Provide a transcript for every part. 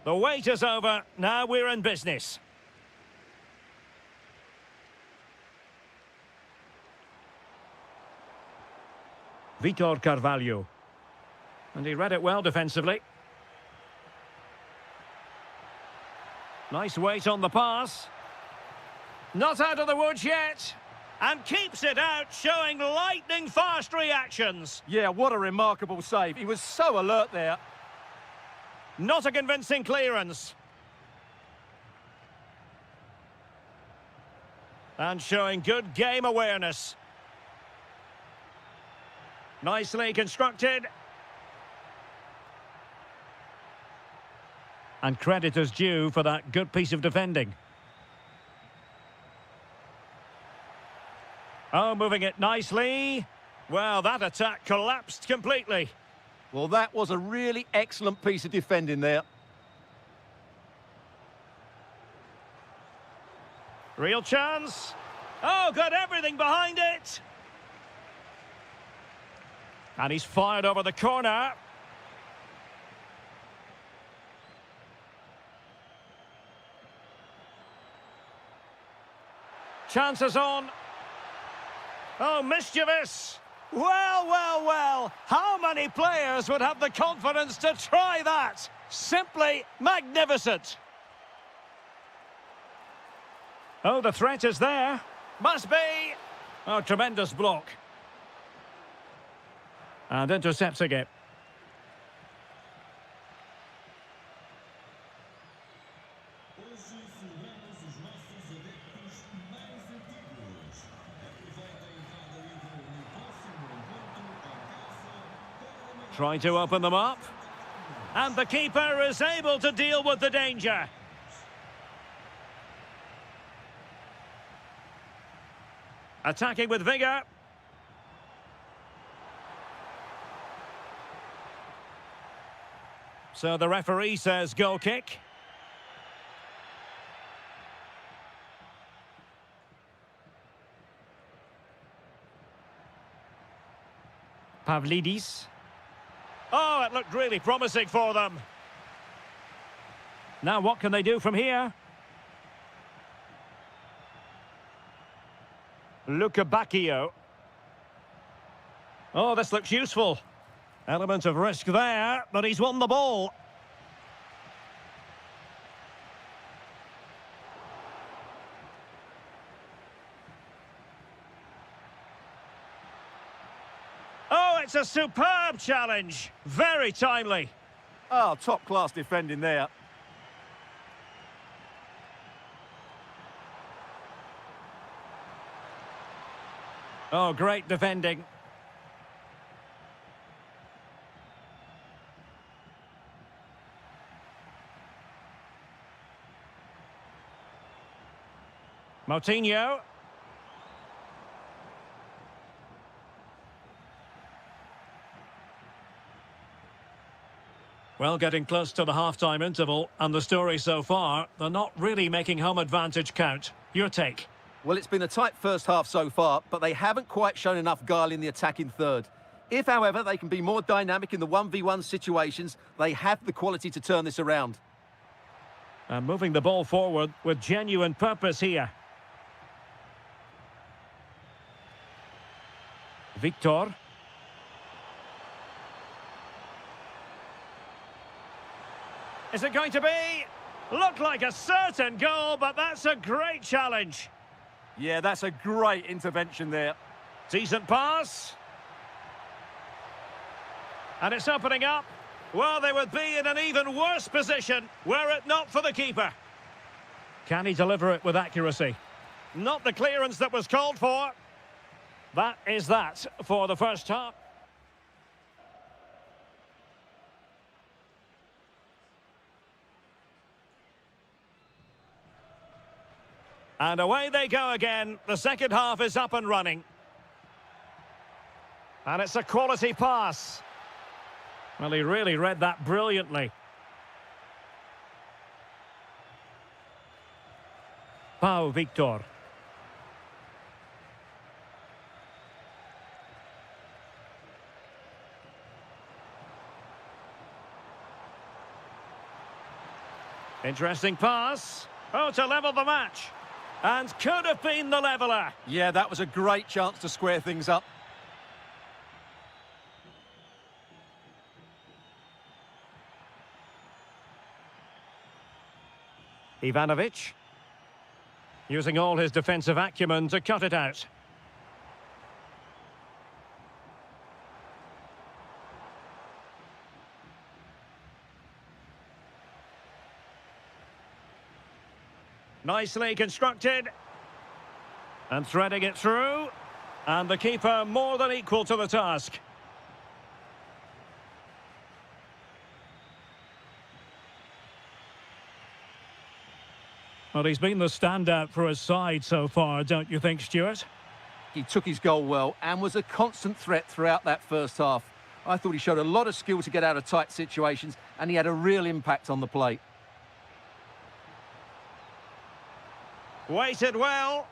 The wait is over. Now we're in business. Vitor Carvalho. And he read it well defensively. Nice weight on the pass. Not out of the woods yet. And keeps it out, showing lightning-fast reactions. Yeah, what a remarkable save. He was so alert there. Not a convincing clearance. And showing good game awareness. Nicely constructed. And credit is due for that good piece of defending. Oh, moving it nicely. Well, that attack collapsed completely. Well, that was a really excellent piece of defending there. Real chance. Oh, got everything behind it. And he's fired over the corner. Chances on. Oh, mischievous. Well, well, well. How many players would have the confidence to try that? Simply magnificent. Oh, the threat is there. Must be. Oh, tremendous block. And intercepting it. Trying to open them up. And the keeper is able to deal with the danger. Attacking with vigour. So the referee says goal kick. Pavlidis. Oh, it looked really promising for them. Now what can they do from here? Luca Bacchio. Oh, this looks useful. Element of risk there, but he's won the ball. Oh, it's a superb challenge. Very timely. Oh, top-class defending there. Oh, great defending. Moutinho. Well, getting close to the half-time interval, and the story so far, they're not really making home advantage count. Your take? Well, it's been a tight first half so far, but they haven't quite shown enough guile in the attacking third. If, however, they can be more dynamic in the 1v1 situations, they have the quality to turn this around. And moving the ball forward with genuine purpose here. Victor. Is it going to be? Looked like a certain goal, but that's a great challenge. Yeah, that's a great intervention there. Decent pass. And it's opening up. Well, they would be in an even worse position were it not for the keeper. Can he deliver it with accuracy? Not the clearance that was called for. That is that for the first half. And away they go again. The second half is up and running. And it's a quality pass. Well, he really read that brilliantly. Pau Victor. Interesting pass. Oh, to level the match. And could have been the leveller. Yeah, that was a great chance to square things up. Ivanovic. Using all his defensive acumen to cut it out. Nicely constructed. And threading it through. And the keeper more than equal to the task. Well, he's been the standout for his side so far, don't you think, Stuart? He took his goal well and was a constant threat throughout that first half. I thought he showed a lot of skill to get out of tight situations, and he had a real impact on the plate. Weighted well.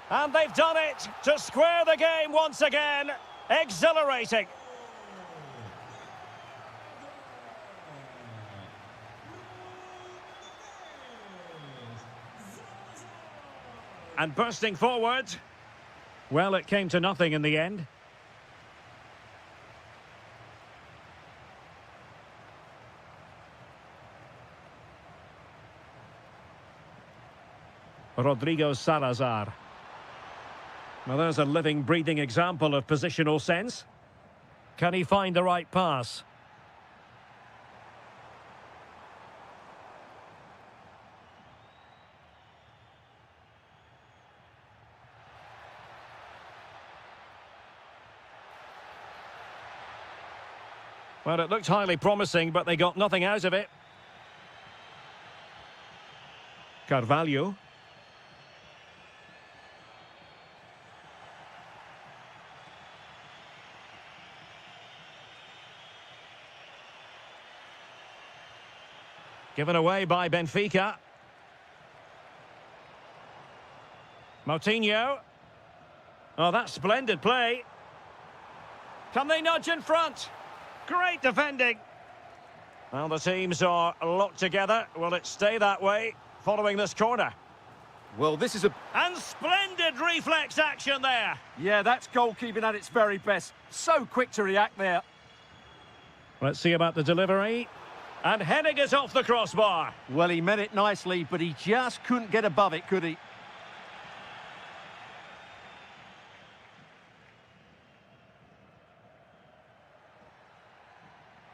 And they've done it to square the game once again. Exhilarating. And bursting forward. Well, it came to nothing in the end. Rodrigo Salazar. Well, there's a living, breathing example of positional sense. Can he find the right pass? Well, it looked highly promising, but they got nothing out of it. Carvalho. Given away by Benfica. Moutinho. Oh, that's splendid play. Can they nudge in front? Great defending. Well, the teams are locked together. Will it stay that way following this corner? Well, this is a... And splendid reflex action there. Yeah, that's goalkeeping at its very best. So quick to react there. Let's see about the delivery. And heading it off the crossbar. Well, he meant it nicely, but he just couldn't get above it, could he?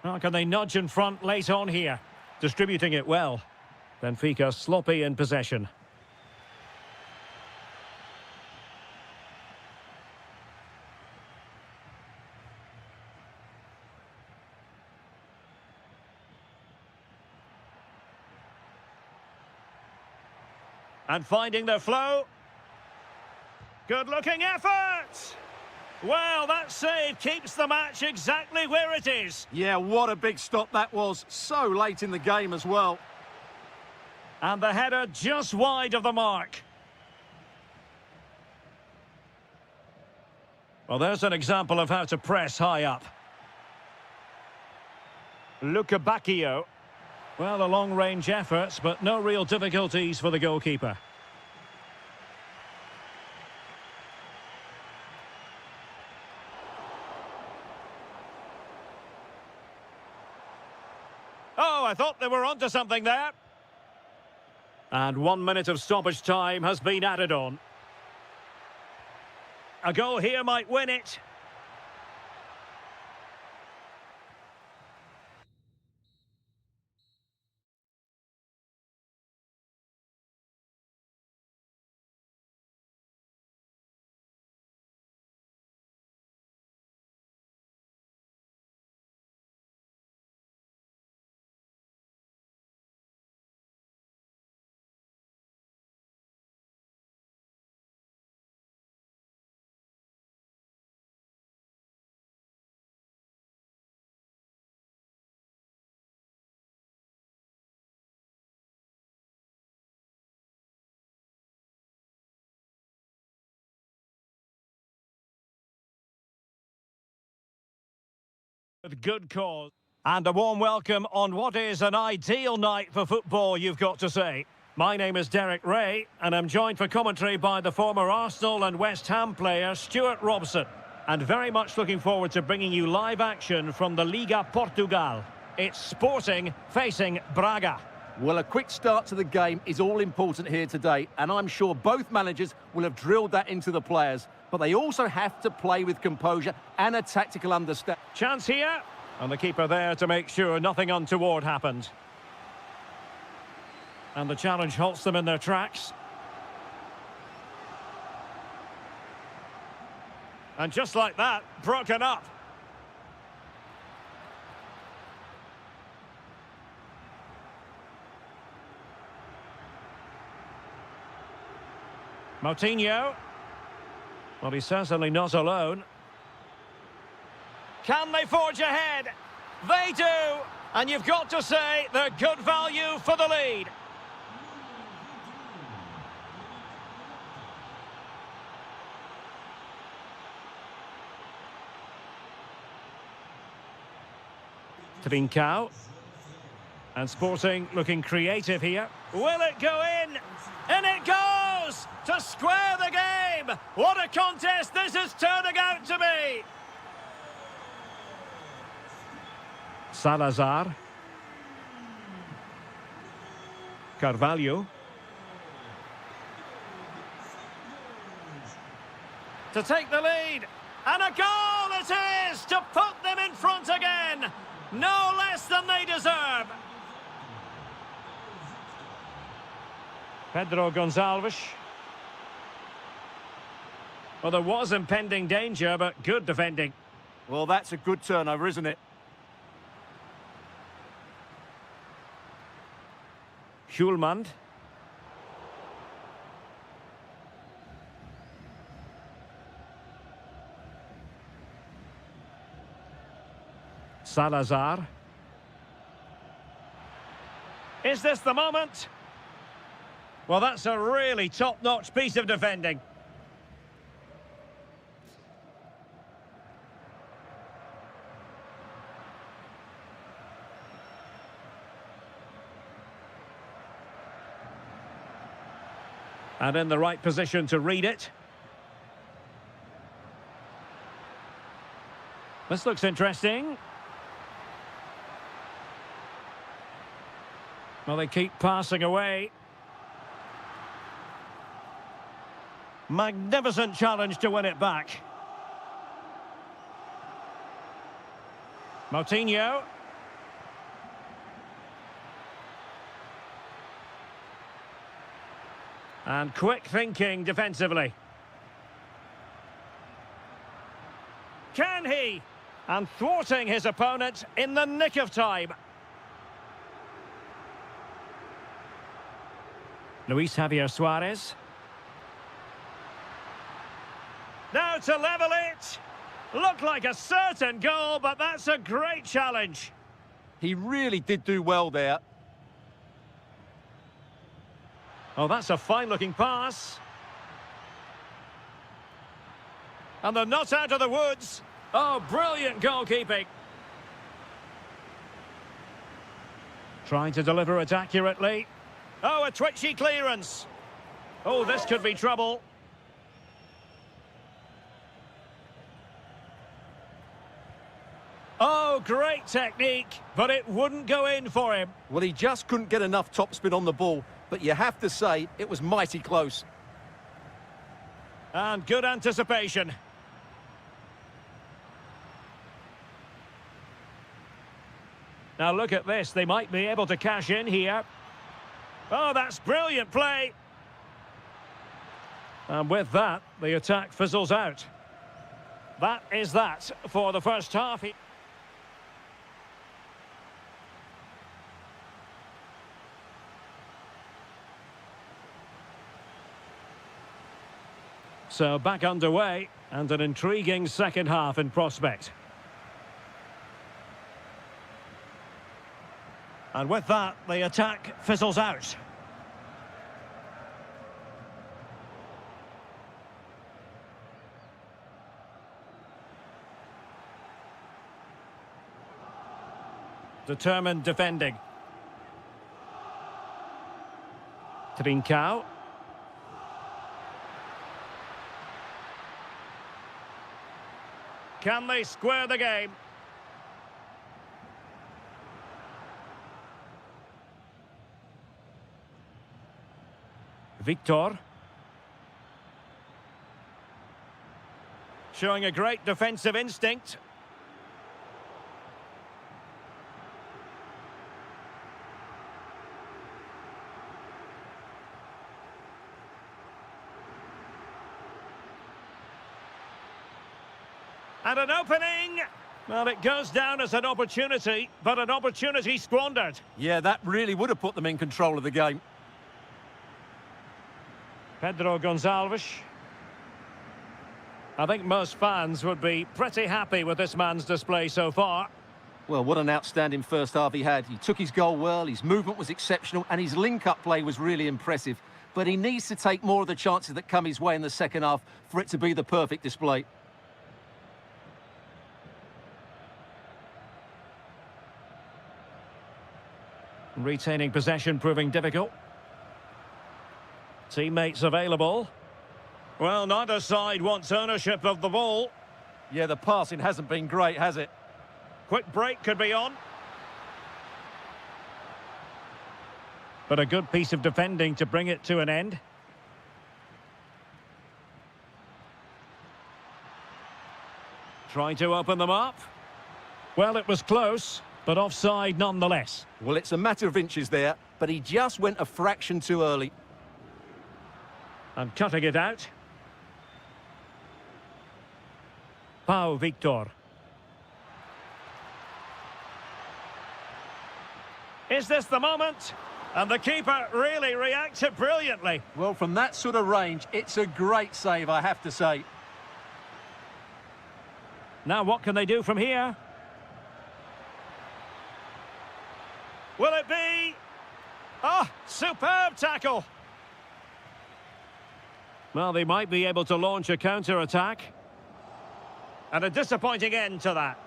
Oh, can they nudge in front late on here? Distributing it well. Benfica sloppy in possession. And finding their flow. Good-looking effort! Well, that save keeps the match exactly where it is. Yeah, what a big stop that was. So late in the game as well. And the header just wide of the mark. Well, there's an example of how to press high up. Luca Bacchio. Well, a long-range effort, but no real difficulties for the goalkeeper. Oh, I thought they were onto something there. And 1 minute of stoppage time has been added on. A goal here might win it. With good cause. And a warm welcome on what is an ideal night for football, you've got to say. My name is Derek Ray, and I'm joined for commentary by the former Arsenal and West Ham player Stuart Robson. And very much looking forward to bringing you live action from the Liga Portugal. It's Sporting facing Braga. Well, a quick start to the game is all important here today, and I'm sure both managers will have drilled that into the players. But they also have to play with composure and a tactical understanding. Chance here, and the keeper there to make sure nothing untoward happened. And the challenge halts them in their tracks. And just like that, broken up. Moutinho. Well, he's certainly not alone. Can they forge ahead? They do! And you've got to say they're good value for the lead. Trincao. And Sporting looking creative here. Will it go in? And it goes! To square the game! What a contest this is turning out to be! Salazar. Carvalho. To take the lead. And a goal it is to put them in front again! No less than they deserve! Pedro Gonçalves. Well, there was impending danger, but good defending. Well, that's a good turnover, isn't it? Schulmand. Salazar. Is this the moment? Well, that's a really top-notch piece of defending. And in the right position to read it. This looks interesting. Well, they keep passing away. Magnificent challenge to win it back. Moutinho. And quick thinking defensively. Can he? And thwarting his opponent in the nick of time. Luis Javier Suarez. Now to level it. Looked like a certain goal, but that's a great challenge. He really did do well there. Oh, that's a fine-looking pass. And they're not out of the woods. Oh, brilliant goalkeeping. Trying to deliver it accurately. Oh, a twitchy clearance. Oh, this could be trouble. Oh, great technique, but it wouldn't go in for him. Well, he just couldn't get enough topspin on the ball, but you have to say it was mighty close. And good anticipation. Now look at this, they might be able to cash in here. Oh, that's brilliant play. And with that, the attack fizzles out. That is that for the first half. So back underway, and an intriguing second half in prospect. And with that, the attack fizzles out. Determined defending. Trincao. Can they square the game? Victor. Showing a great defensive instinct. And an opening! Well, it goes down as an opportunity, but an opportunity squandered. Yeah, that really would have put them in control of the game. Pedro Gonçalves. I think most fans would be pretty happy with this man's display so far. Well, what an outstanding first half he had. He took his goal well, his movement was exceptional, and his link-up play was really impressive. But he needs to take more of the chances that come his way in the second half for it to be the perfect display. Retaining possession proving difficult. Teammates available. Well, neither side wants ownership of the ball. Yeah, the passing hasn't been great, has it? Quick break could be on. But a good piece of defending to bring it to an end. Trying to open them up. Well, it was close, but offside nonetheless. Well, it's a matter of inches there, but he just went a fraction too early. And cutting it out. Pau Victor. Is this the moment? And the keeper really reacted brilliantly. Well, from that sort of range, it's a great save, I have to say. Now what can they do from here? Will it be? Oh, superb tackle. Well, they might be able to launch a counter-attack. And a disappointing end to that.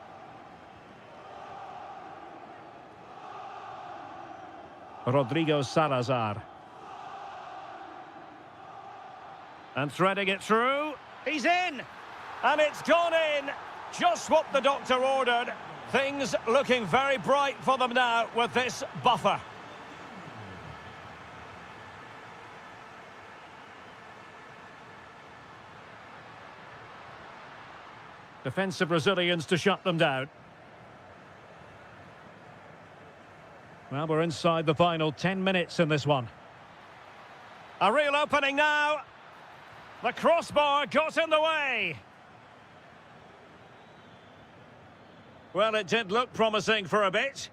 Rodrigo Salazar. And threading it through. He's in! And it's gone in! Just what the doctor ordered. Things looking very bright for them now with this buffer. Defensive resilience to shut them down. Well, we're inside the final 10 minutes in this one. A real opening now. The crossbar got in the way. Well, it did look promising for a bit.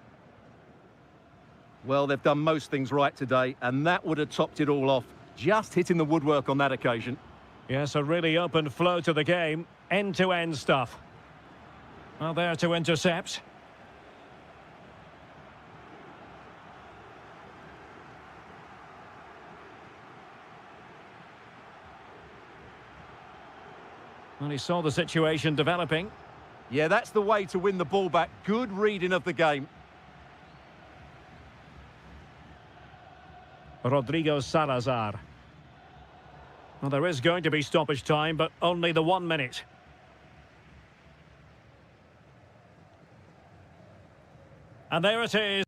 Well, they've done most things right today, and that would have topped it all off. Just hitting the woodwork on that occasion. Yes, a really open flow to the game. End-to-end stuff. Well, there to intercept. Well, he saw the situation developing. Yeah, that's the way to win the ball back. Good reading of the game. Rodrigo Salazar. Well, there is going to be stoppage time, but only the 1 minute. And there it is.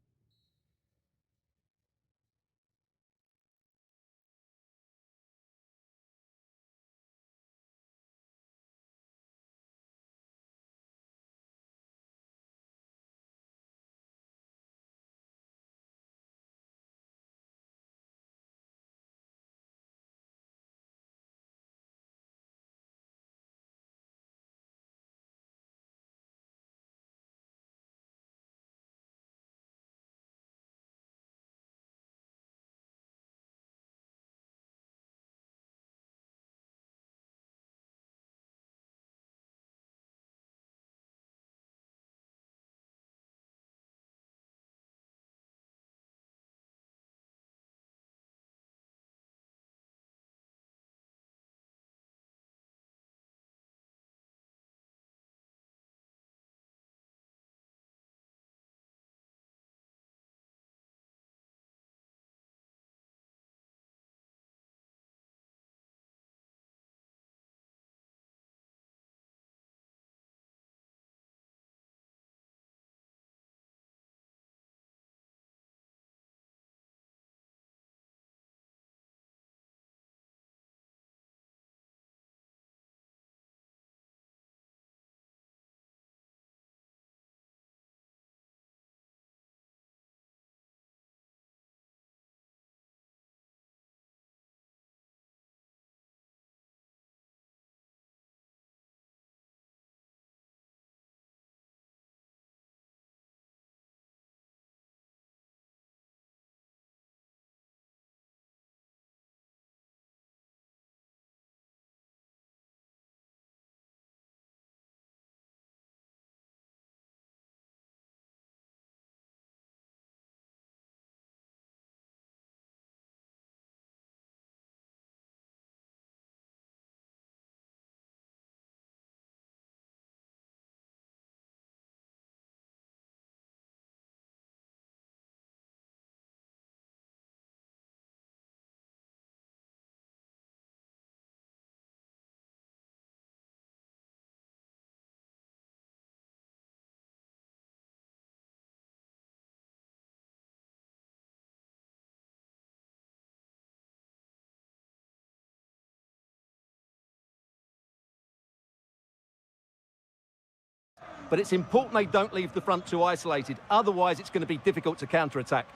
but it's important they don't leave the front two isolated. Otherwise, it's going to be difficult to counter-attack.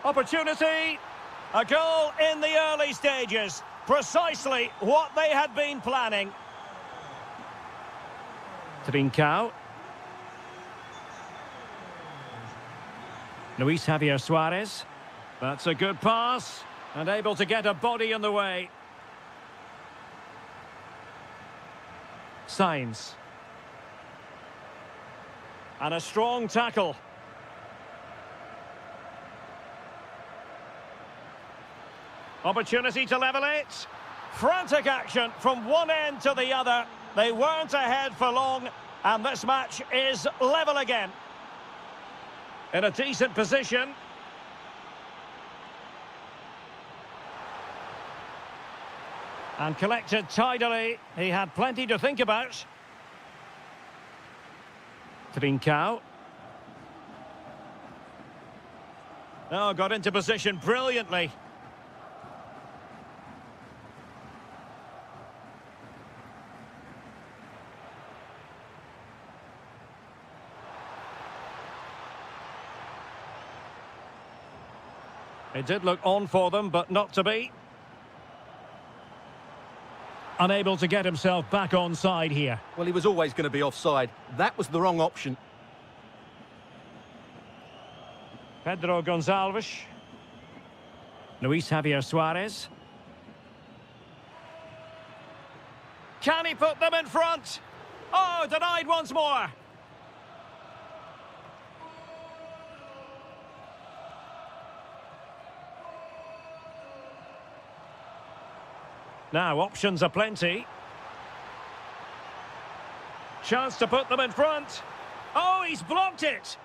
Opportunity. A goal in the early stages. Precisely what they had been planning. Trincao. Luis Javier Suarez. That's a good pass. And able to get a body in the way. Sainz. And a strong tackle. Opportunity to level it. Frantic action from one end to the other. They weren't ahead for long, and this match is level again. In a decent position. And collected tidily. He had plenty to think about. Trincao. Oh, got into position brilliantly. It did look on for them, but not to be. Unable to get himself back on side here. Well, he was always going to be offside. That was the wrong option. Pedro Gonçalves. Luis Javier Suarez. Can he put them in front? Oh, denied once more. Now, options are plenty. Chance to put them in front. Oh, he's blocked it.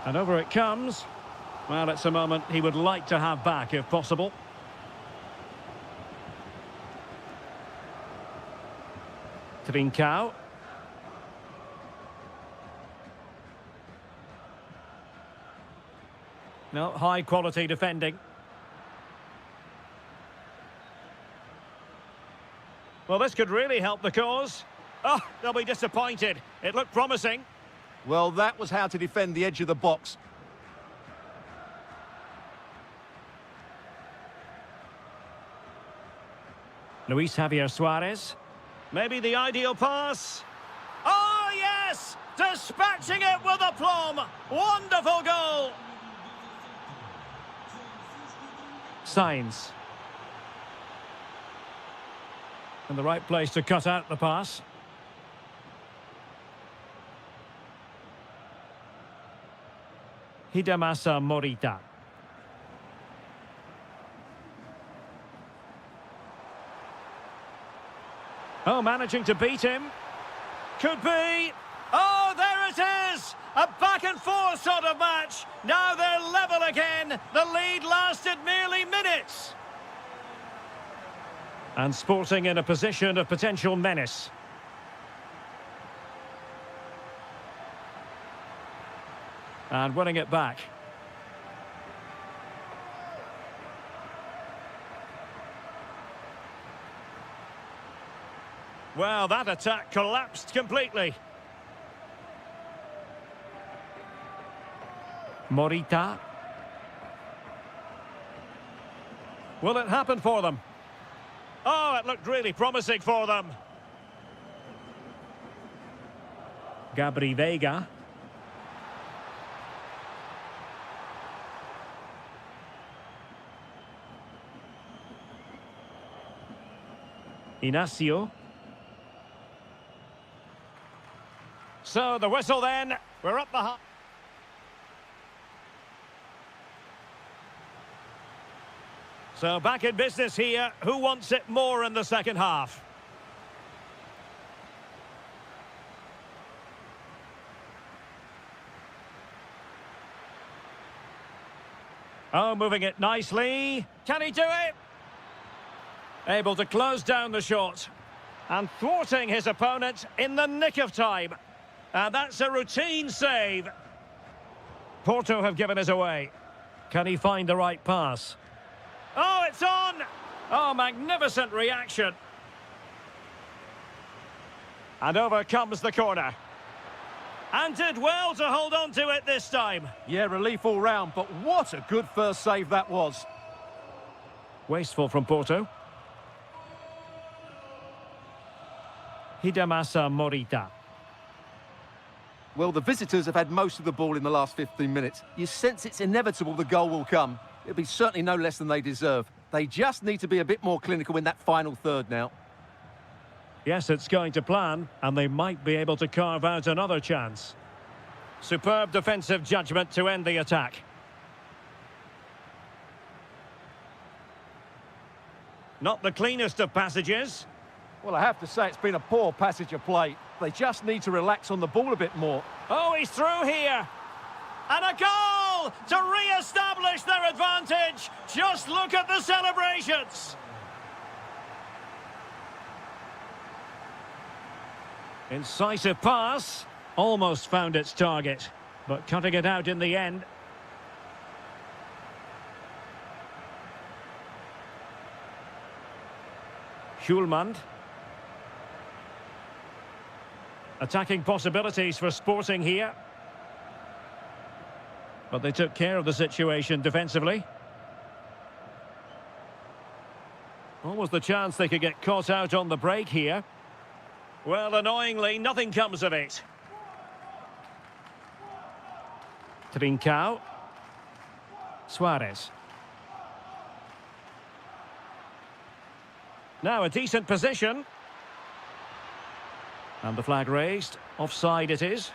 And over it comes. Well, it's a moment he would like to have back, if possible. Trincao. No, high-quality defending. Well, this could really help the cause. Oh, they'll be disappointed. It looked promising. Well, that was how to defend the edge of the box. Luis Javier Suarez. Maybe the ideal pass. Oh, yes! Dispatching it with aplomb. Wonderful goal. Sainz. In the right place to cut out the pass. Hidemasa Morita. Oh, managing to beat him. Could be. Oh, there it is! A back-and-forth sort of match. Now they're level again. The lead lasted merely minutes. And Sporting in a position of potential menace. And winning it back. Well, that attack collapsed completely. Morita. Will it happen for them? Oh, it looked really promising for them. Gabri Veiga. Inacio. So the whistle then. We're up the half. So back in business here. Who wants it more in the second half? Oh, moving it nicely. Can he do it? Able to close down the shot. And thwarting his opponent in the nick of time. And that's a routine save. Porto have given us away. Can he find the right pass? Oh, it's on! Oh, magnificent reaction. And over comes the corner. And did well to hold on to it this time. Yeah, relief all round, but what a good first save that was. Wasteful from Porto. Hidemasa Morita. Well, the visitors have had most of the ball in the last 15 minutes. You sense it's inevitable the goal will come. It'll be certainly no less than they deserve. They just need to be a bit more clinical in that final third now. Yes, it's going to plan, and they might be able to carve out another chance. Superb defensive judgment to end the attack. Not the cleanest of passages. Well, I have to say it's been a poor passage of play. They just need to relax on the ball a bit more. Oh, he's through here. And a goal to re-establish their advantage. Just look at the celebrations. Incisive pass. Almost found its target, but cutting it out in the end. Hjulmand. Attacking possibilities for Sporting here. But they took care of the situation defensively. Almost the chance they could get caught out on the break here. Well, annoyingly, nothing comes of it. Trincao. Suarez. Now a decent position. And the flag raised. Offside it is.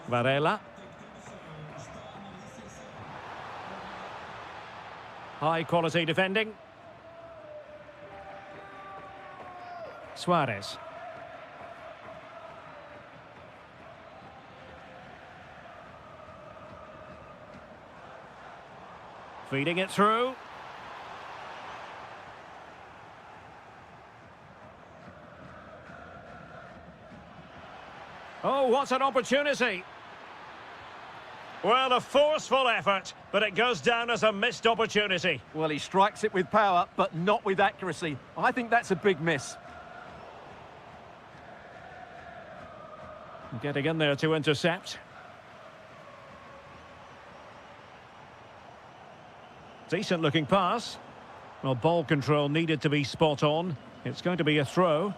Varela. High quality defending. Suarez. Feeding it through. Oh, what an opportunity. Well, a forceful effort, but it goes down as a missed opportunity. Well, he strikes it with power, but not with accuracy. I think that's a big miss. Getting in there to intercept. Decent looking pass. Well, ball control needed to be spot on. It's going to be a throw.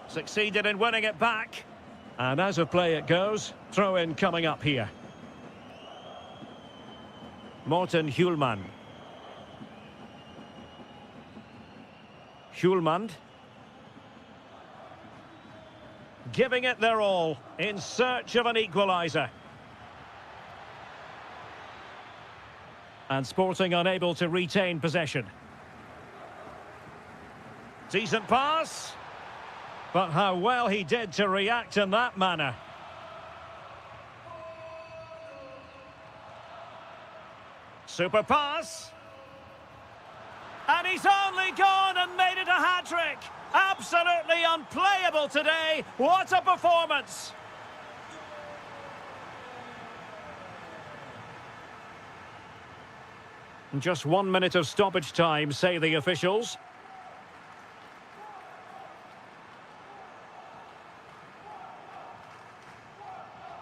Succeeded in winning it back. And out of play it goes. Throw in coming up here. Morten Hjulmand. Hjulmand. Giving it their all in search of an equaliser. And Sporting unable to retain possession. Decent pass. But how well he did to react in that manner. Super pass. And he's only gone and made it a hat-trick. Absolutely unplayable today. What a performance. Just 1 minute of stoppage time, say the officials.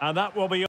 And that will be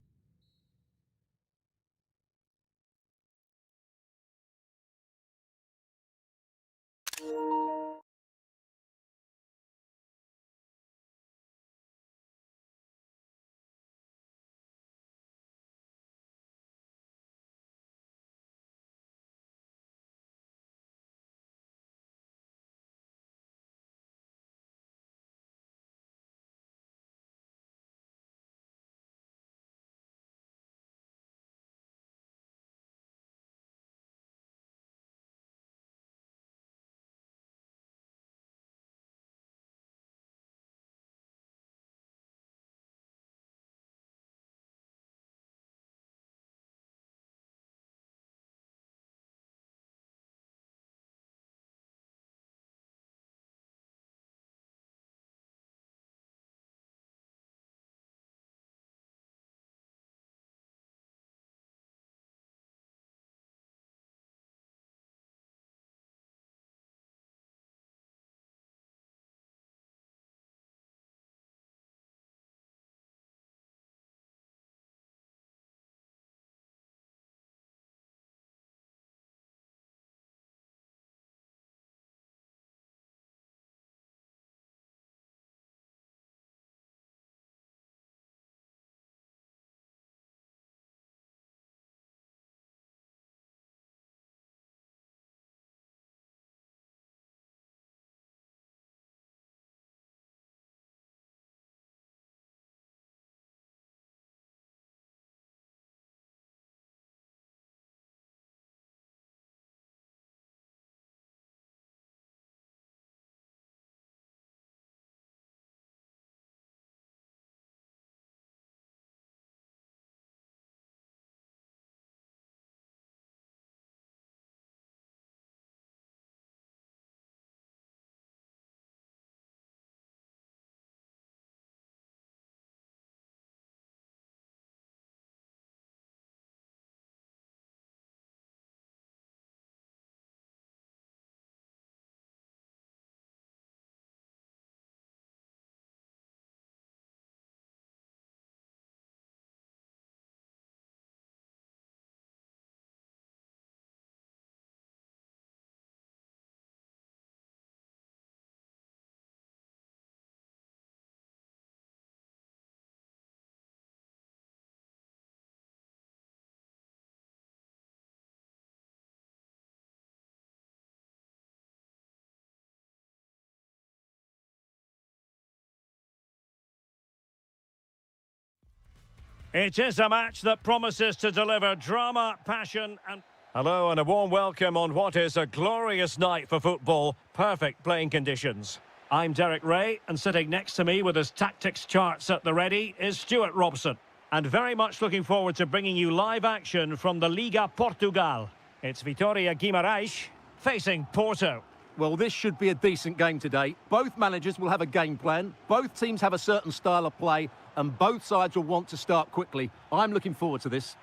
It is a match that promises to deliver drama, passion and... Hello and a warm welcome on what is a glorious night for football. Perfect playing conditions. I'm Derek Ray, and sitting next to me with his tactics charts at the ready is Stuart Robson. And very much looking forward to bringing you live action from the Liga Portugal. It's Vitória Guimarães facing Porto. Well, this should be a decent game today. Both managers will have a game plan. Both teams have a certain style of play, and both sides will want to start quickly. I'm looking forward to this.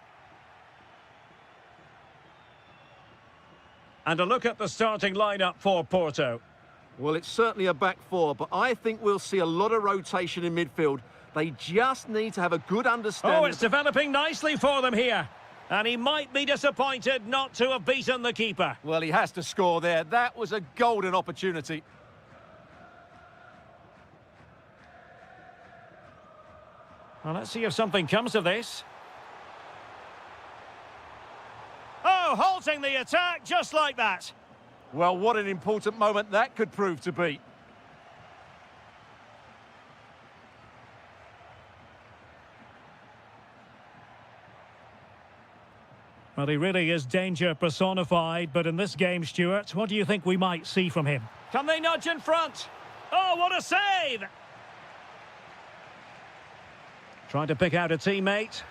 And a look at the starting lineup for Porto. Well, it's certainly a back four, but I think we'll see a lot of rotation in midfield. They just need to have a good understanding. Oh, it's developing nicely for them here. And he might be disappointed not to have beaten the keeper. Well, he has to score there. That was a golden opportunity. Well, let's see if something comes of this. Oh, halting the attack just like that. Well, what an important moment that could prove to be. Well, he really is danger personified, but in this game, Stuart, what do you think we might see from him? Can they nudge in front? Oh, what a save! Trying to pick out a teammate.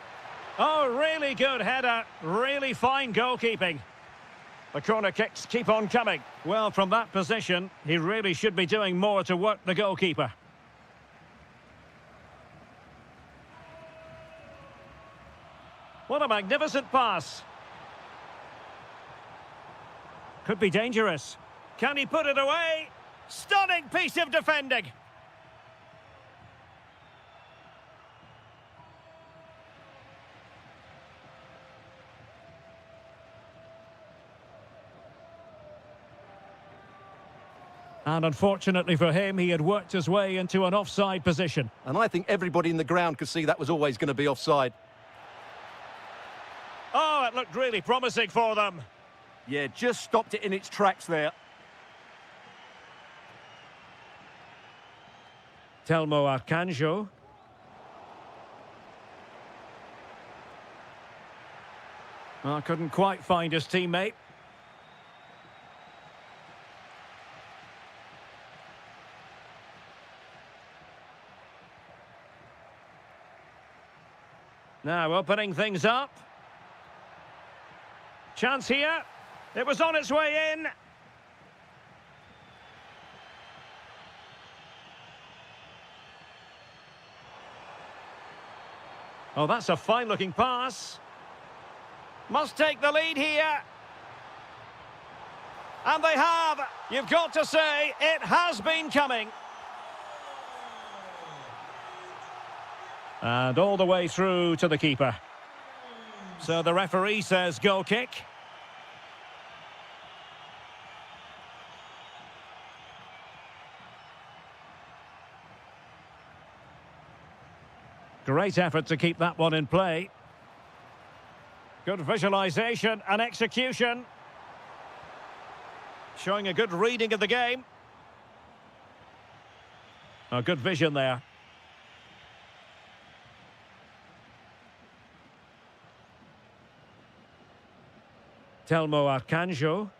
Oh, really good header. Really fine goalkeeping. The corner kicks keep on coming. Well, from that position, he really should be doing more to work the goalkeeper. What a magnificent pass. Could be dangerous. Can he put it away? Stunning piece of defending. And unfortunately for him, he had worked his way into an offside position. And I think everybody in the ground could see that was always going to be offside. Oh, it looked really promising for them. Yeah, just stopped it in its tracks there. Telmo Arcanjo. Oh, couldn't quite find his teammate. Now opening things up. Chance here. It was on its way in. Oh, that's a fine-looking pass. Must take the lead here. And they have. You've got to say, it has been coming. And all the way through to the keeper. So the referee says goal kick. Great effort to keep that one in play. Good visualization and execution. Showing a good reading of the game. A good vision there. Telmo Arcanjo.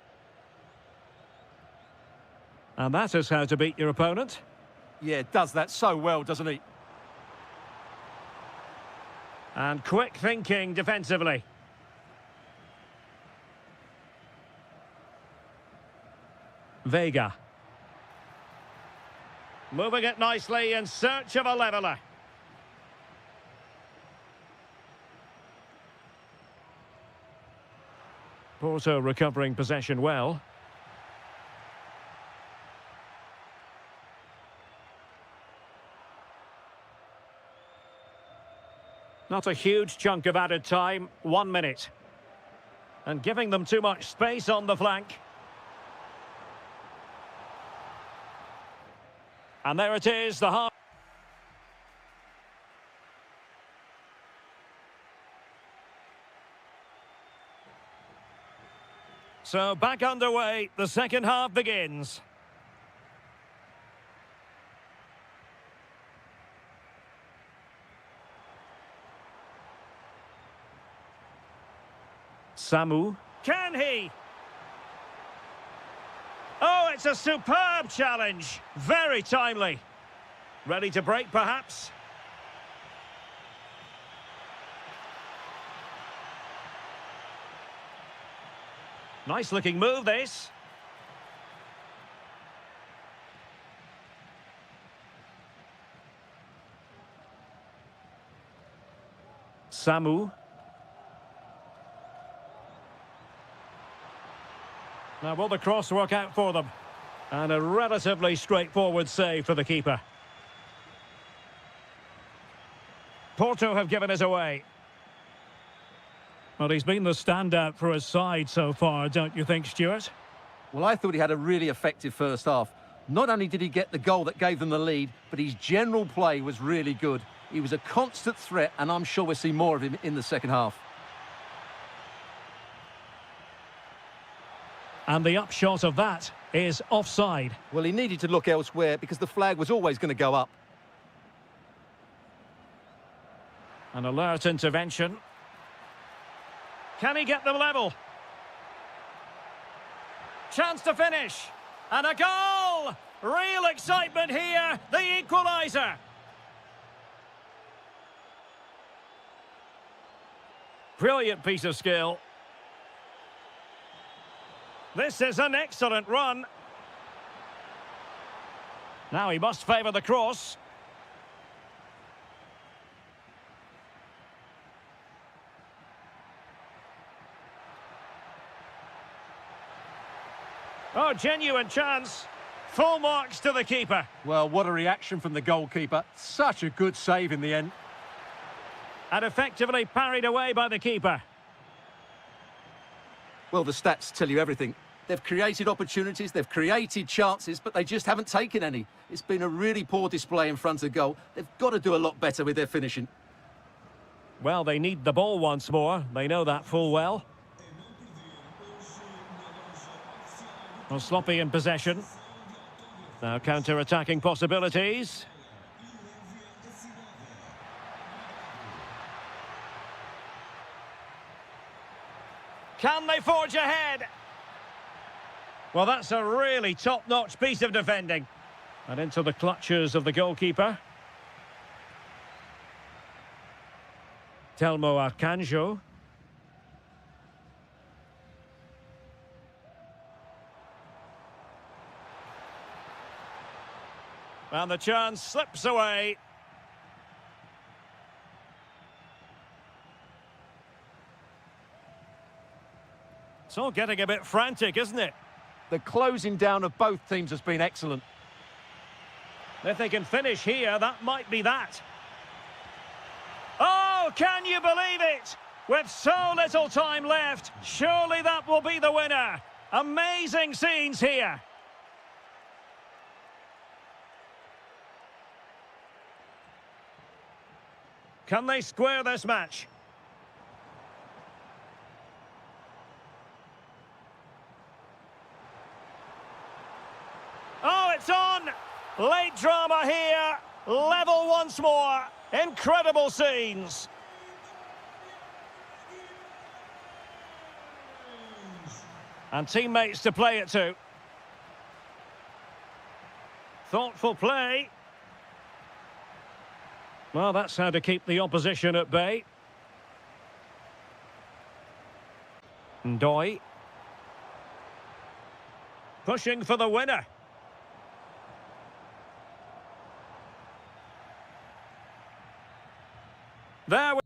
And that is how to beat your opponent. Yeah, does that so well, doesn't he? And quick thinking defensively. Vega. Moving it nicely in search of a leveller. Porto recovering possession well. Not a huge chunk of added time, 1 minute. And giving them too much space on the flank. And there it is, the half. So back underway, the second half begins. Samu. Can he? Oh, it's a superb challenge. Very timely. Ready to break, perhaps? Nice looking move, this. Samu. Now, will the cross work out for them? And a relatively straightforward save for the keeper. Porto have given us away. Well, he's been the standout for his side so far, don't you think, Stuart? Well, I thought he had a really effective first half. Not only did he get the goal that gave them the lead, but his general play was really good. He was a constant threat, and I'm sure we'll see more of him in the second half. And the upshot of that is offside. Well, he needed to look elsewhere because the flag was always going to go up. An alert intervention. Can he get them level? Chance to finish. And a goal! Real excitement here. The equaliser. Brilliant piece of skill. This is an excellent run. Now he must favour the cross. Oh, genuine chance. Full marks to the keeper. Well, what a reaction from the goalkeeper. Such a good save in the end. And effectively parried away by the keeper. Well, the stats tell you everything. They've created opportunities, they've created chances, but they just haven't taken any. It's been a really poor display in front of goal. They've got to do a lot better with their finishing. Well, they need the ball once more. They know that full well. Well, sloppy in possession. Now counter-attacking possibilities. Can they forge ahead? Well, that's a really top-notch piece of defending. And into the clutches of the goalkeeper. Telmo Arcanjo. And the chance slips away. It's all getting a bit frantic, isn't it? The closing down of both teams has been excellent. If they can finish here, that might be that. Oh, can you believe it? With so little time left, surely that will be the winner. Amazing scenes here. Can they square this match? Oh, it's on! Late drama here. Level once more. Incredible scenes. And teammates to play it to. Thoughtful play. Well, that's how to keep the opposition at bay. Ndoi. Pushing for the winner. There we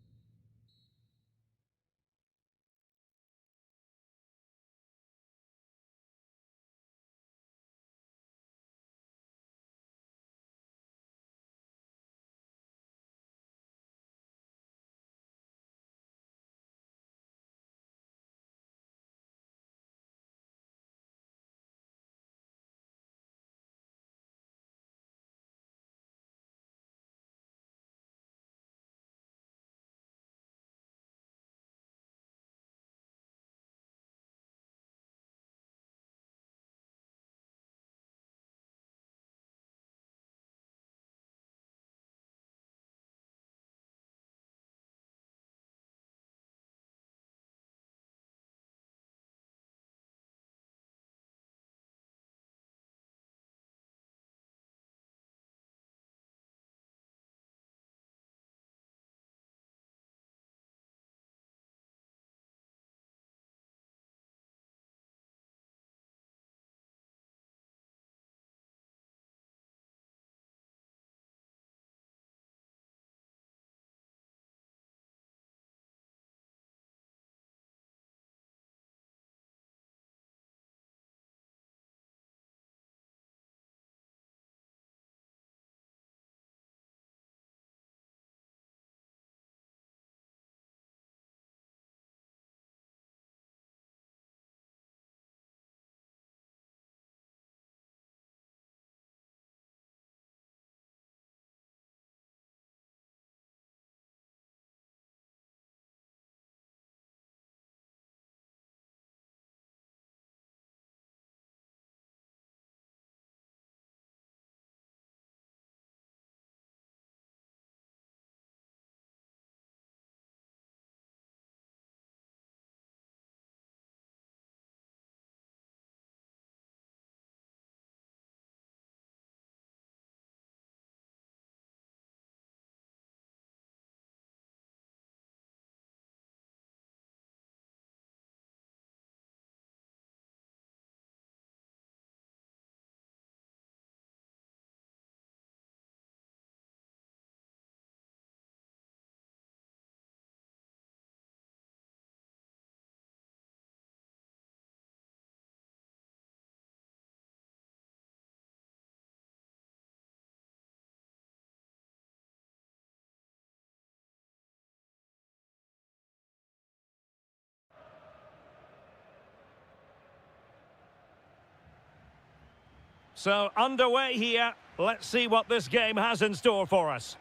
So, underway here. Let's see what this game has in store for us.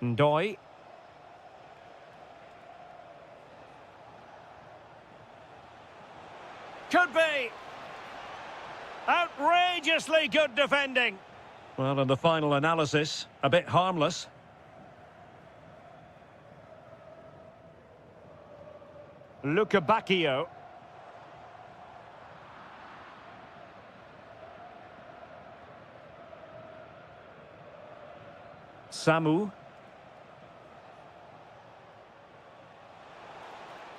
Ndoi. Could be. Outrageously good defending. Well, in the final analysis, a bit harmless. Bacchio. Samu.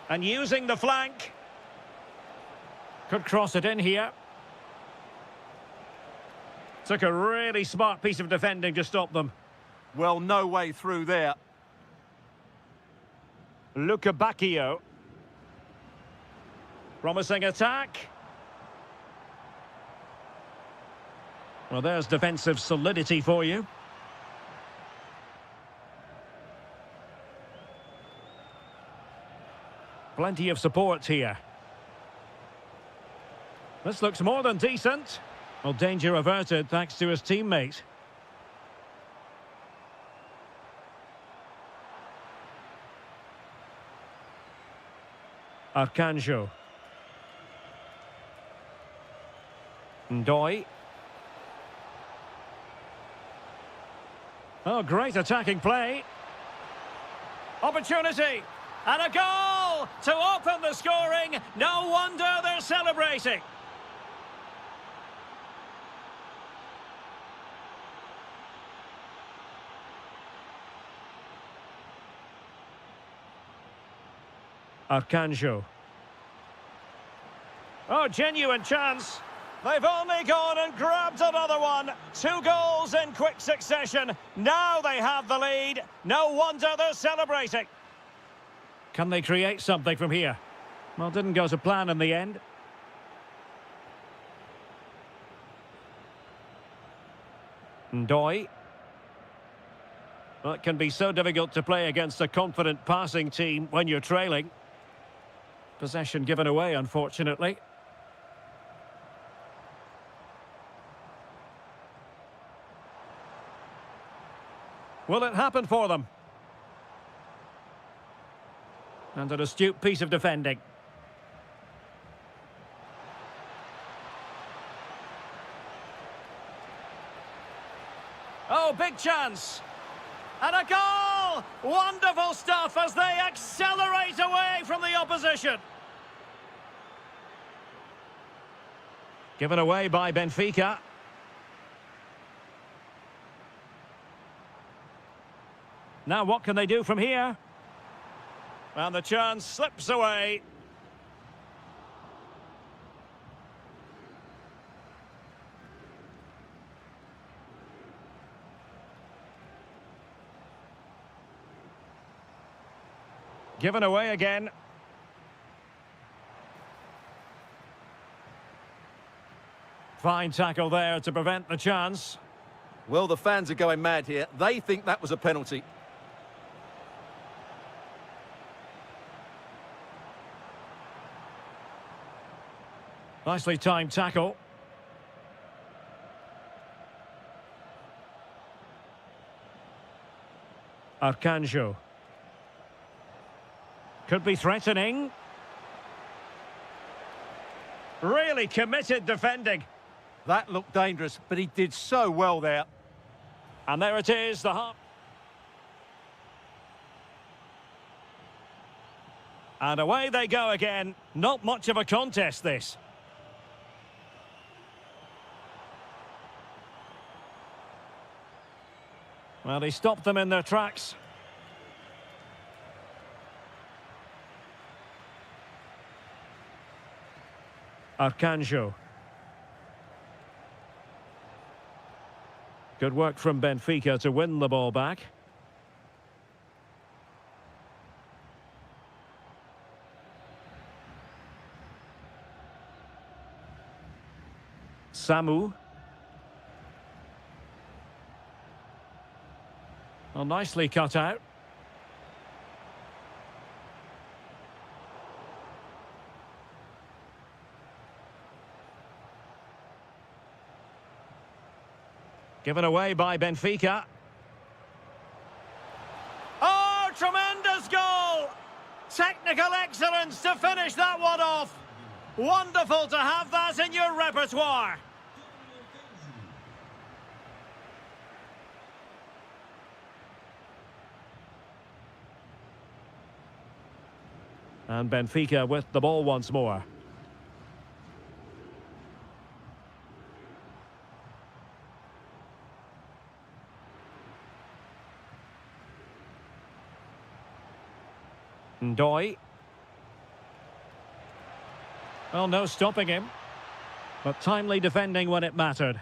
And using the flank. Could cross it in here. Took a really smart piece of defending to stop them. Well, no way through there. Bacchio. Promising attack. Well, there's defensive solidity for you. Plenty of support here. This looks more than decent. Well, danger averted thanks to his teammate. Arcanjo. Ndoi. Oh, great attacking play. Opportunity. And a goal to open the scoring. No wonder they're celebrating. Arcanjo. Oh, genuine chance. They've only gone and grabbed another one. 2 goals in quick succession. Now they have the lead. No wonder they're celebrating. Can they create something from here? Well, didn't go to plan in the end. Ndoi. Well, it can be so difficult to play against a confident passing team when you're trailing. Possession given away, unfortunately. Will it happen for them? And an astute piece of defending. Oh, big chance. And a goal! Wonderful stuff as they accelerate away from the opposition. Given away by Benfica. Now what can they do from here? And the chance slips away. Given away again. Fine tackle there to prevent the chance. Well, the fans are going mad here. They think that was a penalty. Nicely timed tackle. Arcanjo. Could be threatening. Really committed defending. That looked dangerous, but he did so well there. And there it is, the half. And away they go again. Not much of a contest, this. Well, he stopped them in their tracks. Arcanjo. Good work from Benfica to win the ball back. Samu. Well, nicely cut out. Given away by Benfica. Oh, tremendous goal! Technical excellence to finish that one off. Wonderful to have that in your repertoire. And Benfica with the ball once more. Ndoi. Well, no stopping him. But timely defending when it mattered.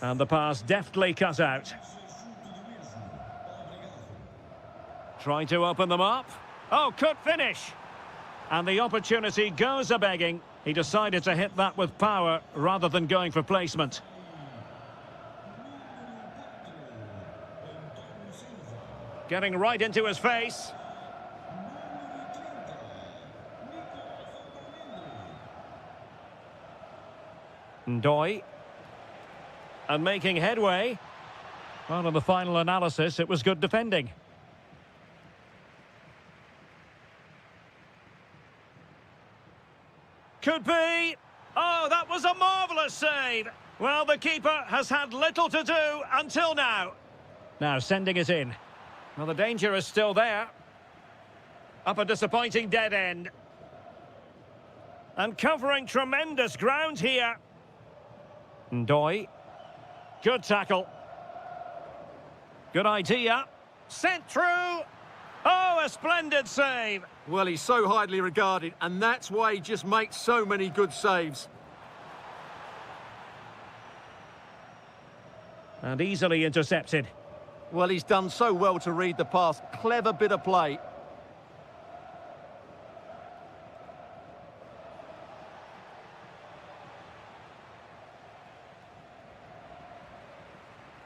And the pass deftly cut out. Trying to open them up. Oh, could finish. And the opportunity goes a-begging. He decided to hit that with power rather than going for placement. Getting right into his face. Ndoi. And making headway. Well, in the final analysis, it was good defending. Could be. Oh, that was a marvellous save. Well, the keeper has had little to do until now. Now sending it in. Well, the danger is still there. Up a disappointing dead end. And covering tremendous ground here. Ndoi. Good tackle. Good idea. Sent through. Oh, a splendid save. Well, he's so highly regarded, and that's why he just makes so many good saves. And easily intercepted. Well, he's done so well to read the pass. Clever bit of play.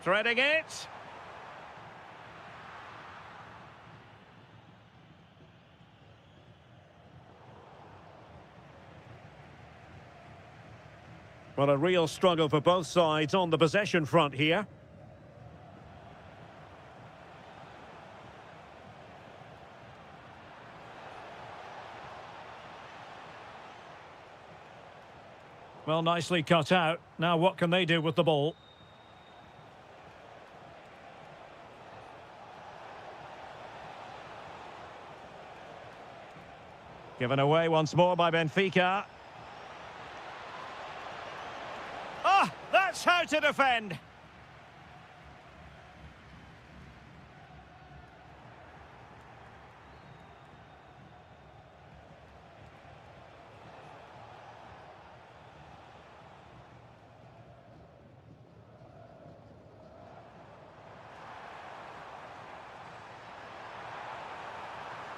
Threading it. Well, a real struggle for both sides on the possession front here. Well, nicely cut out. Now what can they do with the ball? Given away once more by Benfica. Ah, that's how to defend.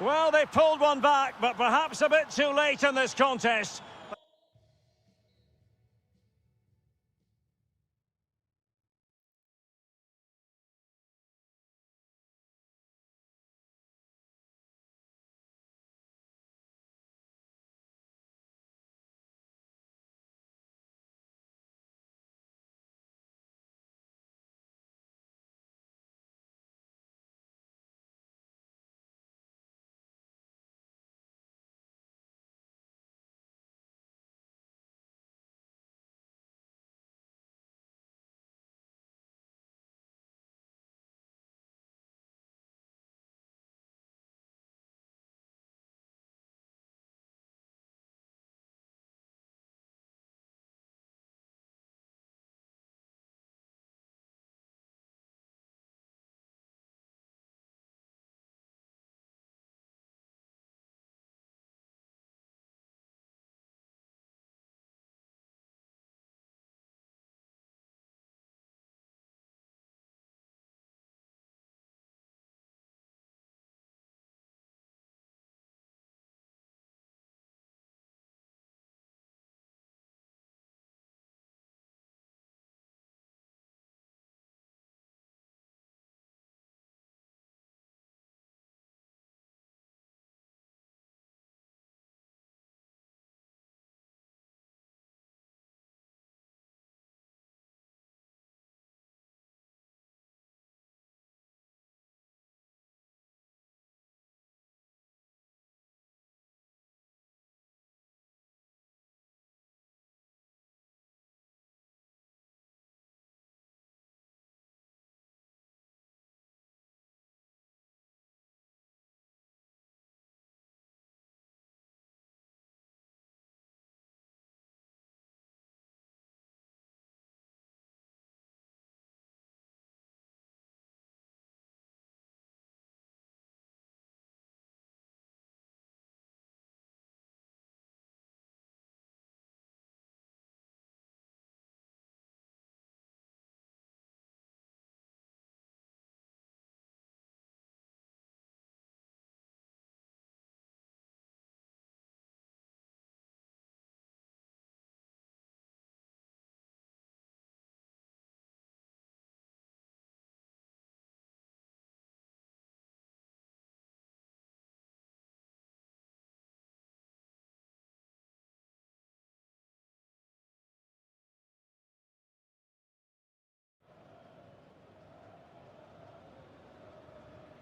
Well, they pulled one back, but perhaps a bit too late in this contest.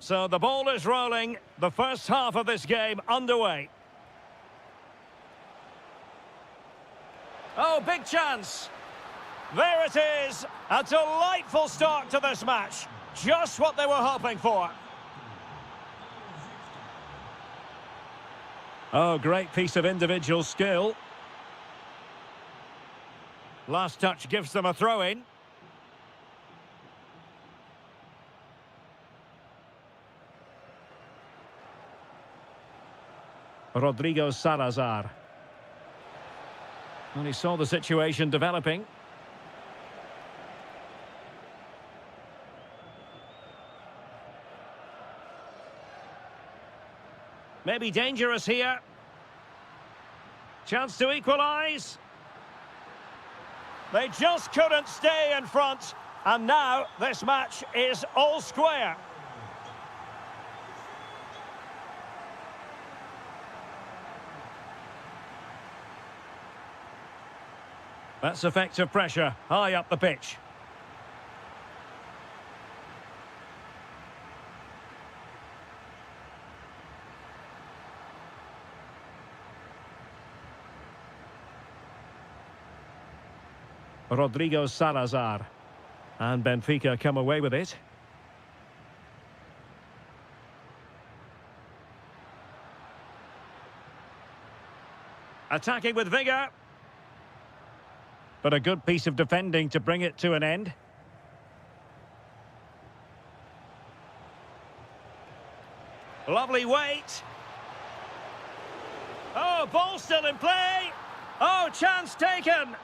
So the ball is rolling. The first half of this game underway. Oh, big chance. There it is. A delightful start to this match. Just what they were hoping for. Oh, great piece of individual skill. Last touch gives them a throw-in. Rodrigo Salazar. And he saw the situation developing. Maybe dangerous here. Chance to equalise. They just couldn't stay in front. And now this match is all square. That's effective pressure, high up the pitch. Rodrigo Salazar. And Benfica come away with it. Attacking with vigour. But a good piece of defending to bring it to an end. Lovely weight. Oh, ball still in play. Oh, chance taken.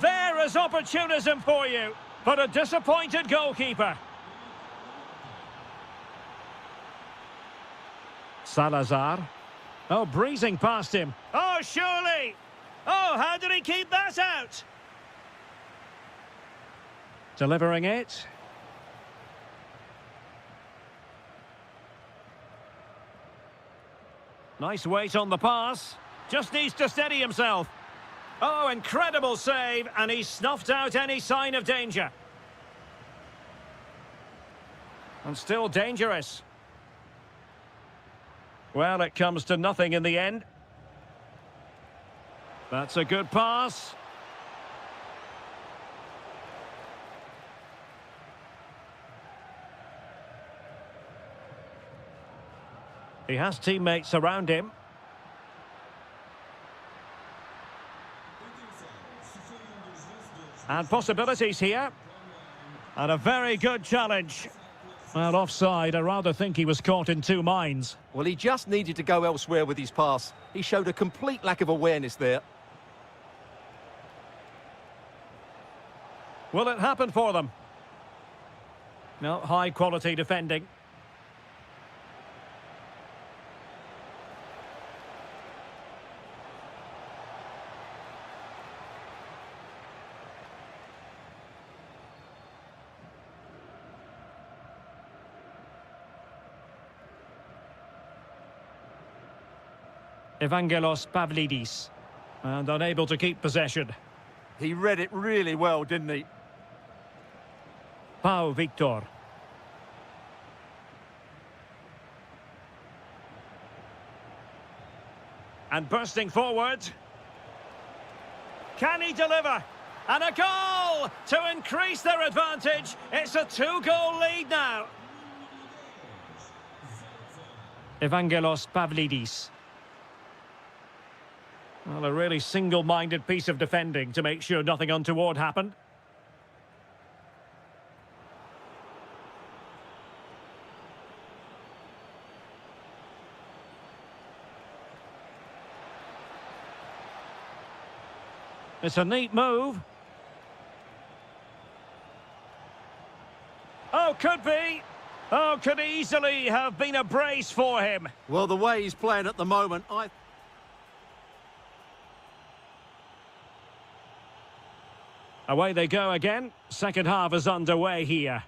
There is opportunism for you, but a disappointed goalkeeper. Salazar. Oh, breezing past him. Oh, surely. Oh, how did he keep that out? Delivering it. Nice weight on the pass. Just needs to steady himself. Oh, incredible save, and he snuffed out any sign of danger. And still dangerous. Well, it comes to nothing in the end. That's a good pass. He has teammates around him. And possibilities here. And a very good challenge. Well, offside. I rather think he was caught in two minds. Well, he just needed to go elsewhere with his pass. He showed a complete lack of awareness there. Will it happen for them? No, high quality defending. Evangelos Pavlidis, and unable to keep possession. He read it really well, didn't he? Pau Victor. And bursting forward. Can he deliver? And a goal to increase their advantage. It's a 2-goal lead now. Evangelos Pavlidis. Well, a really single-minded piece of defending to make sure nothing untoward happened. It's a neat move. Oh, could be. Oh, could easily have been a brace for him. Well, the way he's playing at the moment, Away they go again. Second half is underway here.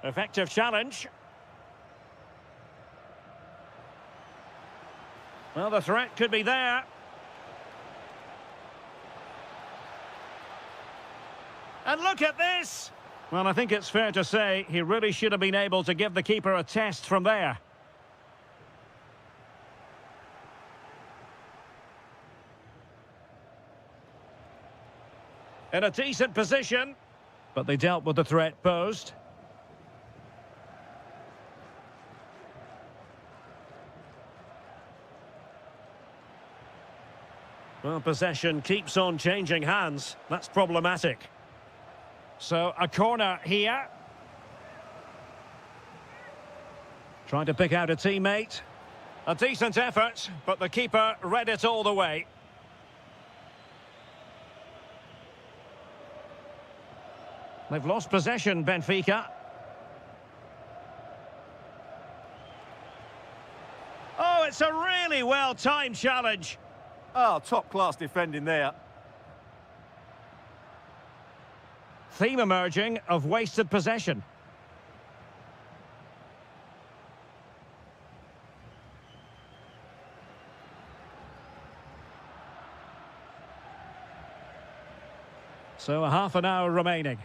Effective challenge. Well, the threat could be there. And look at this! Well, I think it's fair to say he really should have been able to give the keeper a test from there. In a decent position, but they dealt with the threat posed. Well, possession keeps on changing hands. That's problematic. So, a corner here. Trying to pick out a teammate. A decent effort, but the keeper read it all the way. They've lost possession, Benfica. Oh, it's a really well-timed challenge. Oh, top-class defending there. Theme emerging of wasted possession. So a half an hour remaining.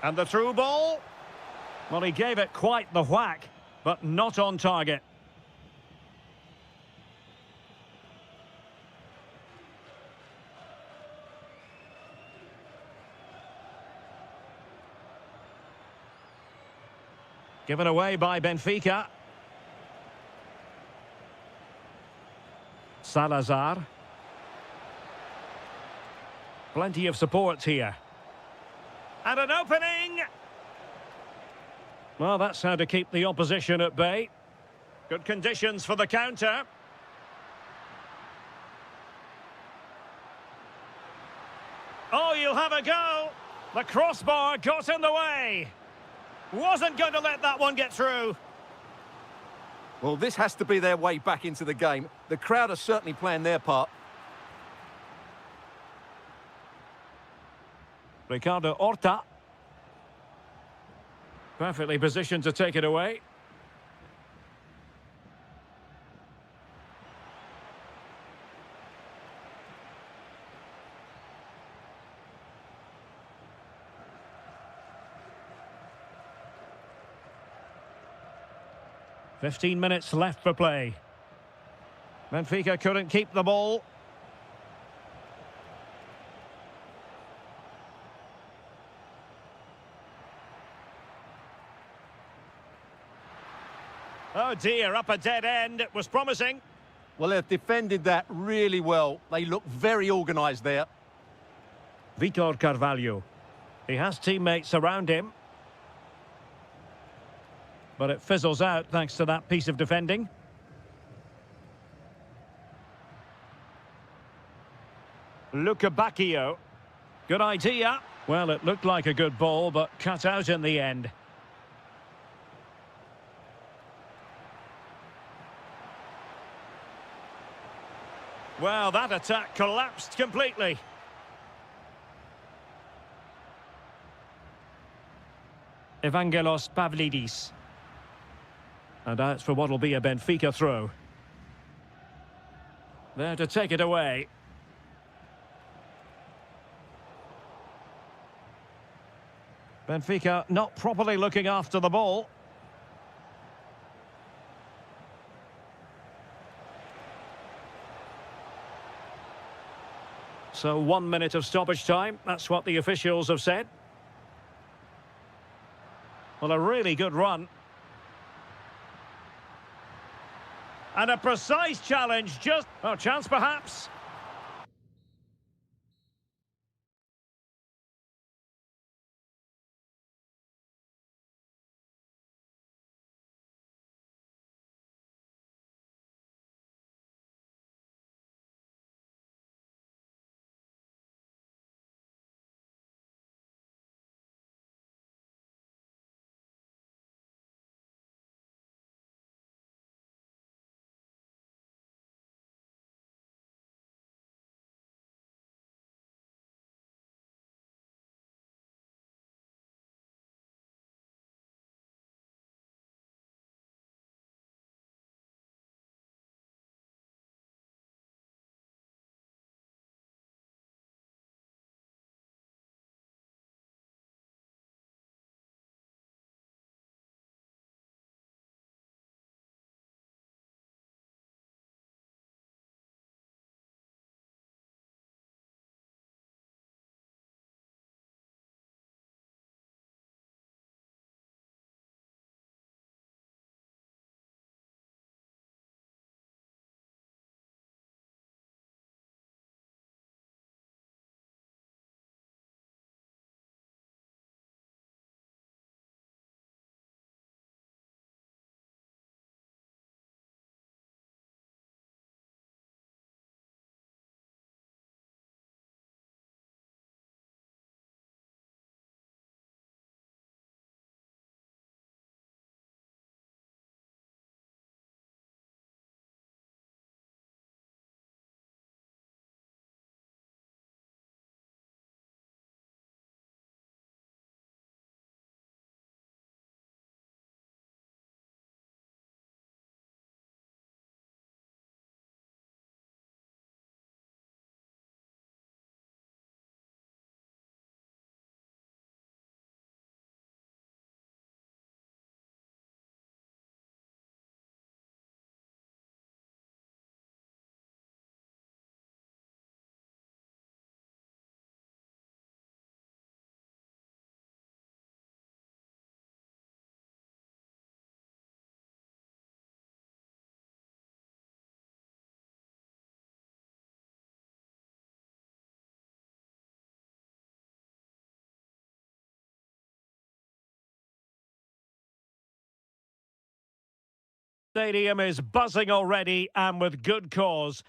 And the through ball. Well, he gave it quite the whack, but not on target. Given away by Benfica. Salazar. Plenty of support here. And an opening! Well, that's how to keep the opposition at bay. Good conditions for the counter. Oh, you'll have a go! The crossbar got in the way! Wasn't going to let that one get through. Well, this has to be their way back into the game. The crowd are certainly playing their part. Ricardo Horta. Perfectly positioned to take it away. "15 minutes left for play. Benfica couldn't keep the ball. Oh dear, up a dead end. It was promising. Well, they've defended that really well. They look very organised there. Vitor Carvalho. He has teammates around him. But it fizzles out thanks to that piece of defending. Luca Bacchio. Good idea. Well, it looked like a good ball, but cut out in the end. Well, that attack collapsed completely. Evangelos Pavlidis. And out for what will be a Benfica throw. There to take it away. Benfica not properly looking after the ball. So 1 minute of stoppage time. That's what the officials have said. Well, a really good run. And a precise challenge, just... Oh, chance perhaps. Stadium is buzzing already, and with good cause.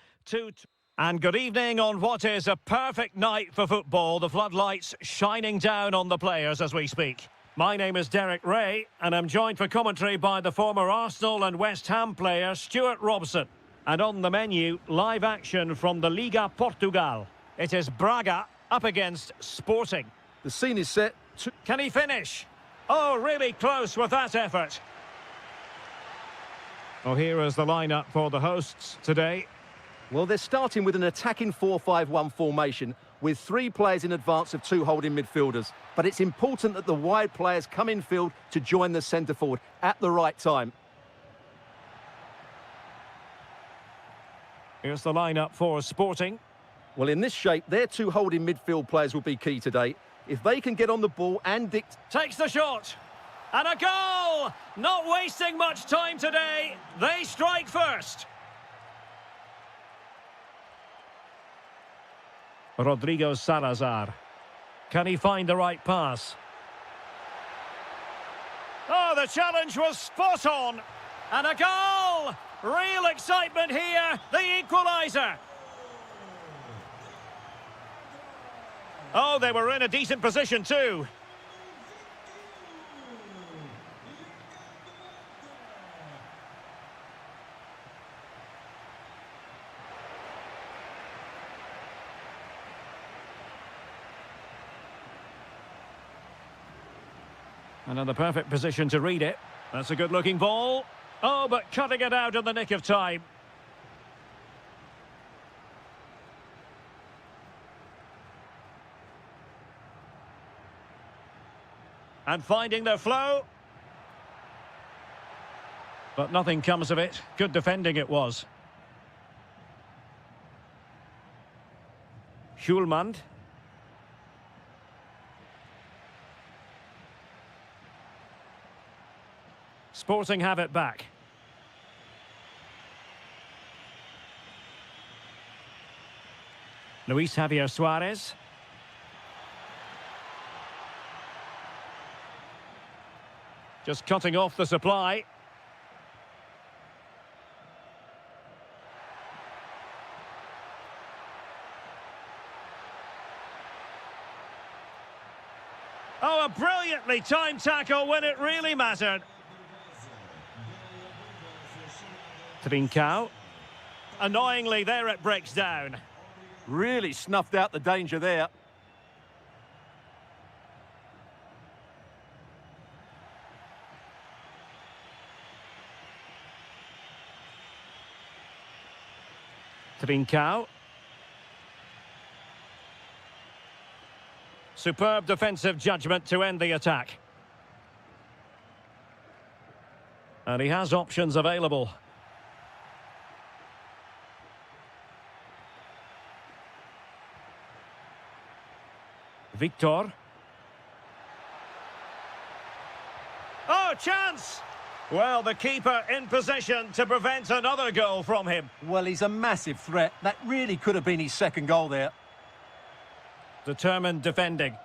And good evening on what is a perfect night for football. The floodlights shining down on the players as we speak. My name is Derek Ray, and I'm joined for commentary by the former Arsenal and West Ham player Stuart Robson. And on the menu, live action from the Liga Portugal. It is Braga up against Sporting. The scene is set. Can he finish? Oh, really close with that effort. Well, here is the lineup for the hosts today. Well, they're starting with an attacking 4-5-1 formation with 3 players in advance of 2 holding midfielders. But it's important that the wide players come in field to join the centre forward at the right time. Here's the lineup for Sporting. Well, in this shape, their 2 holding midfield players will be key today. If they can get on the ball and Takes the shot. And a goal! Not wasting much time today. They strike first. Rodrigo Salazar. Can he find the right pass? Oh, the challenge was spot on. And a goal! Real excitement here. The equaliser. Oh, they were in a decent position too. Another perfect position to read it. That's a good-looking ball. Oh, but cutting it out in the nick of time. And finding their flow. But nothing comes of it. Good defending it was. Schulmand. Sporting have it back. Luis Javier Suarez. Just cutting off the supply. Oh, a brilliantly timed tackle when it really mattered. Trincao. Annoyingly, there it breaks down. really snuffed out the danger there. Trincao. Superb defensive judgment to end the attack. And he has options available. Victor. Oh, chance! Well, the keeper in position to prevent another goal from him. Well, he's a massive threat. That really could have been his second goal there. Determined defending.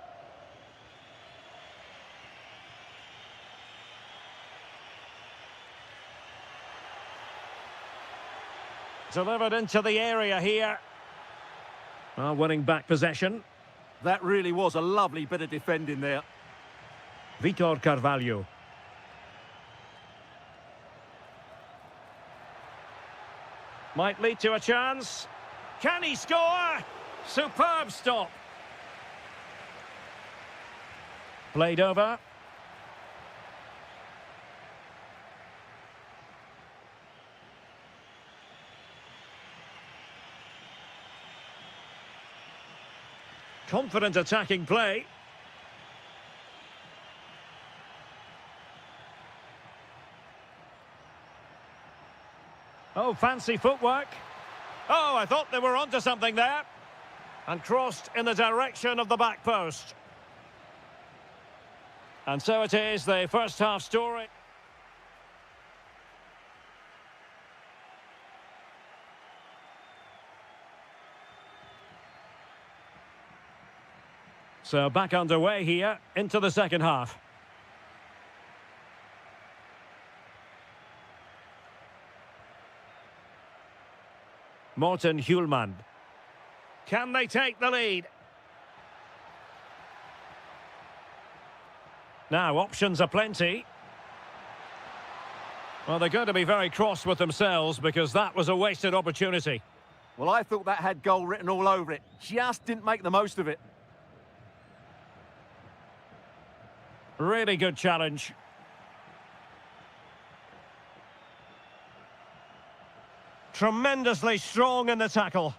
Delivered into the area here. Winning back possession. That really was a lovely bit of defending there. Vitor Carvalho. Might lead to a chance. Can he score? Superb stop. Played over. Confident attacking play. Oh, fancy footwork. Oh, I thought they were onto something there. And crossed in the direction of the back post. And so it is, the first half story. So back underway here into the second half. Morten Hjulmand. Can they take the lead? Now, options are plenty. Well, they're going to be very cross with themselves because that was a wasted opportunity. Well, I thought that had goal written all over it. Just didn't make the most of it. Really good challenge. Tremendously strong in the tackle.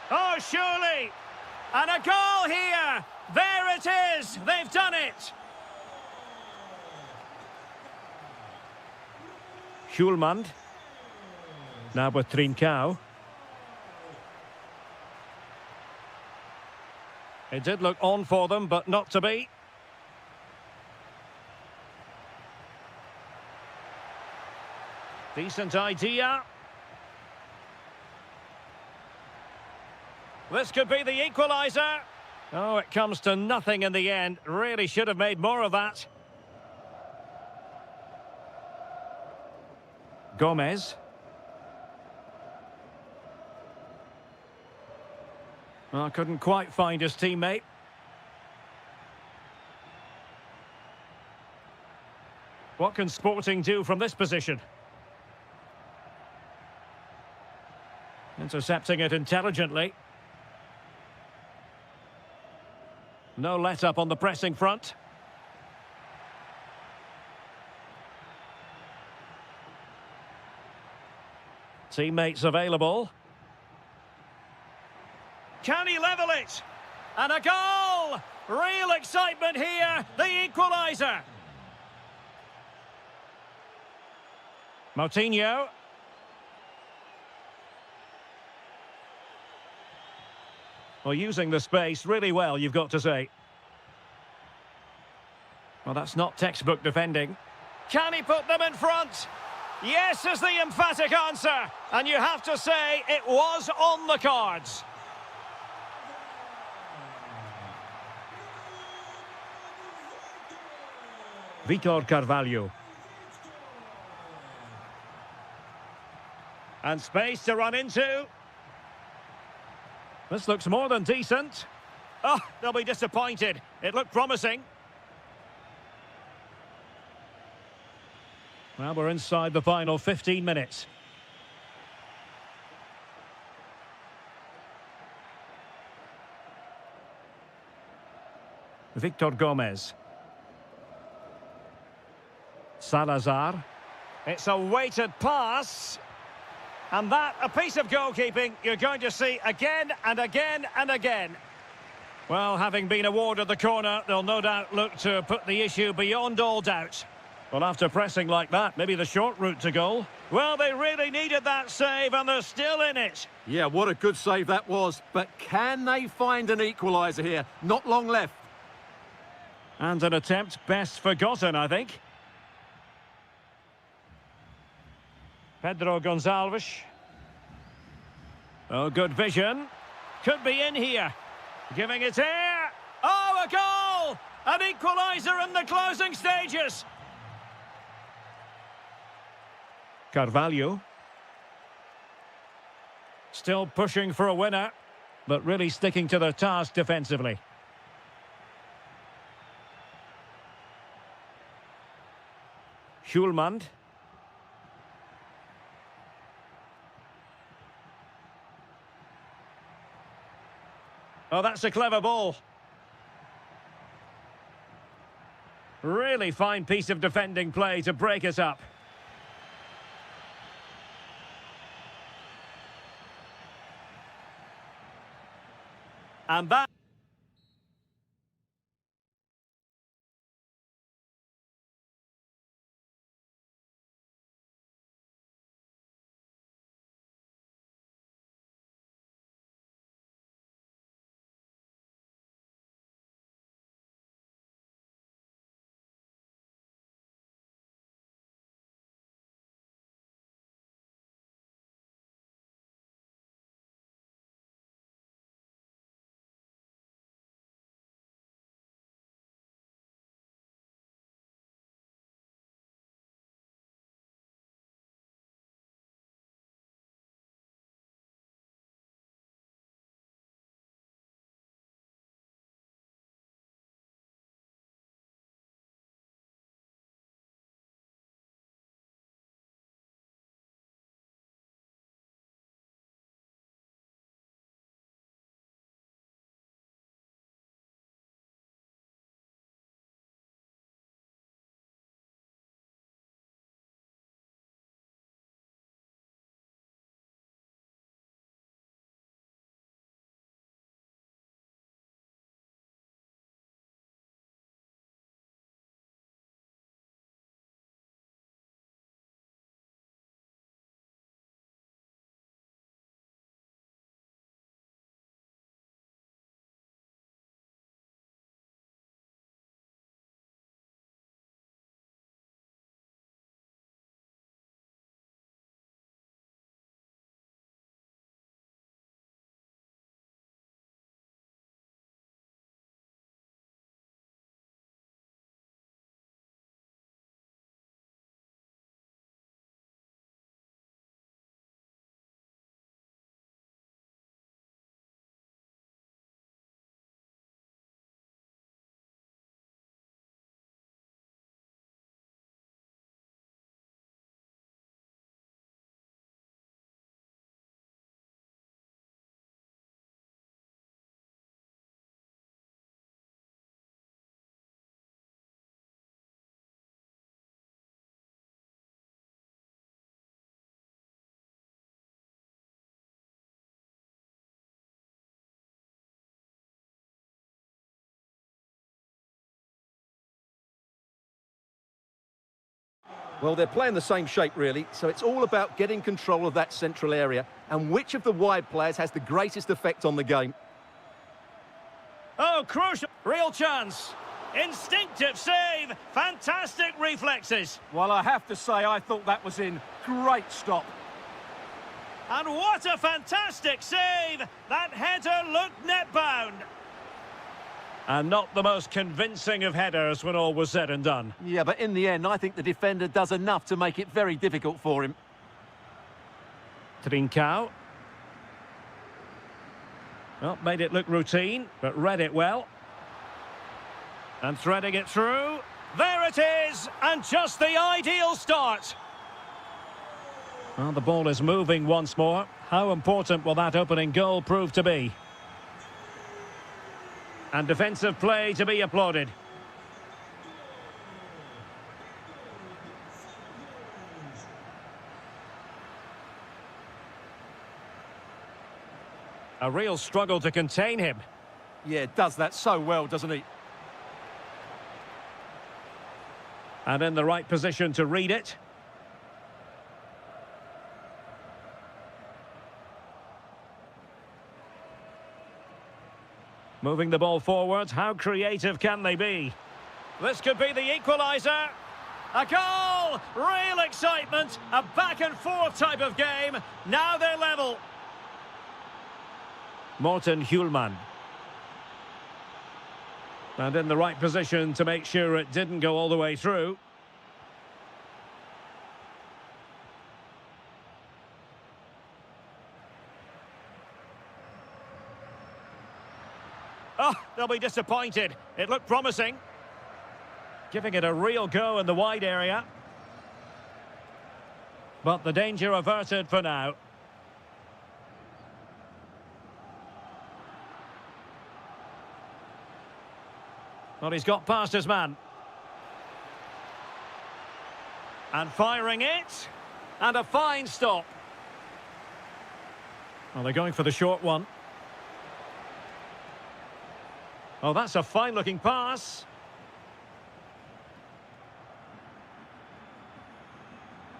Oh, surely! And a goal here! There it is! They've done it! Hjulmand. Now with Trincao. It did look on for them, but not to be. Decent idea. This could be the equaliser. Oh, it comes to nothing in the end. Really should have made more of that. Gomez. Well, couldn't quite find his teammate. What can Sporting do from this position? Intercepting it intelligently. No let-up on the pressing front. Teammates available. Can he level it? And a goal! Real excitement here, the equaliser. Moutinho. Well, using the space really well, you've got to say. Well, that's not textbook defending. Can he put them in front? Yes is the emphatic answer. And you have to say it was on the cards. Vitor Carvalho. And space to run into. This looks more than decent. Oh, they'll be disappointed. It looked promising. Well, we're inside the final 15 minutes. Victor Gomez. Salazar. It's a weighted pass. And that, a piece of goalkeeping you're going to see again and again and again. Well, having been awarded the corner, they'll no doubt look to put the issue beyond all doubt. Well, after pressing like that, maybe the short route to goal. Well, they really needed that save, and they're still in it. Yeah, what a good save that was. But can they find an equaliser here? Not long left. And an attempt best forgotten, I think. Pedro Gonçalves. Oh, good vision. Could be in here. Giving it air. Oh, a goal! An equaliser in the closing stages. Carvalho. Still pushing for a winner, but really sticking to their task defensively. Hjulmand. Oh, that's a clever ball. Really fine piece of defending play to break it up. And that... Well, they're playing the same shape, really, so it's all about getting control of that central area and which of the wide players has the greatest effect on the game. Oh, crucial. Real chance. Instinctive save. Fantastic reflexes. Well, I have to say, I thought that was in. Great stop. And what a fantastic save. That header looked net-bound. And not the most convincing of headers when all was said and done. Yeah, but in the end, I think the defender does enough to make it very difficult for him. Trincao. Well, made it look routine, but read it well. And threading it through. There it is! And just the ideal start. Well, the ball is moving once more. How important will that opening goal prove to be? And defensive play to be applauded. A real struggle to contain him. Yeah, does that so well, doesn't he? And in the right position to read it. Moving the ball forward, how creative can they be? This could be the equaliser. A goal! Real excitement. A back and forth type of game. Now they're level. Morten Hjulman. And in the right position to make sure it didn't go all the way through. Oh, they'll be disappointed. It looked promising. Giving it a real go in the wide area. But the danger averted for now. Well, he's got past his man. And firing it. And a fine stop. Well, they're going for the short one. Oh, that's a fine-looking pass.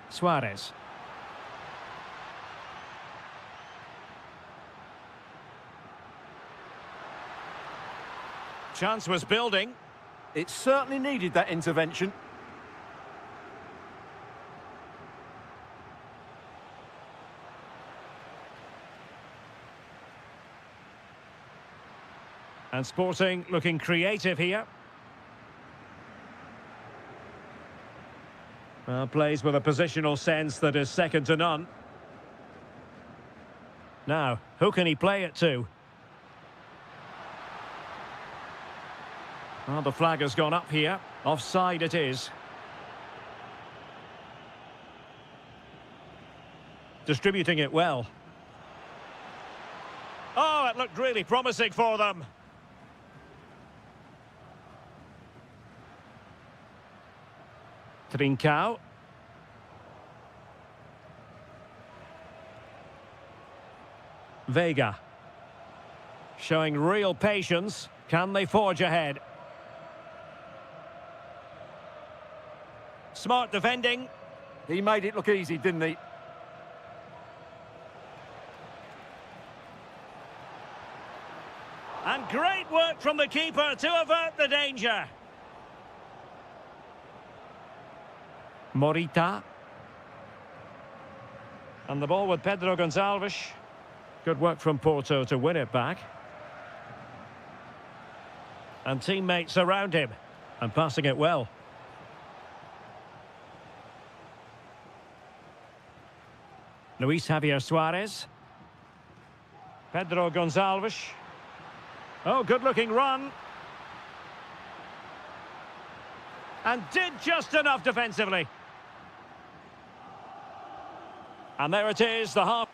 Suarez. Chance was building. It certainly needed that intervention. And Sporting looking creative here. Well, plays with a positional sense that is second to none. Now, who can he play it to? Well, the flag has gone up here. Offside it is. Distributing it well. Oh, it looked really promising for them. Trincao. Vega. Showing real patience. Can they forge ahead? Smart defending. He made it look easy, didn't he? And great work from the keeper to avert the danger. Morita. And the ball with Pedro Gonçalves. Good work from Porto to win it back. And teammates around him. And passing it well. Luis Javier Suarez. Pedro Gonçalves. Oh, good-looking run. And did just enough defensively. And there it is, the half.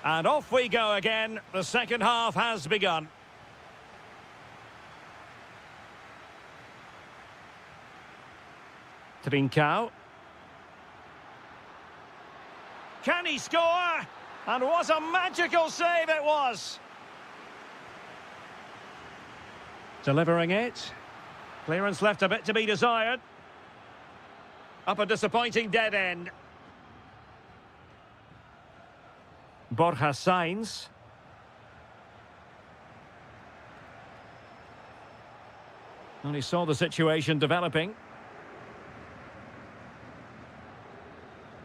And off we go again. The second half has begun. Trincao. Can he score? And what a magical save it was! Delivering it. Clearance left a bit to be desired. Up a disappointing dead end. Borja Sainz. And he saw the situation developing.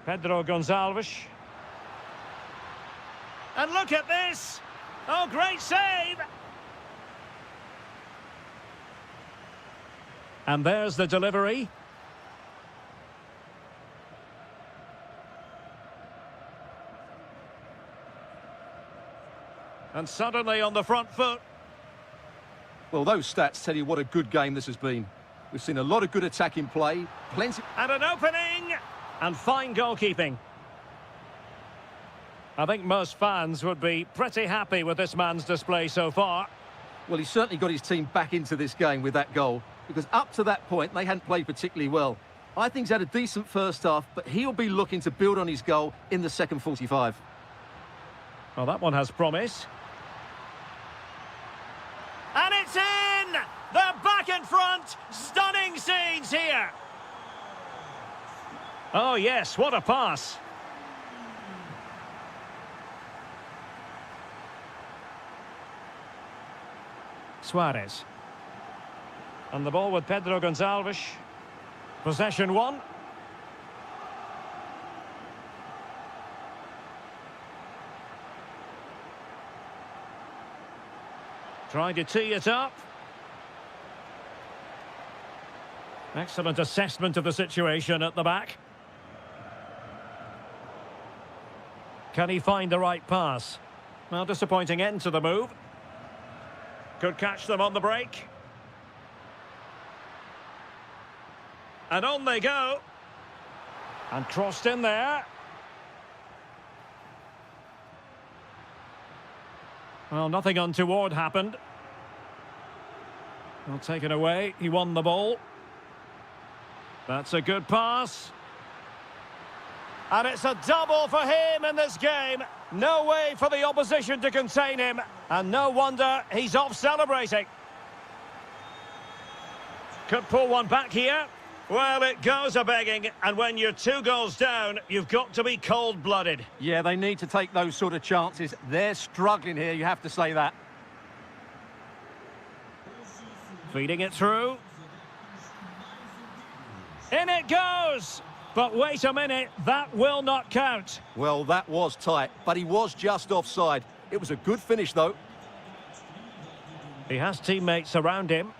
Pedro Gonçalves. And look at this! Oh, great save! And there's the delivery. And suddenly on the front foot. Well, those stats tell you what a good game this has been. We've seen a lot of good attacking play, plenty... And an opening! And fine goalkeeping. I think most fans would be pretty happy with this man's display so far. Well, he certainly got his team back into this game with that goal, because up to that point, they hadn't played particularly well. I think he's had a decent first half, but he'll be looking to build on his goal in the second 45. Well, that one has promise. And it's in! They're back in front! Stunning scenes here! Oh, yes, what a pass. Suarez. And the ball with Pedro Gonçalves. Possession one. Trying to tee it up. Excellent assessment of the situation at the back. Can he find the right pass? Well, disappointing end to the move. Could catch them on the break. And on they go. And crossed in there. Well, nothing untoward happened. Well, taken away. He won the ball. That's a good pass. And it's a double for him in this game. No way for the opposition to contain him. And no wonder he's off celebrating. Could pull one back here. Well, it goes a-begging. And when you're 2 goals down, you've got to be cold-blooded. Yeah, they need to take those sort of chances. They're struggling here, you have to say that. Feeding it through. In it goes! But wait a minute, that will not count. Well, that was tight, but he was just offside. It was a good finish, though. He has teammates around him.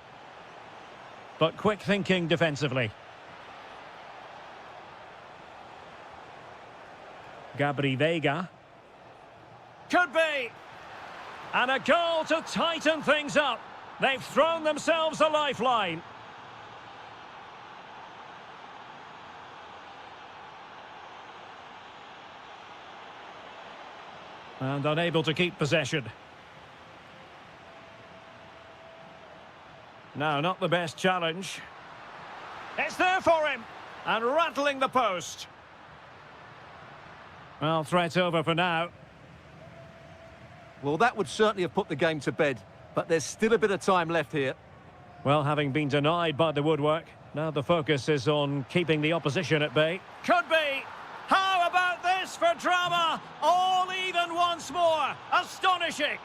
But quick thinking defensively. Gabri Veiga. Could be! And a goal to tighten things up. They've thrown themselves a lifeline. And unable to keep possession. No, not the best challenge. It's there for him! And rattling the post. Well, threat over for now. Well, that would certainly have put the game to bed, but there's still a bit of time left here. Well, having been denied by the woodwork, now the focus is on keeping the opposition at bay. Could be! How about this for drama? All even once more. Astonishing.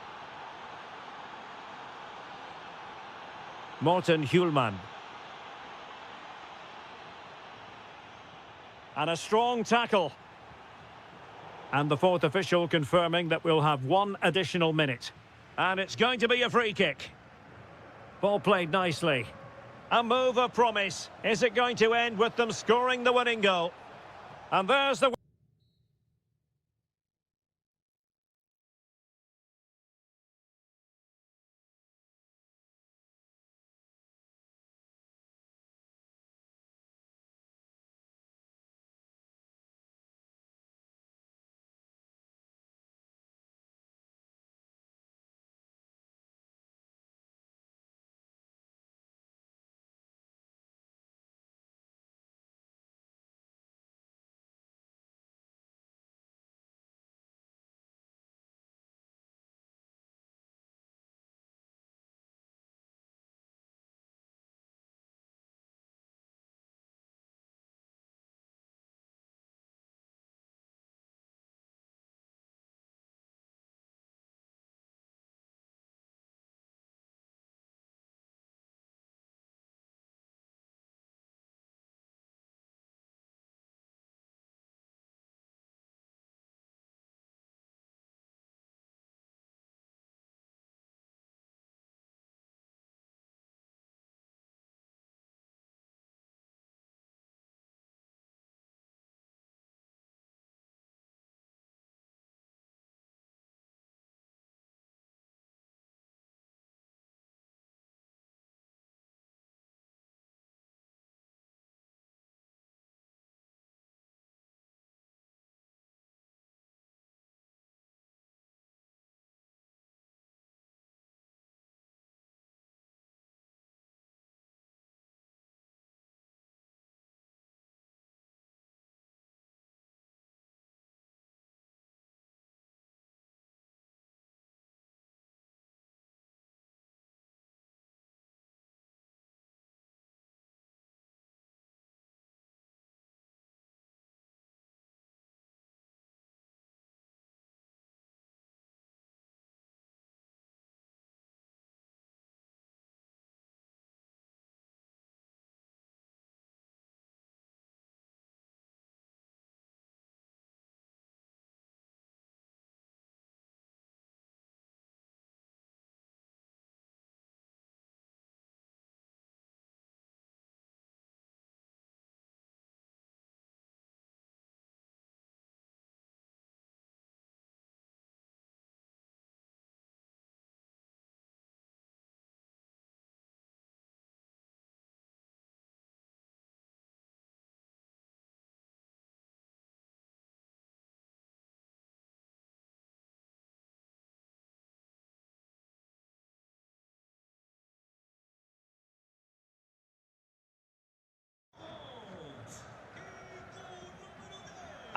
Morten Hjulman. And a strong tackle. And the fourth official confirming that we'll have 1 additional minute. And it's going to be a free kick. Ball played nicely. A move of promise. Is it going to end with them scoring the winning goal? And there's the...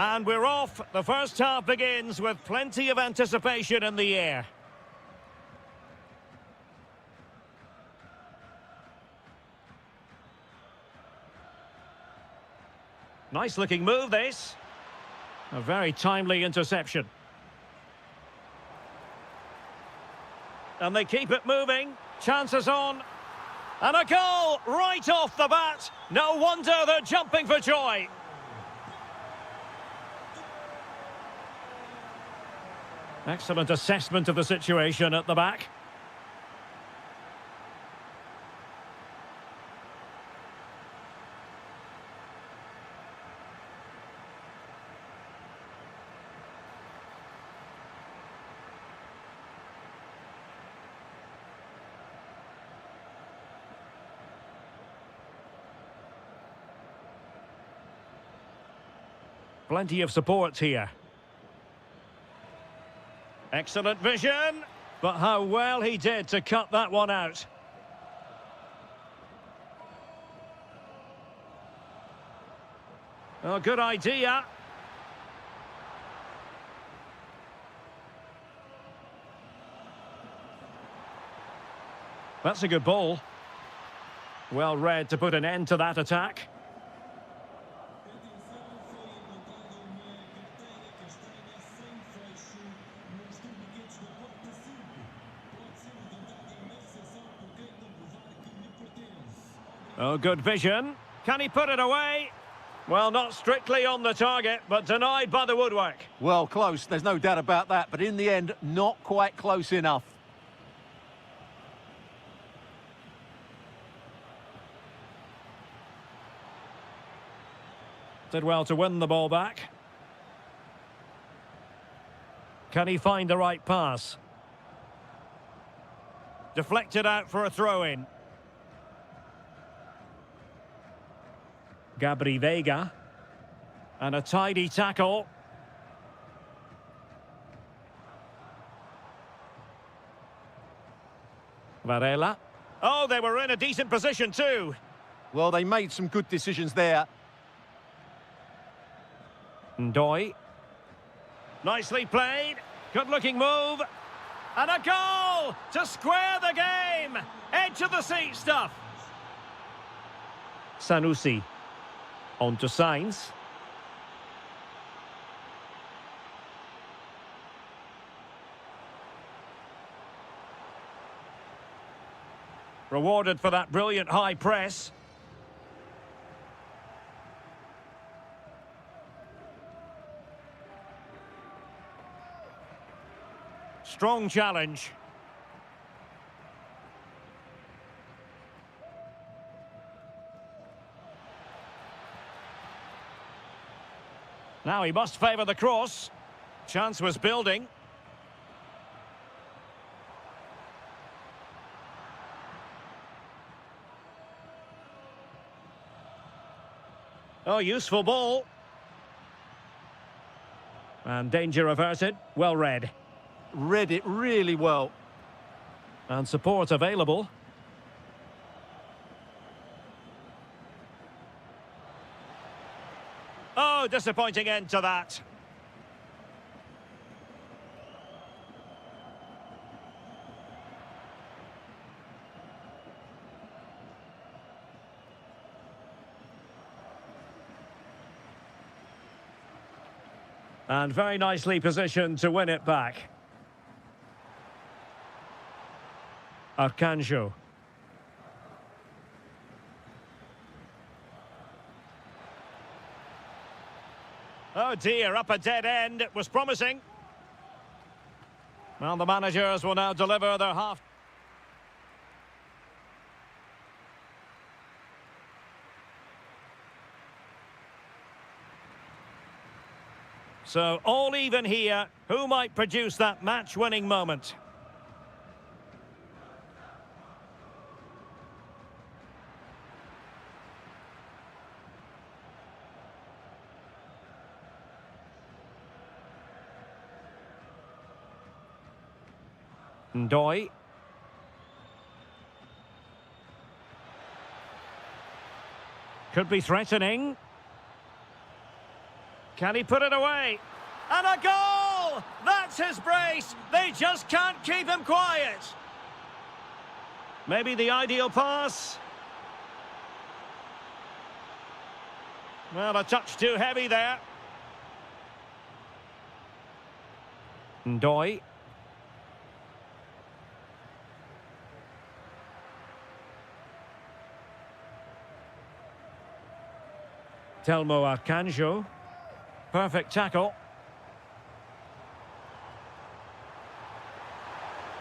And we're off. The first half begins with plenty of anticipation in the air. Nice looking move, this. A very timely interception. And they keep it moving. Chances on. And a goal right off the bat. No wonder they're jumping for joy. Excellent assessment of the situation at the back. Plenty of support here. Excellent vision, but how well he did to cut that one out. Oh, good idea. That's a good ball. Well read to put an end to that attack. Oh, good vision. Can he put it away? Well, not strictly on the target, but denied by the woodwork. Well, close, there's no doubt about that, but in the end, not quite close enough. Did well to win the ball back. Can he find the right pass? Deflected out for a throw-in. Gabri Veiga. And a tidy tackle. Varela. Oh, they were in a decent position too. Well, they made some good decisions there. Ndoye. Nicely played. Good-looking move. And a goal to square the game. Edge of the seat stuff. Sanusi. On to Sainz. Rewarded for that brilliant high press. Strong challenge. Now he must favour the cross. Chance was building. Oh, useful ball. And danger averted. Well read. Read it really well. And support available. Oh, disappointing end to that. And very nicely positioned to win it back. Arcanjo. Oh dear, up a dead end. It was promising. Well, the managers will now deliver their half. So, all even here. Who might produce that match-winning moment? Ndoye. Could be threatening. Can he put it away? And a goal! That's his brace. They just can't keep him quiet. Maybe the ideal pass. Well, a touch too heavy there. Ndoye. Telmo Arcanjo. Perfect tackle.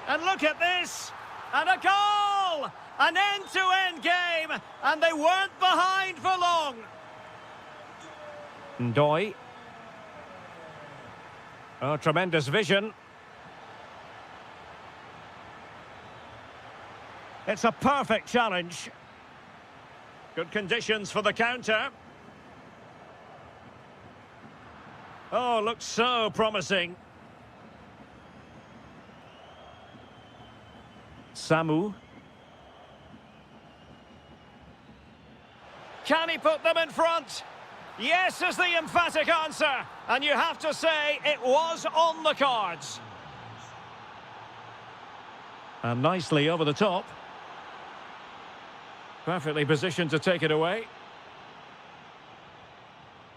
And look at this! And a goal! An end-to-end game! And they weren't behind for long. Ndoye. Oh, tremendous vision. It's a perfect challenge. Good conditions for the counter. Oh, looks so promising. Samu. Can he put them in front? Yes is the emphatic answer. And you have to say it was on the cards. And nicely over the top. Perfectly positioned to take it away.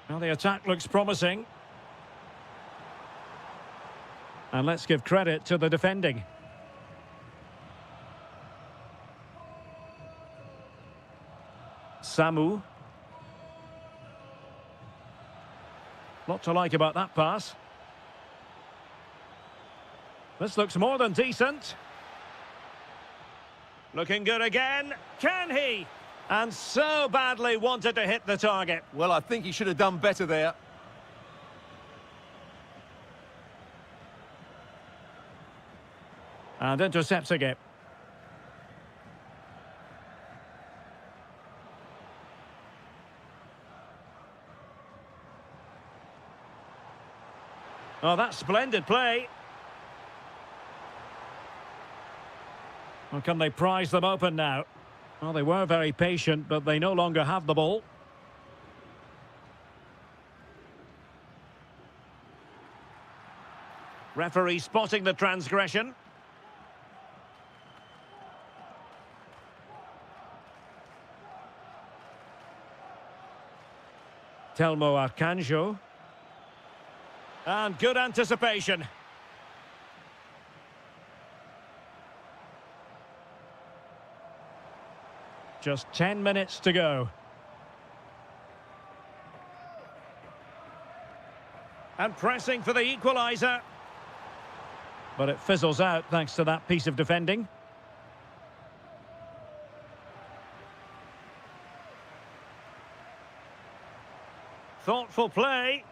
Well, the attack looks promising. And let's give credit to the defending. Samu. Lot to like about that pass. This looks more than decent. Looking good again. Can he? And so badly wanted to hit the target. Well, I think he should have done better there. And intercepting it. Oh, that's splendid play. Well, can they prize them open now? Well, they were very patient, but they no longer have the ball. Referee spotting the transgression. Telmo Arcanjo. And good anticipation. Just 10 minutes to go. And pressing for the equaliser. But it fizzles out thanks to that piece of defending. Thoughtful play.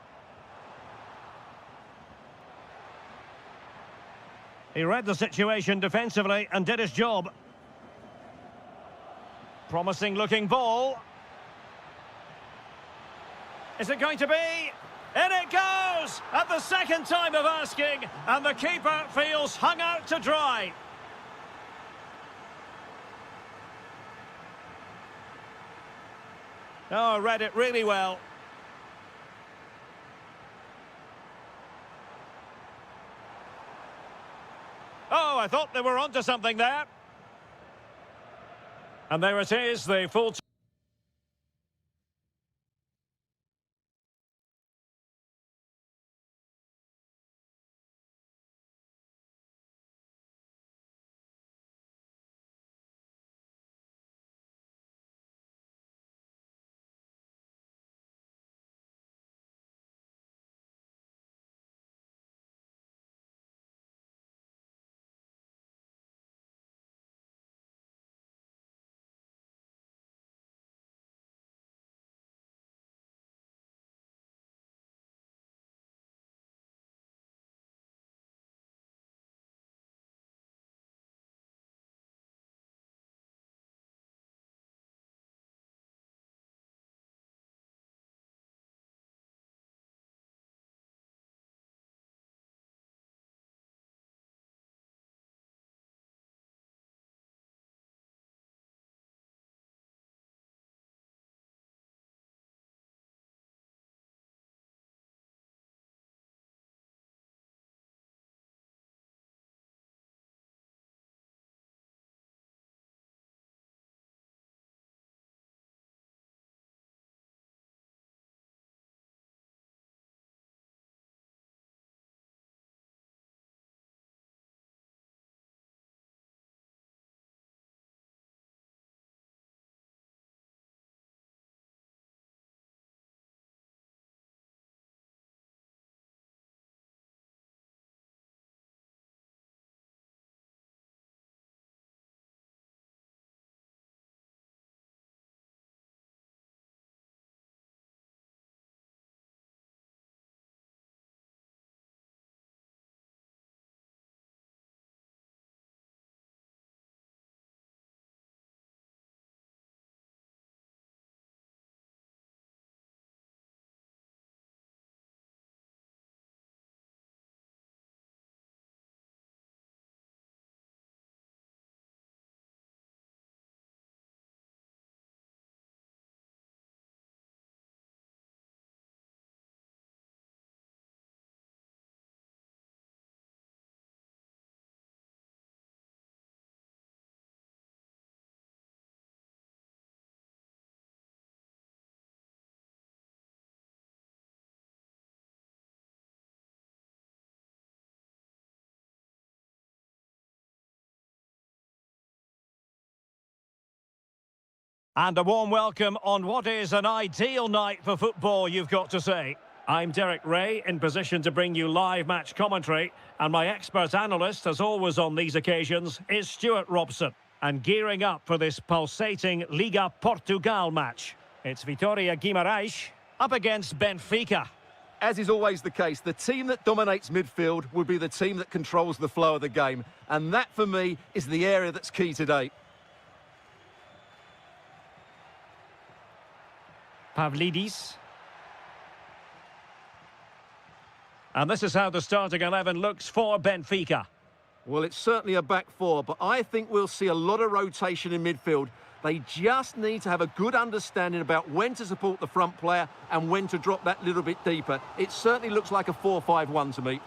He read the situation defensively and did his job. Promising looking ball. Is it going to be? In it goes! At the second time of asking, and the keeper feels hung out to dry. Oh, read it really well. Oh, I thought they were onto something there. And there it is, the full... And a warm welcome on what is an ideal night for football, you've got to say. I'm Derek Ray, in position to bring you live match commentary, and my expert analyst, as always on these occasions, is Stuart Robson. And gearing up for this pulsating Liga Portugal match. It's Vitória Guimarães up against Benfica. As is always the case, the team that dominates midfield would be the team that controls the flow of the game. And that, for me, is the area that's key today. Pavlidis. And this is how the starting 11 looks for Benfica. Well, it's certainly a back four, but I think we'll see a lot of rotation in midfield. They just need to have a good understanding about when to support the front player and when to drop that little bit deeper. It certainly looks like a 4-5-1 to me.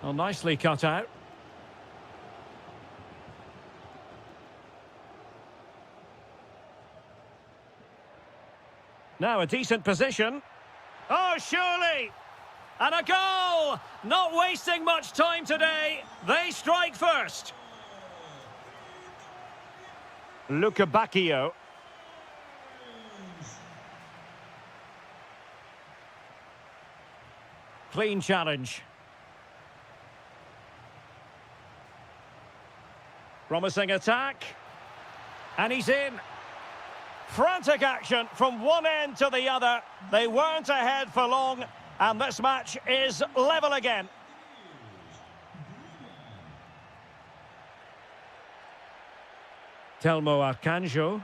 Well, nicely cut out. Now a decent position. Oh, surely! And a goal! Not wasting much time today. They strike first. Luca Bacchio. Clean challenge. Promising attack. And he's in. Frantic action from one end to the other. They weren't ahead for long, and this match is level again. Telmo Arcanjo.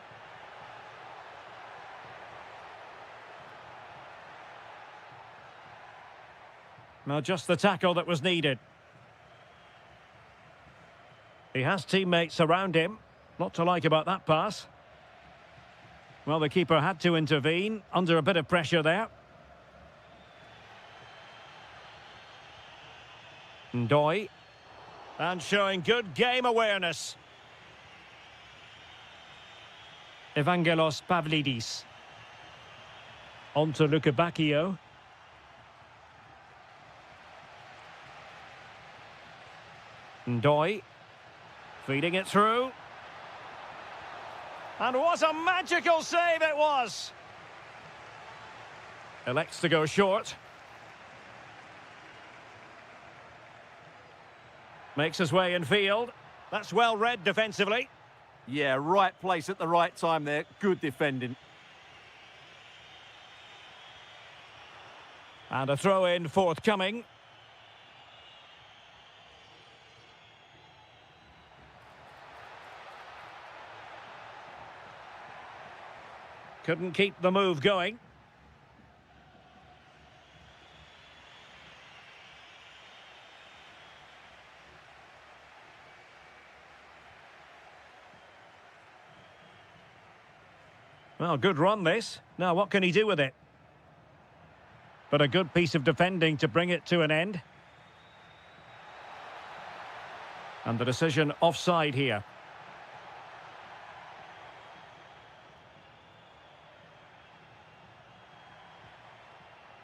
Now just the tackle that was needed. He has teammates around him. Not to like about that pass. Well, the keeper had to intervene, under a bit of pressure there. Ndoi. And showing good game awareness. Evangelos Pavlidis. On to Luca Bacchio. Ndoi. Feeding it through. And what a magical save it was! Elects to go short. Makes his way in field. That's well read defensively. Yeah, right place at the right time there. Good defending. And a throw-in forthcoming. Couldn't keep the move going. Well, good run this. Now what can he do with it? But a good piece of defending to bring it to an end. And the decision offside here.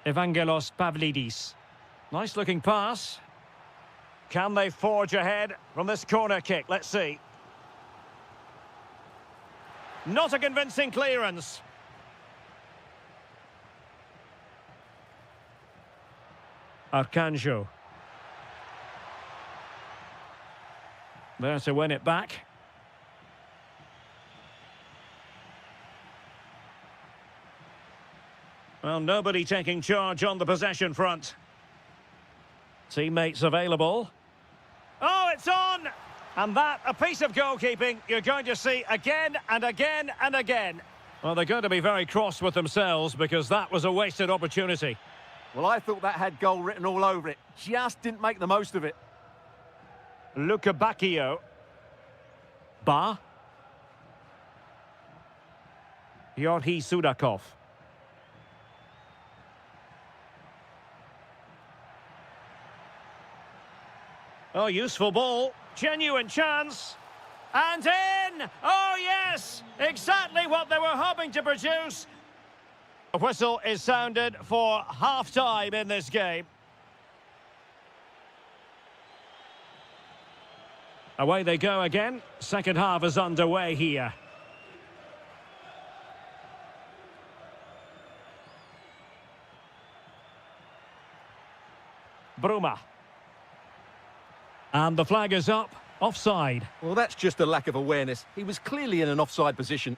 Evangelos Pavlidis. Nice looking pass. Can they forge ahead from this corner kick? Let's see. Not a convincing clearance. Arcanjo. There to win it back. Well, nobody taking charge on the possession front. Teammates available. Oh, it's on! And that, a piece of goalkeeping you're going to see again and again and again. Well, they're going to be very cross with themselves because that was a wasted opportunity. Well, I thought that had goal written all over it. Just didn't make the most of it. Luca Bacchio. Ba. Yorhi Sudakov. Oh, useful ball. Genuine chance. And in! Oh, yes! Exactly what they were hoping to produce. A whistle is sounded for half-time in this game. Away they go again. Second half is underway here. Bruma. And the flag is up. Offside. Well, that's just a lack of awareness. He was clearly in an offside position.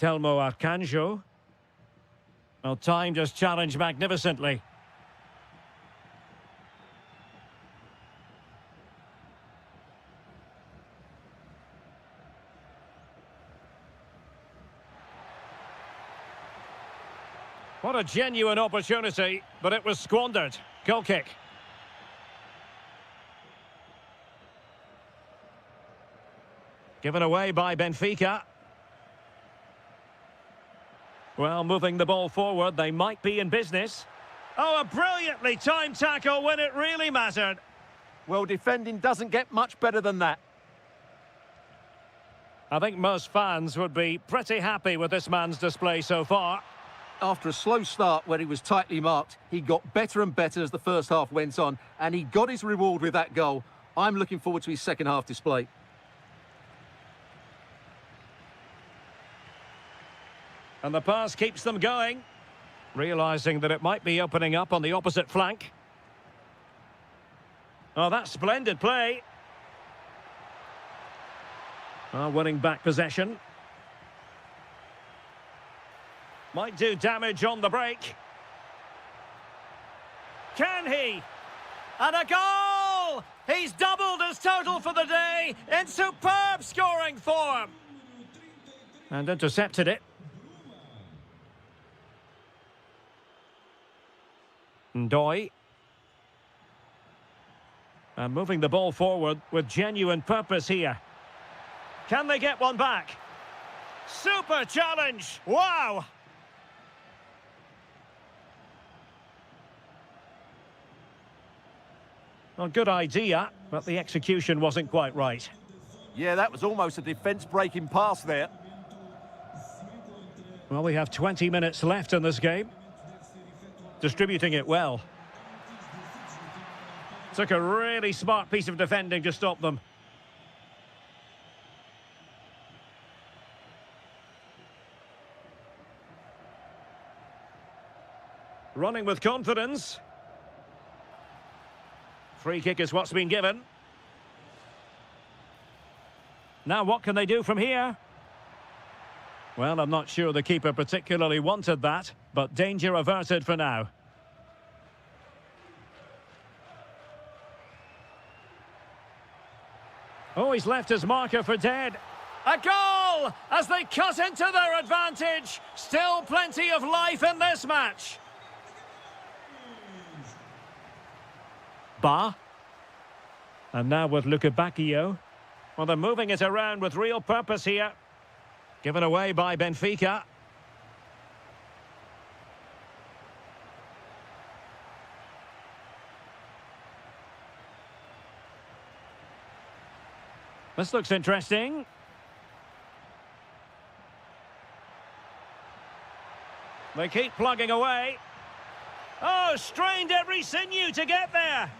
Telmo Arcanjo. Well, timed his challenge magnificently. What a genuine opportunity, but it was squandered. Goal kick. Given away by Benfica. Well, moving the ball forward, they might be in business. Oh, a brilliantly timed tackle when it really mattered. Well, defending doesn't get much better than that. I think most fans would be pretty happy with this man's display so far. After a slow start where he was tightly marked, he got better and better as the first half went on, and he got his reward with that goal. I'm looking forward to his second half display. And the pass keeps them going, realising that it might be opening up on the opposite flank. Oh, that's splendid play. Oh, winning back possession. Might do damage on the break. Can he? And a goal! He's doubled his total for the day in superb scoring form. And intercepted it. Ndoye. And moving the ball forward with genuine purpose here. Can they get one back? Super challenge! Wow! Well, good idea, but the execution wasn't quite right. Yeah, that was almost a defence-breaking pass there. Well, we have 20 minutes left in this game. Distributing it well. Took a really smart piece of defending to stop them. Running with confidence. Free kick is what's been given. Now what can they do from here? Well, I'm not sure the keeper particularly wanted that, but danger averted for now. Oh, he's left his marker for dead. A goal as they cut into their advantage. Still plenty of life in this match. Ba. And now with Luca Bacchio. Well, they're moving it around with real purpose here. Given away by Benfica. This looks interesting. They keep plugging away. Oh, strained every sinew to get there.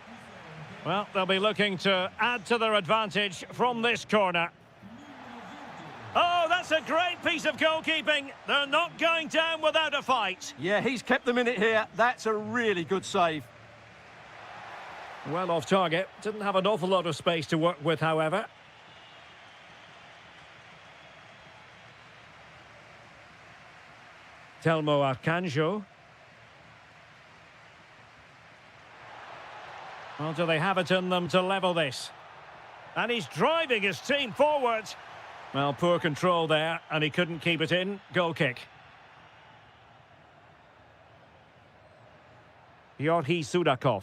Well, they'll be looking to add to their advantage from this corner. Oh, that's a great piece of goalkeeping. They're not going down without a fight. Yeah, he's kept them in it here. That's a really good save. Well off target. Didn't have an awful lot of space to work with, however. Telmo Arcanjo. Well, do they have it in them to level this? And he's driving his team forward. Well, poor control there, and he couldn't keep it in. Goal kick. Georgi Sudakov.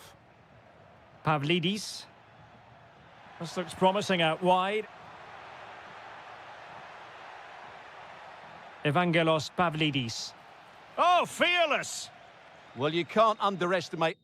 Pavlidis. This looks promising out wide. Evangelos Pavlidis. Oh, fearless! Well, you can't underestimate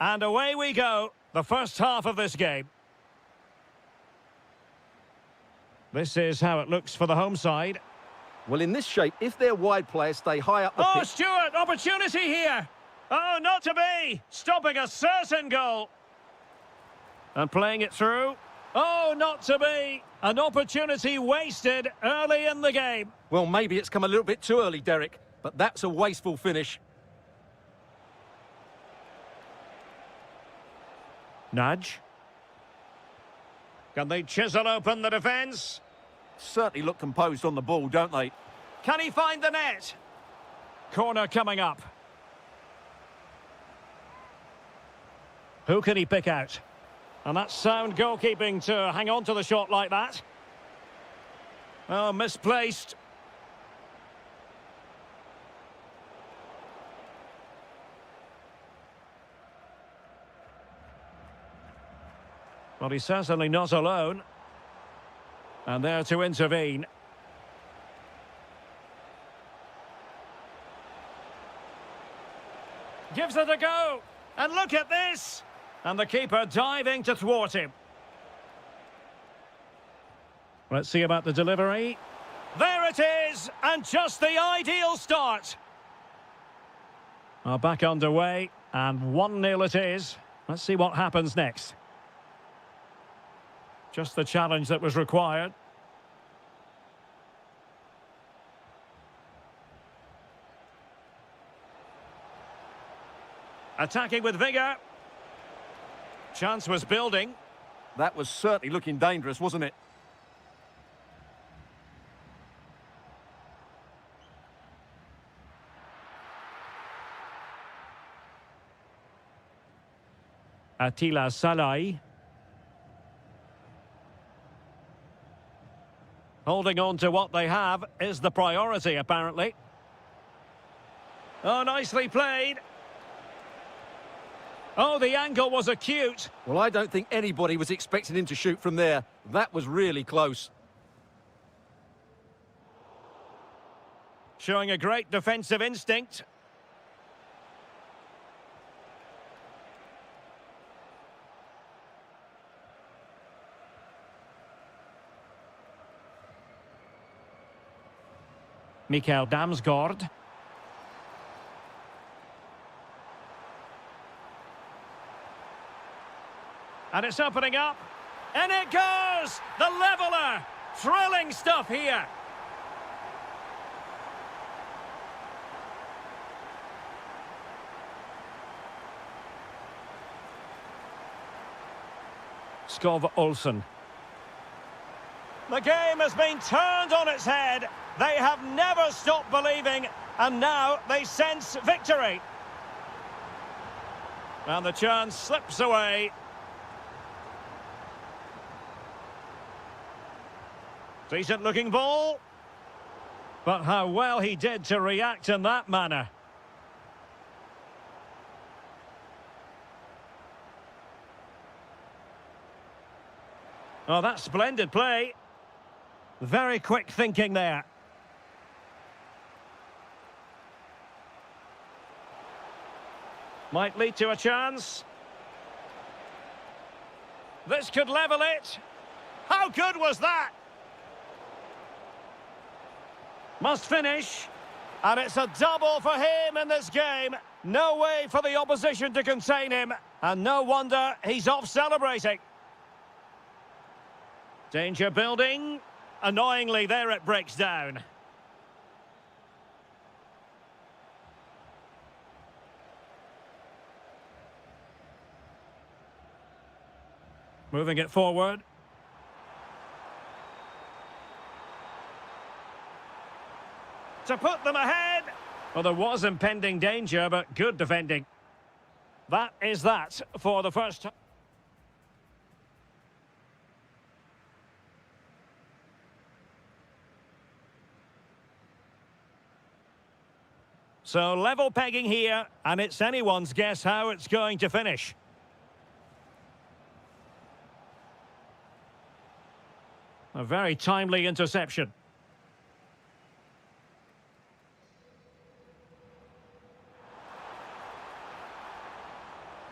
And away we go. The first half of this game. This is how it looks for the home side. Well, in this shape, if their wide players stay high up the Oh, pitch... Stuart, opportunity here. Oh, not to be. Stopping a certain goal. And playing it through. Oh, not to be. An opportunity wasted early in the game. Well, maybe it's come a little bit too early, Derek, but that's a wasteful finish. Nudge. Can they chisel open the defence? Certainly look composed on the ball, don't they? Can he find the net? Corner coming up. Who can he pick out? And that's sound goalkeeping to hang on to the shot like that. Oh, misplaced. Well, he's certainly not alone. And there to intervene. Gives it a go. And look at this. And the keeper diving to thwart him. Let's see about the delivery. There it is. And just the ideal start. Well, back underway. And 1-0 it is. Let's see what happens next. Just the challenge that was required. Attacking with vigour. Chance was building. That was certainly looking dangerous, wasn't it? Attila Salai. Holding on to what they have is the priority, apparently. Oh, nicely played. Oh, the angle was acute. Well, I don't think anybody was expecting him to shoot from there. That was really close. Showing a great defensive instinct. Mikael Damsgaard. And it's opening up. And it goes! The leveller! Thrilling stuff here. Skov Olsen. The game has been turned on its head. They have never stopped believing, and now they sense victory. And the chance slips away. Decent looking ball. But how well he did to react in that manner. Oh, that's splendid play. Very quick thinking there. Might lead to a chance. This could level it. How good was that? Must finish. And it's a double for him in this game. No way for the opposition to contain him. And no wonder he's off celebrating. Danger building. Annoyingly, there it breaks down. Moving it forward. To put them ahead. Well, there was impending danger, but good defending. That is that for the first. So level pegging here, and it's anyone's guess how it's going to finish. A very timely interception.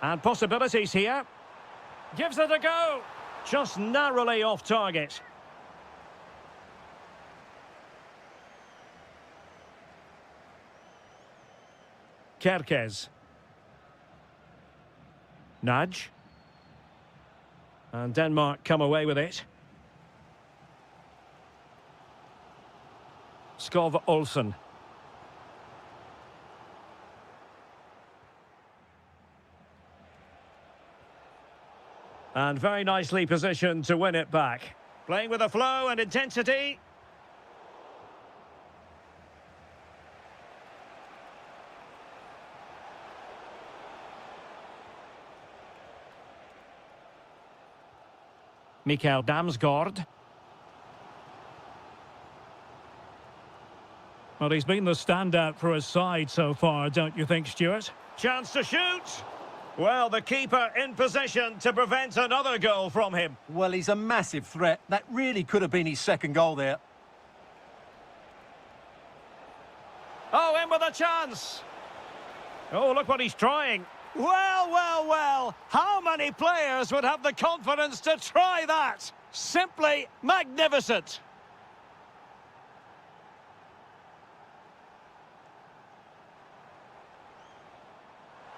And possibilities here. Gives it a go. Just narrowly off target. Kerkez. Nudge. And Denmark come away with it. Skov Olsen. And very nicely positioned to win it back. Playing with a flow and intensity. Mikael Damsgaard. Well, he's been the standout for his side so far, don't you think, Stuart? Chance to shoot! Well, the keeper in possession to prevent another goal from him. Well, he's a massive threat. That really could have been his second goal there. Oh, in with a chance! Oh, look what he's trying. Well, well, well, how many players would have the confidence to try that? Simply magnificent.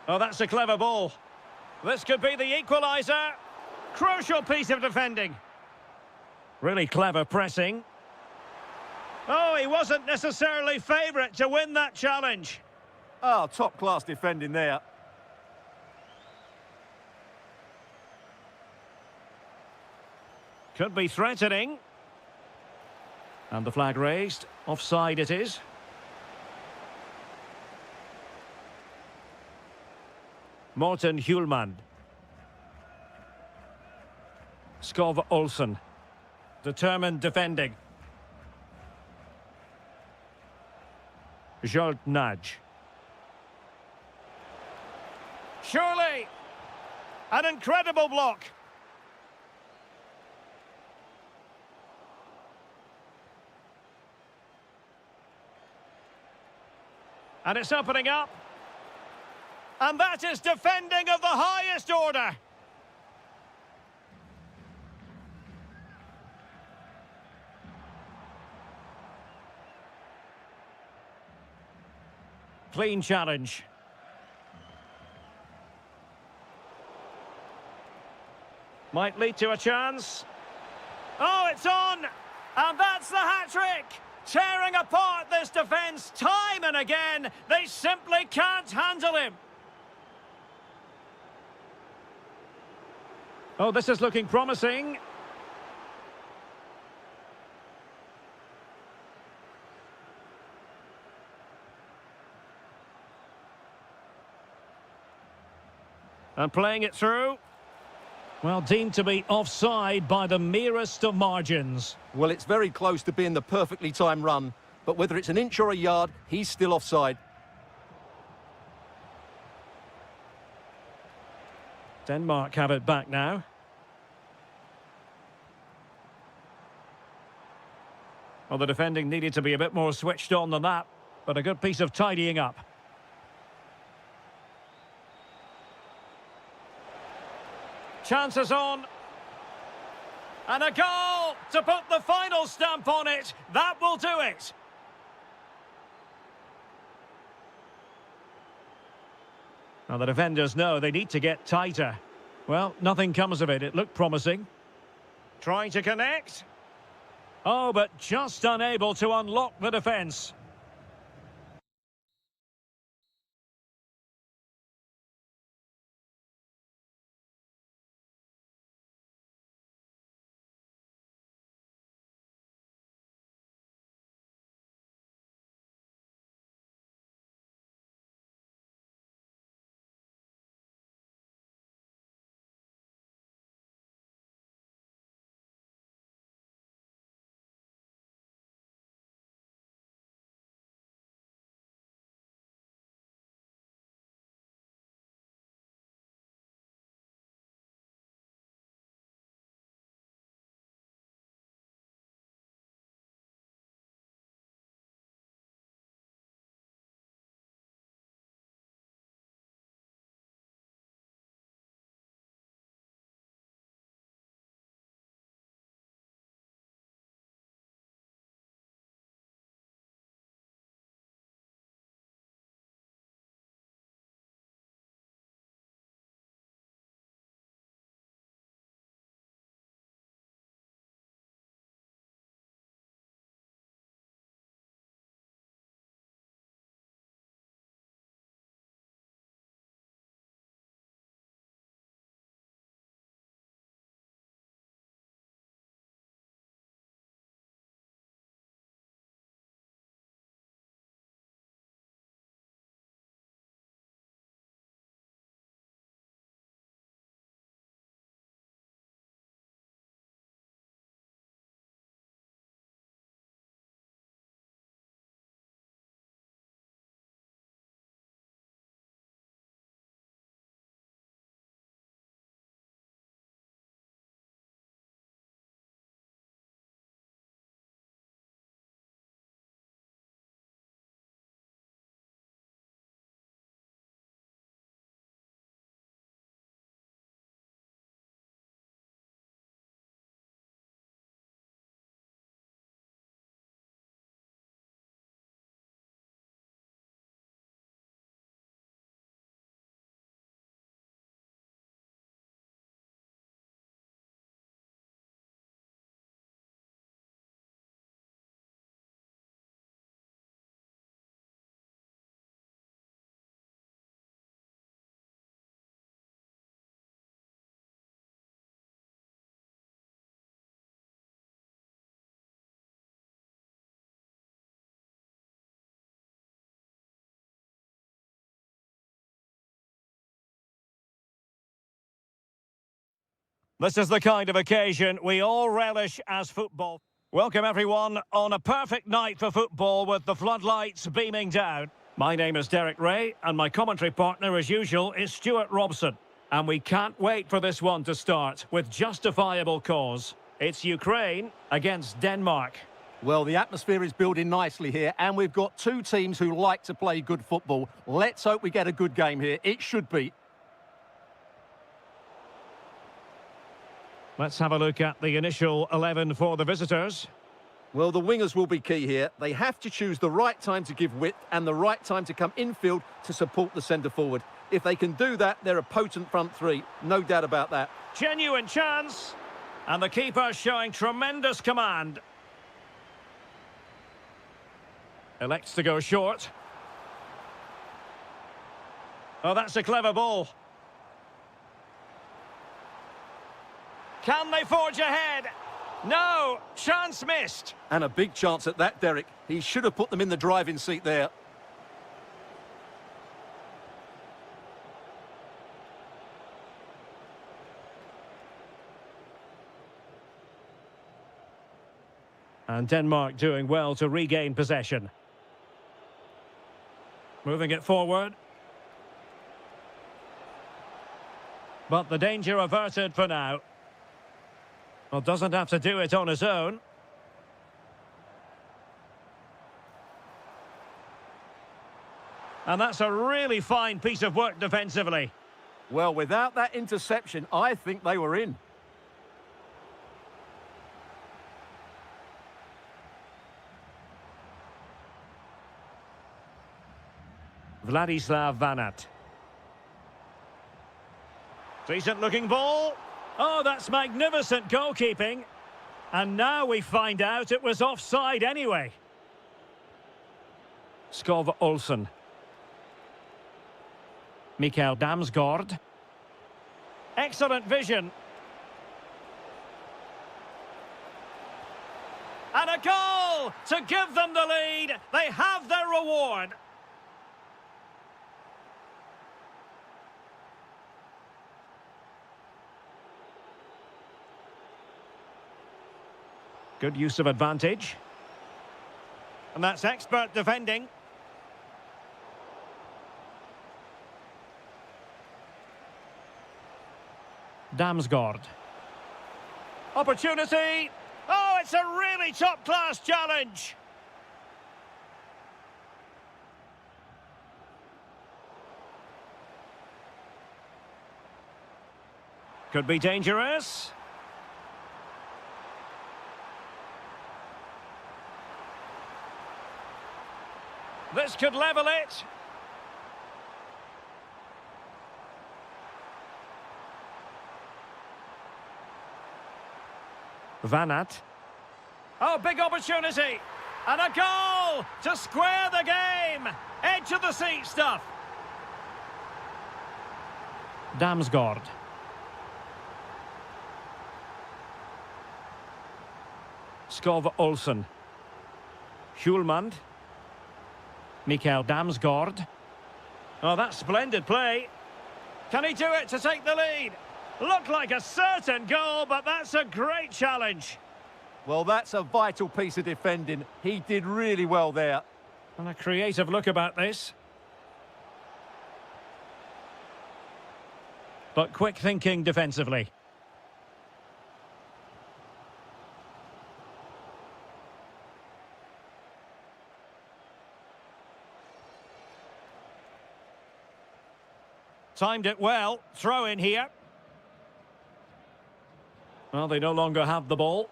Oh, that's a clever ball. This could be the equaliser. Crucial piece of defending. Really clever pressing. Oh, he wasn't necessarily favourite to win that challenge. Oh, top-class defending there. Could be threatening. And the flag raised. Offside it is. Morten Hjulmand. Skov Olsen. Determined defending. Jolt Nudge. Surely! An incredible block. And it's opening up. And that is defending of the highest order. Clean challenge. Might lead to a chance. Oh, it's on! And that's the hat-trick! Tearing apart this defence time and again. They simply can't handle him. Oh, this is looking promising. And playing it through. Well, deemed to be offside by the merest of margins. Well, it's very close to being the perfectly timed run, but whether it's an inch or a yard, he's still offside. Denmark have it back now. Well, the defending needed to be a bit more switched on than that, but a good piece of tidying up. Chances on. And a goal to put the final stamp on it. That will do it. Now, the defenders know they need to get tighter. Well, nothing comes of it. It looked promising. Trying to connect. Oh, but just unable to unlock the defence. This is the kind of occasion we all relish as football. Welcome everyone on a perfect night for football with the floodlights beaming down. My name is Derek Ray and my commentary partner as usual is Stuart Robson. And we can't wait for this one to start with justifiable cause. It's Ukraine against Denmark. Well, the atmosphere is building nicely here, and we've got two teams who like to play good football. Let's hope we get a good game here. It should be. Let's have a look at the initial 11 for the visitors. Well, the wingers will be key here. They have to choose the right time to give width and the right time to come infield to support the centre-forward. If they can do that, they're a potent front three. No doubt about that. Genuine chance. And the keeper showing tremendous command. Elects to go short. Oh, that's a clever ball. Can they forge ahead? No, chance missed. And a big chance at that, Derek. He should have put them in the driving seat there. And Denmark doing well to regain possession. Moving it forward. But the danger averted for now. Well, doesn't have to do it on his own. And that's a really fine piece of work defensively. Well, without that interception, I think they were in. Vladislav Vanat. Decent looking ball. Oh, that's magnificent goalkeeping. And now we find out it was offside anyway. Skov Olsen. Mikael Damsgaard. Excellent vision. And a goal to give them the lead. They have their reward. Good use of advantage. And that's expert defending. Damsgaard. Opportunity. Oh, it's a really top-class challenge. Could be dangerous. This could level it. Vanat. Oh, big opportunity. And a goal to square the game. Edge of the seat stuff. Damsgaard. Skov Olsen. Hjulmand. Mikael Damsgaard. Oh, that's splendid play. Can he do it to take the lead? Looked like a certain goal, but that's a great challenge. Well, that's a vital piece of defending. He did really well there. And a creative look about this. But quick thinking defensively. Timed it well. Throw in here. Well, they no longer have the ball.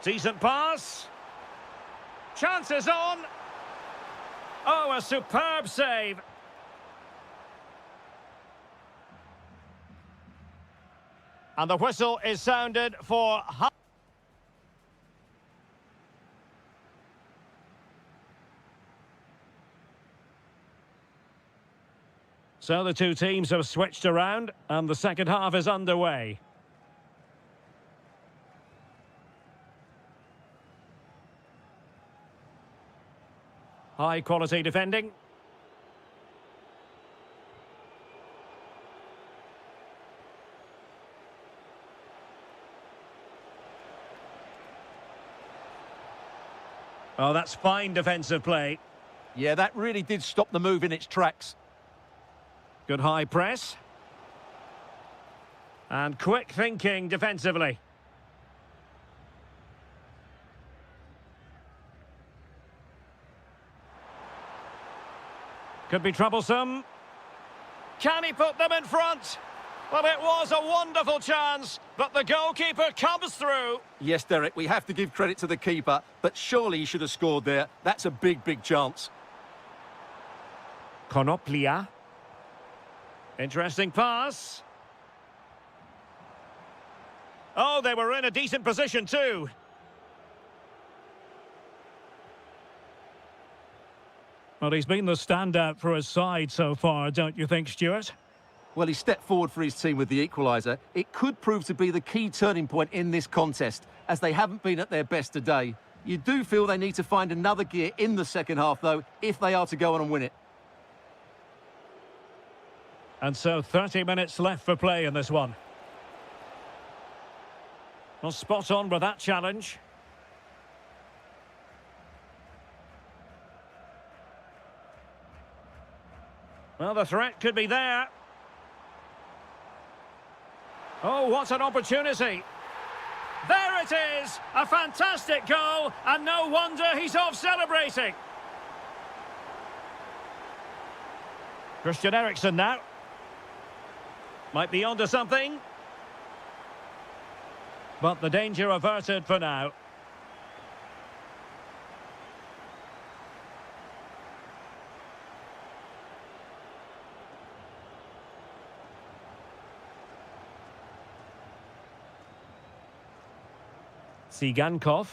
Decent pass. Chances on. Oh, a superb save. And the whistle is sounded for... So the two teams have switched around and the second half is underway. High quality defending. Oh, that's fine defensive play. Yeah, that really did stop the move in its tracks. Good high press. And quick thinking defensively. Could be troublesome. Can he put them in front? Well, it was a wonderful chance, but the goalkeeper comes through. Yes, Derek, we have to give credit to the keeper, but surely he should have scored there. That's a big, big chance. Konoplia. Interesting pass. Oh, they were in a decent position too. Well, he's been the standout for his side so far, don't you think, Stuart? Well, he stepped forward for his team with the equaliser. It could prove to be the key turning point in this contest, as they haven't been at their best today. You do feel they need to find another gear in the second half, though, if they are to go on and win it. And so 30 minutes left for play in this one. Well, spot on with that challenge. Well, the threat could be there. Oh, what an opportunity. There it is! A fantastic goal, and no wonder he's off celebrating. Christian Eriksen now. Might be onto something. But the danger averted for now. Sigankov.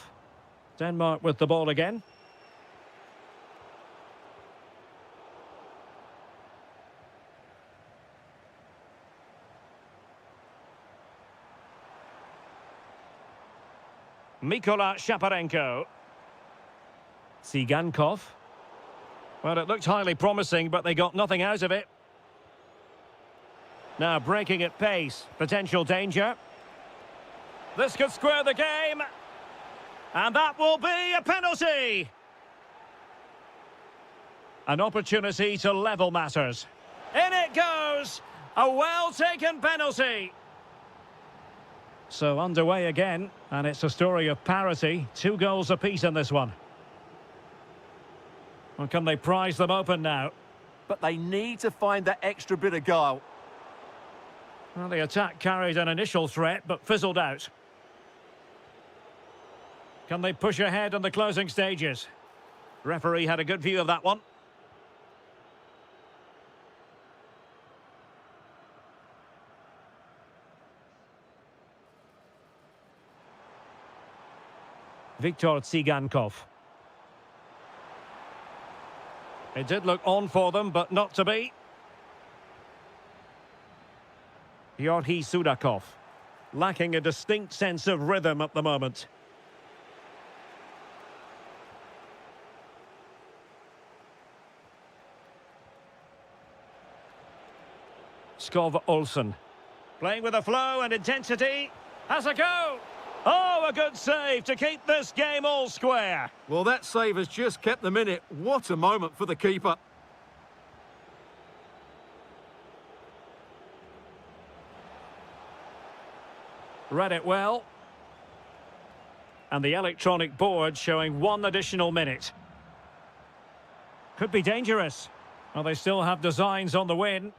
Denmark with the ball again. Mikola Shaparenko. Sigankov. Well, it looked highly promising, but they got nothing out of it. Now breaking at pace. Potential danger. This could square the game. And that will be a penalty. An opportunity to level matters. In it goes. A well-taken penalty. So underway again, and it's a story of parity. 2 goals apiece in this one. Well, can they prize them open now? But they need to find that extra bit of guile. Well, the attack carried an initial threat, but fizzled out. Can they push ahead in the closing stages? Referee had a good view of that one. Viktor Tsigankov. It did look on for them, but not to be. Georgi Sudakov. Lacking a distinct sense of rhythm at the moment. Skov Olsen. Playing with a flow and intensity. Has a go. Oh, a good save to keep this game all square. Well, that save has just kept them in it. What a moment for the keeper. Read it well. And the electronic board showing 1 additional minute. Could be dangerous. Well, they still have designs on the win.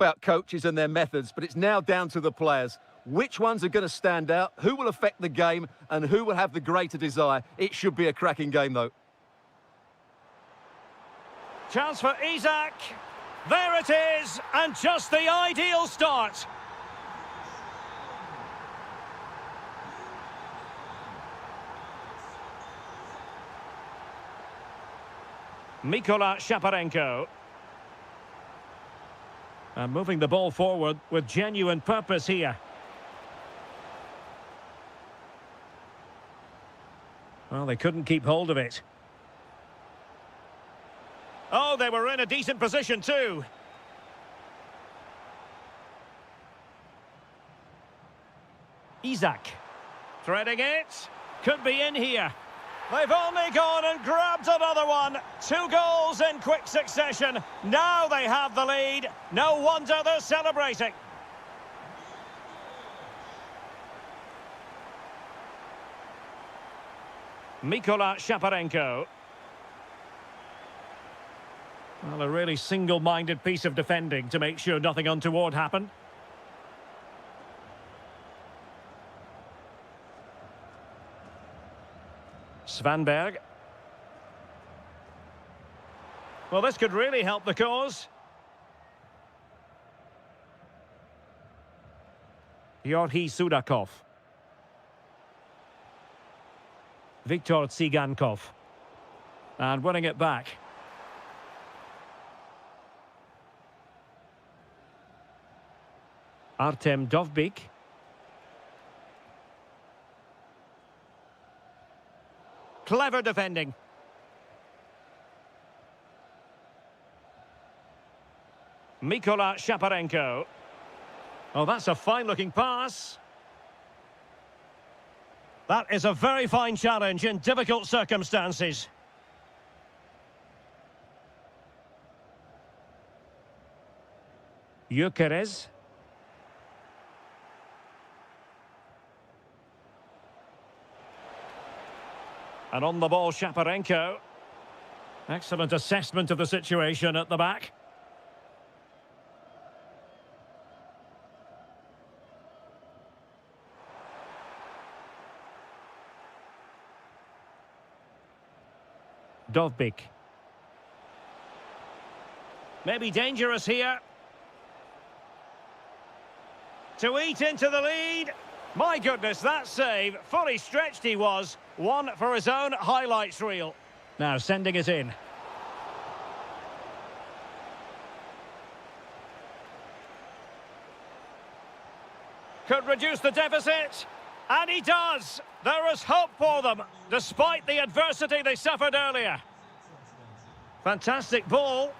about coaches and their methods, but it's now down to the players. Which ones are going to stand out, who will affect the game, and who will have the greater desire? It should be a cracking game, though. Chance for Isak. There it is, and just the ideal start. Mikola Shaparenko. And moving the ball forward with genuine purpose here. Well, they couldn't keep hold of it. Oh, they were in a decent position too. Isak. Threading it. Could be in here. They've only gone and grabbed another one. 2 goals in quick succession. Now they have the lead. No wonder they're celebrating. Mikola Shaparenko. Well, a really single-minded piece of defending to make sure nothing untoward happened. Svanberg. Well, this could really help the cause. Georgi Sudakov. Viktor Tsigankov. And winning it back. Artem Dovbyk. Clever defending. Mikola Shaparenko. Oh, that's a fine-looking pass. That is a very fine challenge in difficult circumstances. Gyökeres. And on the ball, Shaparenko. Excellent assessment of the situation at the back. Dovbyk. Maybe dangerous here. To eat into the lead. My goodness, that save. Fully stretched he was. One for his own highlights reel. Now sending it in. Could reduce the deficit. And he does. There is hope for them, despite the adversity they suffered earlier. Fantastic ball.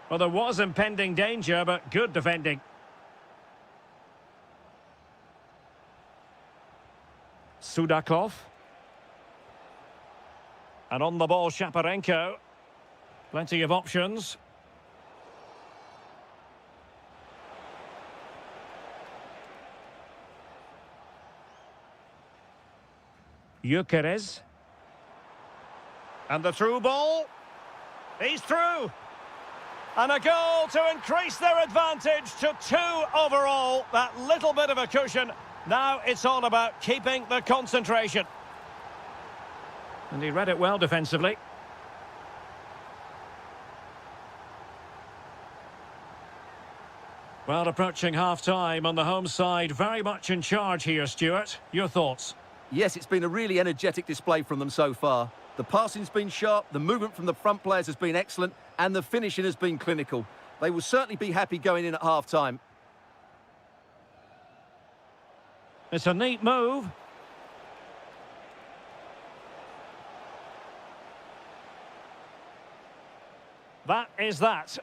Well, there was impending danger, but good defending. Sudakov. And on the ball, Shaparenko. Plenty of options. Gyökeres. And the through ball. He's through. And a goal to increase their advantage to 2 overall. That little bit of a cushion. Now it's all about keeping the concentration. And he read it well defensively. Well, approaching half-time on the home side. Very much in charge here, Stuart. Your thoughts? Yes, it's been a really energetic display from them so far. The passing's been sharp, the movement from the front players has been excellent, and the finishing has been clinical. They will certainly be happy going in at half-time. It's a neat move. That is that.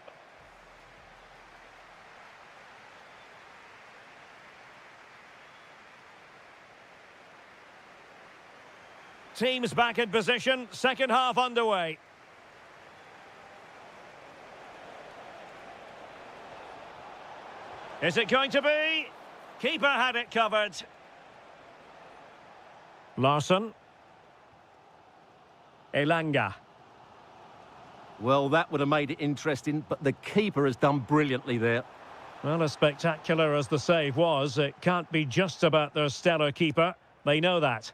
Teams back in position, second half underway. Is it going to be? Keeper had it covered. Larsson. Elanga. Well, that would have made it interesting, but the keeper has done brilliantly there. Well, as spectacular as the save was, it can't be just about their stellar keeper. They know that.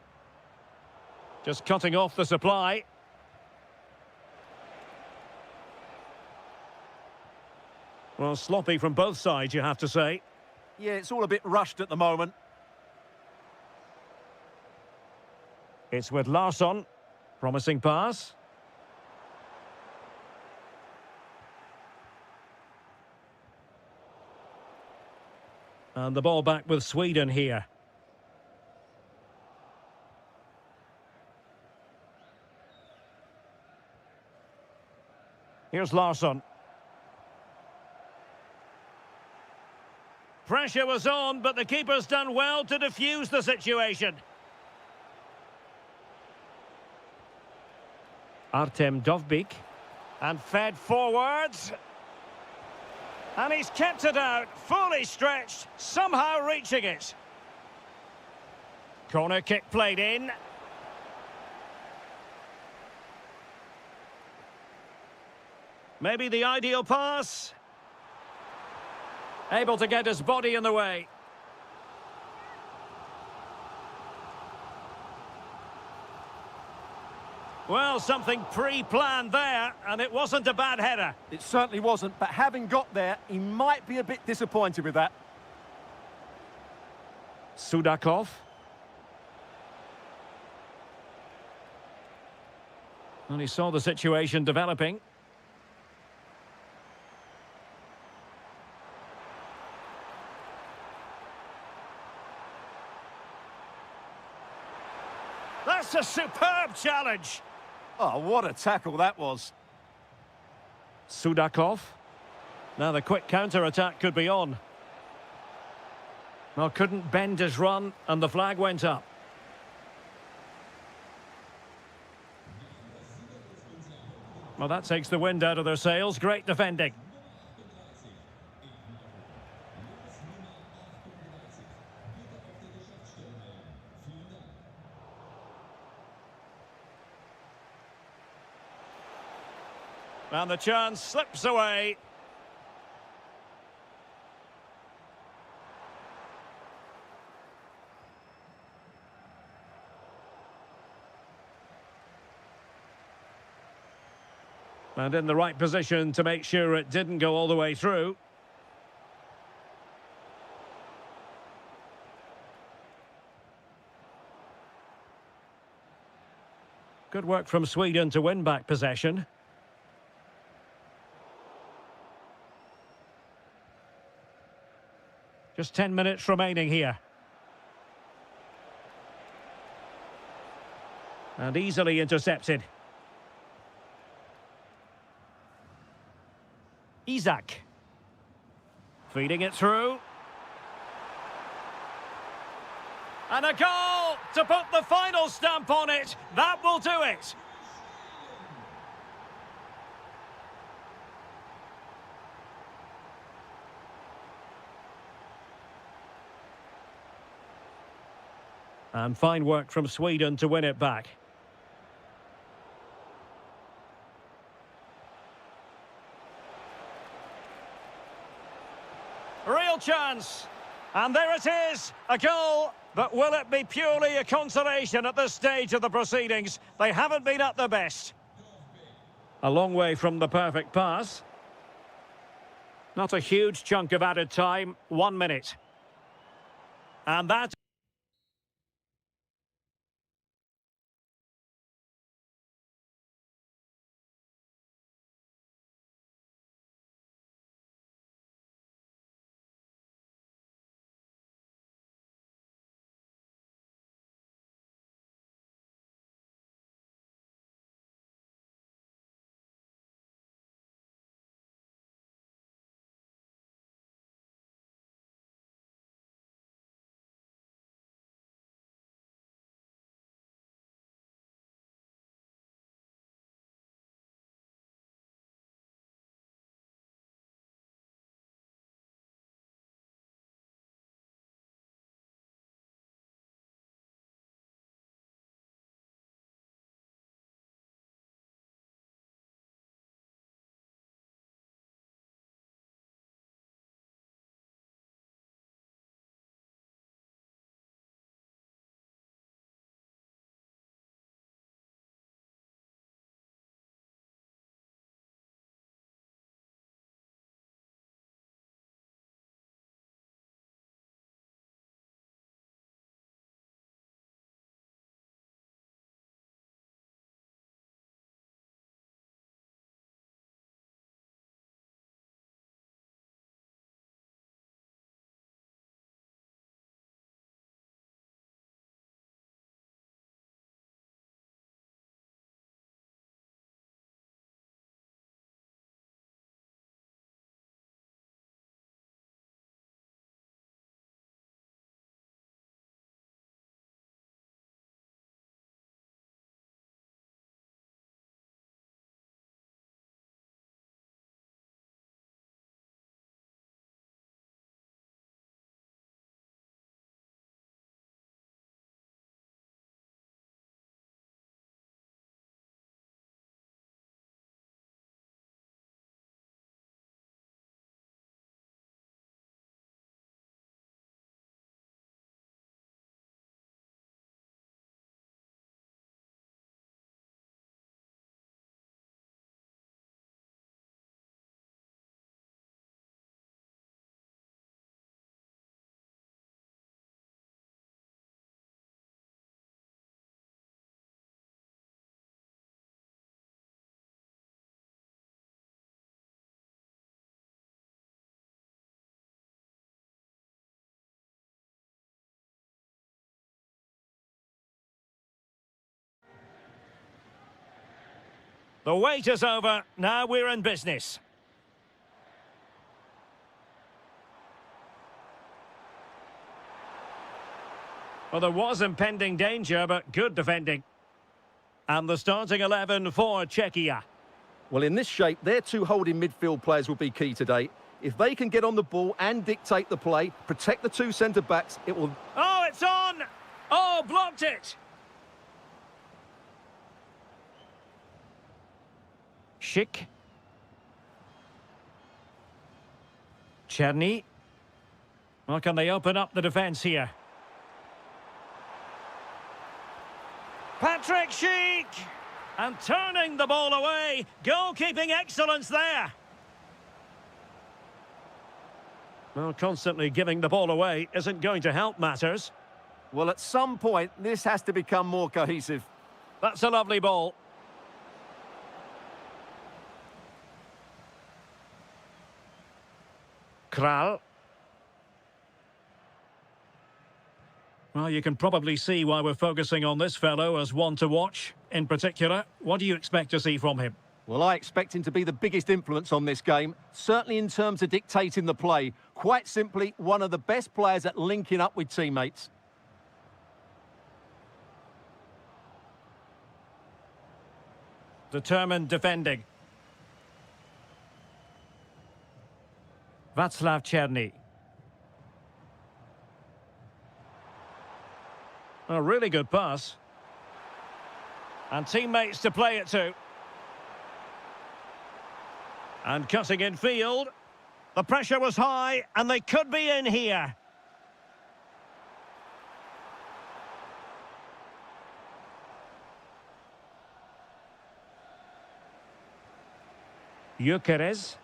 Just cutting off the supply. Well, sloppy from both sides, you have to say. Yeah, it's all a bit rushed at the moment. It's with Larsson. Promising pass. And the ball back with Sweden here. Here's Larsson. Pressure was on, but the keeper's done well to defuse the situation. Artem Dovbyk. And fed forwards. And he's kept it out, fully stretched, somehow reaching it. Corner kick played in. Maybe the ideal pass. Able to get his body in the way. Well, something pre-planned there, and it wasn't a bad header. It certainly wasn't, but having got there, he might be a bit disappointed with that. Sudakov. And he saw the situation developing. That's a superb challenge. Oh, what a tackle that was. Sudakov. Now the quick counter-attack could be on. Well, couldn't bend his run, and the flag went up. Well, that takes the wind out of their sails. Great defending. And the chance slips away. And in the right position to make sure it didn't go all the way through. Good work from Sweden to win back possession. Just 10 minutes remaining here. And easily intercepted. Isak. Feeding it through. And a goal to put the final stamp on it. That will do it. And fine work from Sweden to win it back. Real chance. And there it is, a goal. But will it be purely a consolation at this stage of the proceedings? They haven't been at their best. A long way from the perfect pass. Not a huge chunk of added time, 1 minute. And that... The wait is over. Now we're in business. Well, there was impending danger, but good defending. And the starting 11 for Czechia. Well, in this shape, their two holding midfield players will be key today. If they can get on the ball and dictate the play, protect the two centre-backs, it will... Oh, it's on! Oh, blocked it! Schick. Czerny. Well, can they open up the defence here? Patrick Schick! And turning the ball away. Goalkeeping excellence there. Well, constantly giving the ball away isn't going to help matters. Well, at some point, this has to become more cohesive. That's a lovely ball. Kral. Well, you can probably see why we're focusing on this fellow as one to watch. In particular, what do you expect to see from him? Well, I expect him to be the biggest influence on this game, certainly in terms of dictating the play. Quite simply, one of the best players at linking up with teammates. Determined defending. Václav Czerny. A really good pass. And teammates to play it to. And cutting in field. The pressure was high, and they could be in here. Gyökeres.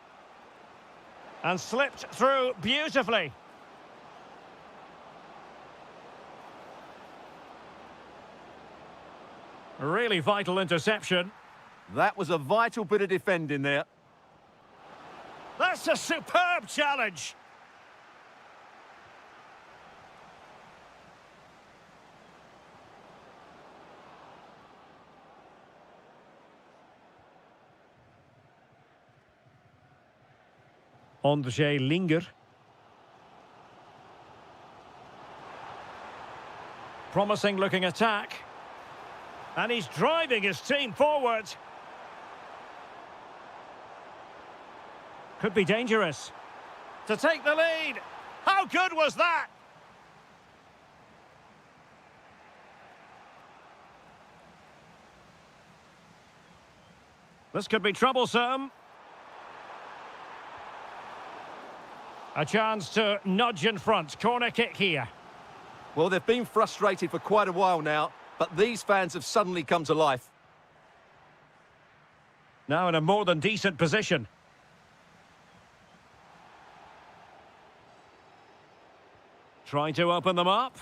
And slipped through beautifully. A really vital interception. That was a vital bit of defending there. That's a superb challenge. Ondřej Linger. Promising looking attack. And he's driving his team forward. Could be dangerous. To take the lead. How good was that? This could be troublesome. A chance to nudge in front. Corner kick here. Well, they've been frustrated for quite a while now, but these fans have suddenly come to life. Now in a more than decent position. Trying to open them up.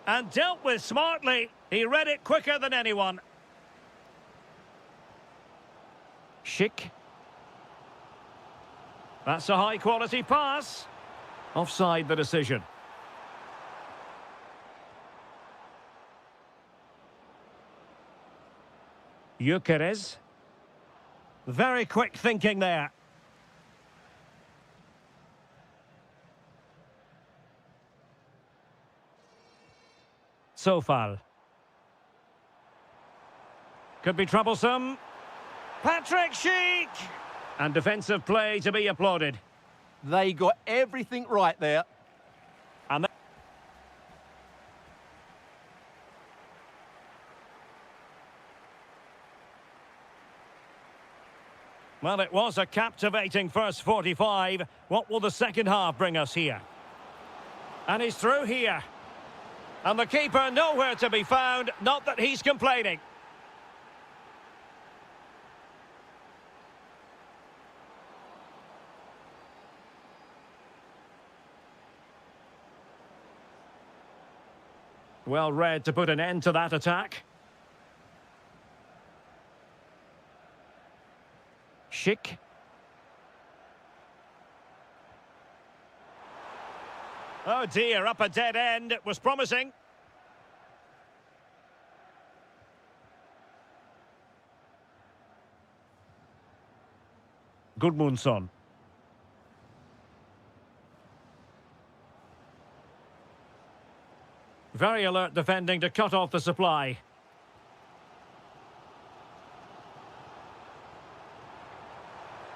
And dealt with smartly. He read it quicker than anyone. Schick. That's a high-quality pass. Offside the decision. Gyökeres. Very quick thinking there. Sofal. Could be troublesome. Patrick Schick! And defensive play to be applauded. They got everything right there. And well, it was a captivating first 45. What will the second half bring us here? And he's through here. And the keeper nowhere to be found. Not that he's complaining. Well read to put an end to that attack. Schick. Oh dear, up a dead end. It was promising. Gudmundsson. Very alert defending to cut off the supply.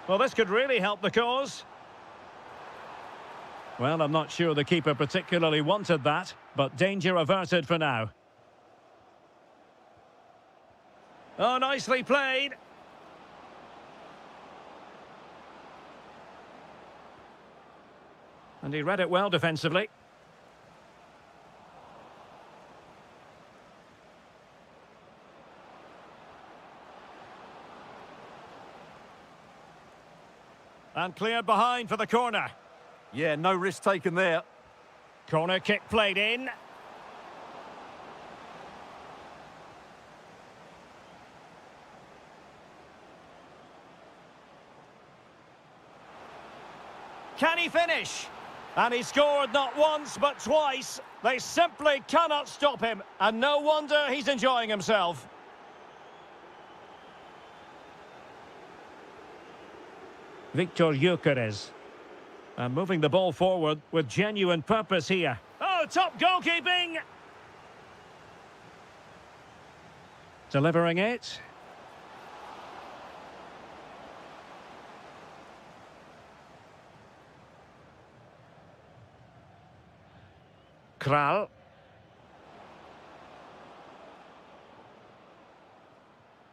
Well, this could really help the cause. Well, I'm not sure the keeper particularly wanted that, but danger averted for now. Oh, nicely played. And he read it well defensively. And cleared behind for the corner. Yeah, no risk taken there. Corner kick played in. Can he finish? And he scored not once but twice. They simply cannot stop him. And no wonder he's enjoying himself. Victor Gyökeres. And moving the ball forward with genuine purpose here. Oh, top goalkeeping! Delivering it. Kral.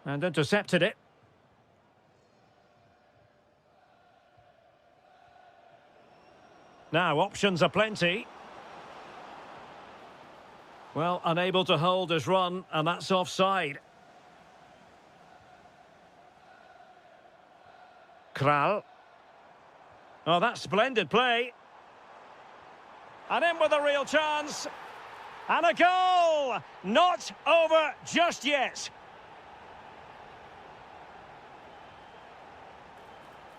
And intercepted it. Now, options are plenty. Well, unable to hold his run, and that's offside. Kral. Oh, that's splendid play. And in with a real chance. And a goal! Not over just yet.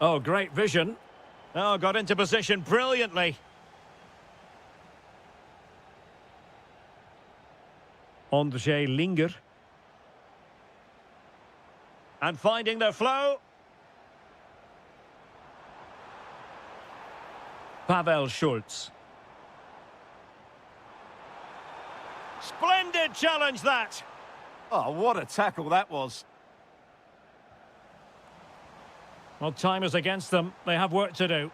Oh, great vision. Oh, got into position brilliantly. Ondřej Linger. And finding their flow. Pavel Schulz. Splendid challenge that. Oh, what a tackle that was. Well, time is against them. They have work to do.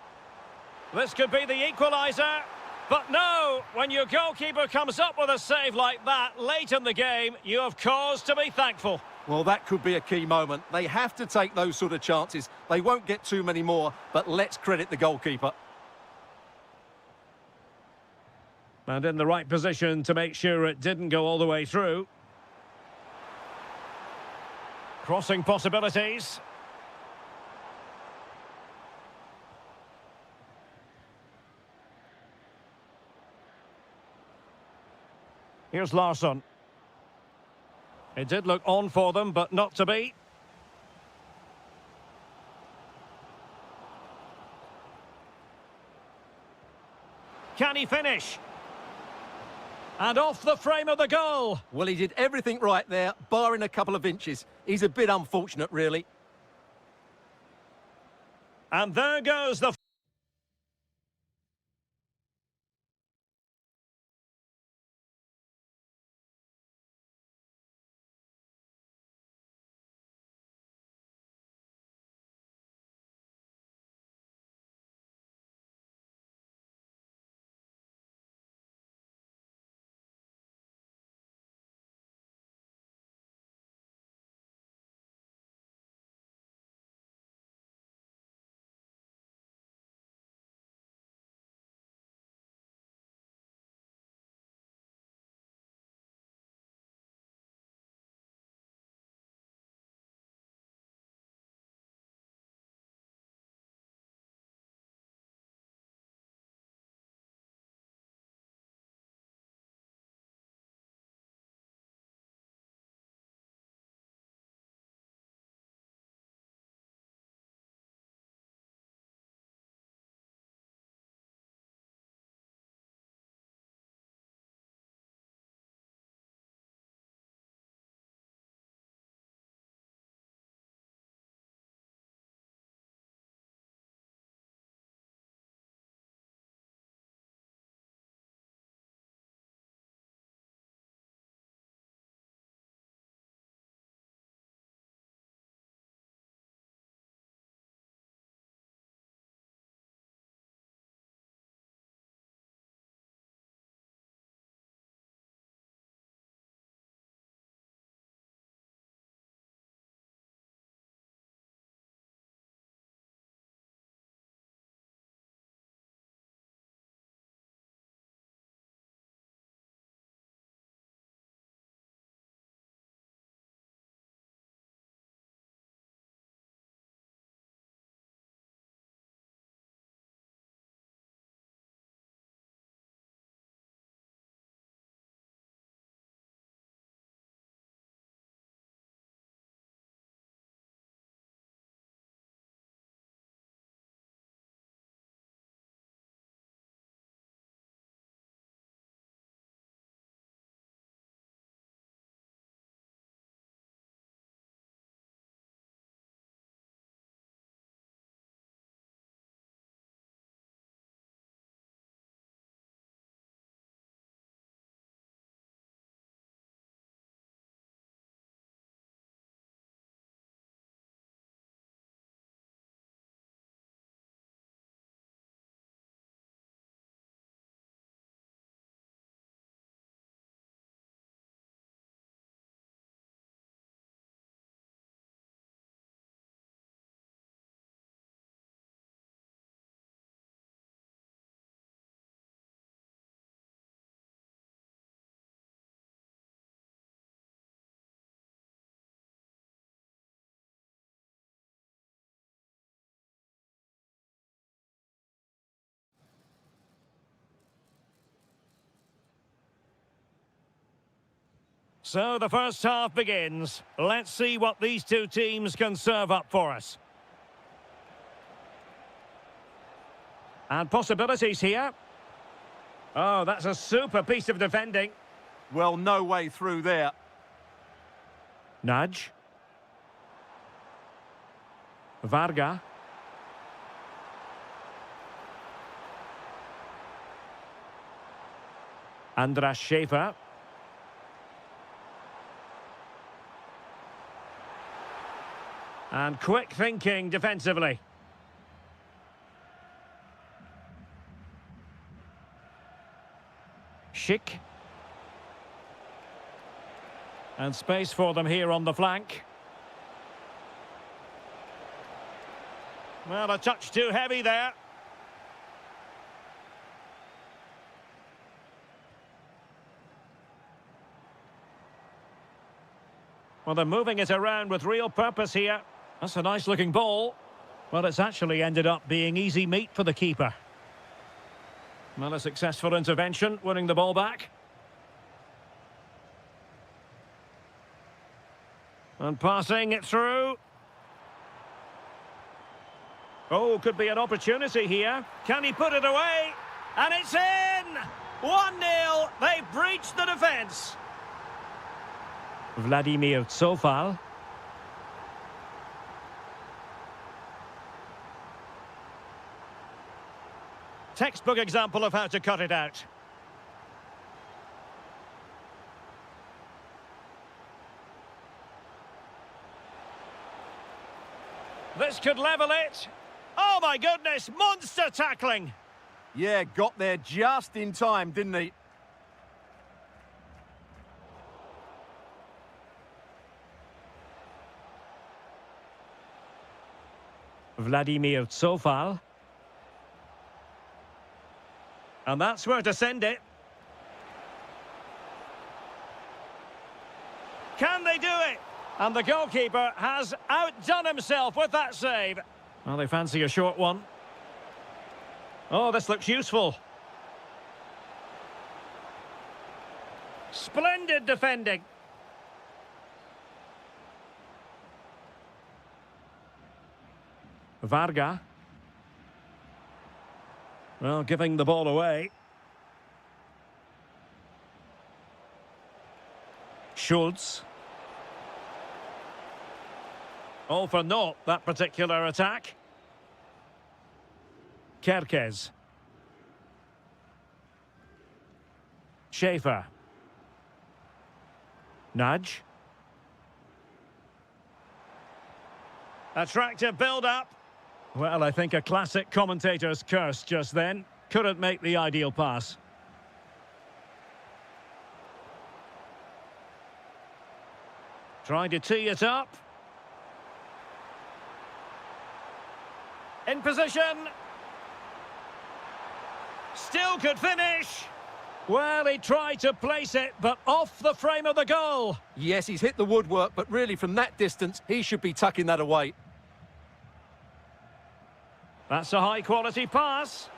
This could be the equaliser. But no, when your goalkeeper comes up with a save like that late in the game, you have cause to be thankful. Well, that could be a key moment. They have to take those sort of chances. They won't get too many more, but let's credit the goalkeeper. And in the right position to make sure it didn't go all the way through. Crossing possibilities. Here's Larsson. It did look on for them, but not to be. Can he finish? And off the frame of the goal. Well, he did everything right there, barring a couple of inches. He's a bit unfortunate, really. And there goes the So the first half begins. Let's see what these two teams can serve up for us. And possibilities here. Oh, that's a super piece of defending. Well, no way through there. Nudge. Varga. Andras Schäfer. And quick thinking defensively. Schick. And space for them here on the flank. Well, a touch too heavy there. Well, they're moving it around with real purpose here. That's a nice-looking ball. Well, it's actually ended up being easy meat for the keeper. Well, a successful intervention, winning the ball back. And passing it through. Oh, could be an opportunity here. Can he put it away? And it's in! 1-0. They've breached the defence. Vladimir Tsofal. Textbook example of how to cut it out. This could level it. Oh my goodness, monster tackling. Yeah, got there just in time, didn't he? Vladimir Tsofal. And that's where to send it. Can they do it? And the goalkeeper has outdone himself with that save. Well, they fancy a short one. Oh, this looks useful. Splendid defending. Varga. Well, giving the ball away. Schultz. All for naught, that particular attack. Kerkez. Schäfer. Nudge. Attractive build-up. Well, I think a classic commentator's curse just then. Couldn't make the ideal pass. Trying to tee it up. In position. Still could finish. Well, he tried to place it, but off the frame of the goal. Yes, he's hit the woodwork, but really from that distance, he should be tucking that away. That's a high-quality pass.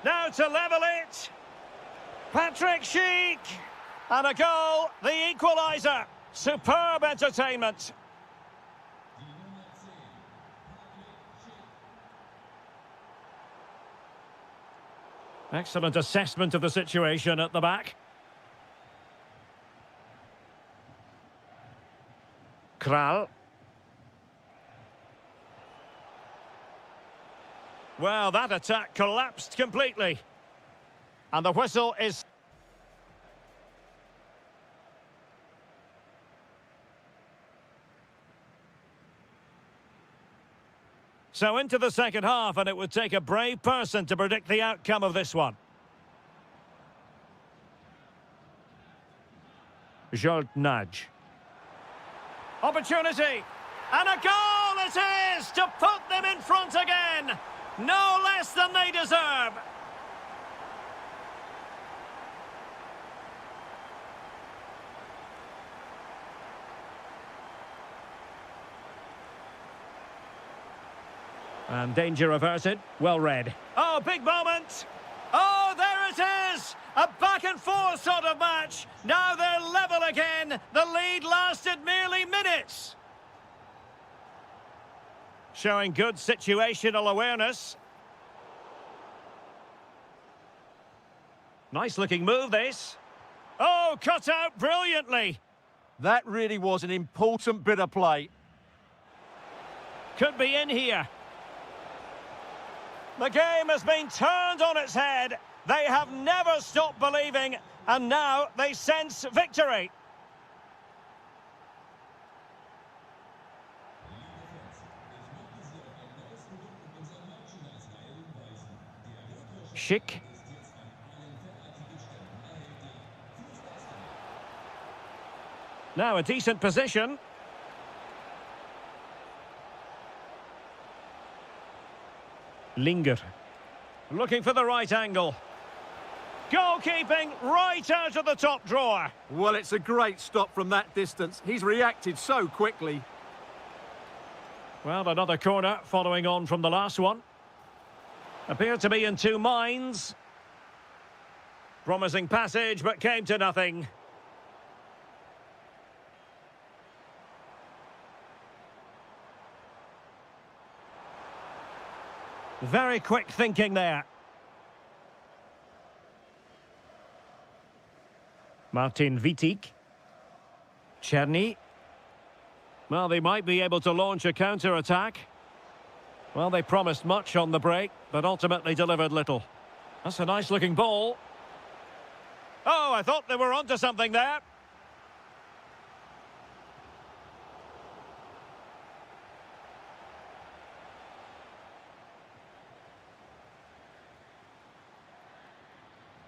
Now to level it. Patrick Schick. And a goal, the equaliser. Superb entertainment. Excellent assessment of the situation at the back. Kral. Well, that attack collapsed completely. And the whistle is... So into the second half, and it would take a brave person to predict the outcome of this one. Jolt nudge. Opportunity. And a goal it is to put them in front again. No less than they deserve. And danger averted. Well read. Oh, big moment. Oh, there it is. is! A back and forth sort of match. Now they're level again. The lead lasted merely minutes. Showing good situational awareness. Nice looking move, this. Oh, cut out brilliantly. That really was an important bit of play. Could be in here. The game has been turned on its head. They have never stopped believing, and now they sense victory. Schick. Now a decent position. Linger. Looking for the right angle. Goalkeeping right out of the top drawer. Well, it's a great stop from that distance. He's reacted so quickly. Well, another corner following on from the last one. Appeared to be in two minds. Promising passage, but came to nothing. Very quick thinking there. Martin Vitic. Czerny. Well, they might be able to launch a counter-attack. Well, they promised much on the break, but ultimately delivered little. That's a nice-looking ball. Oh, I thought they were onto something there.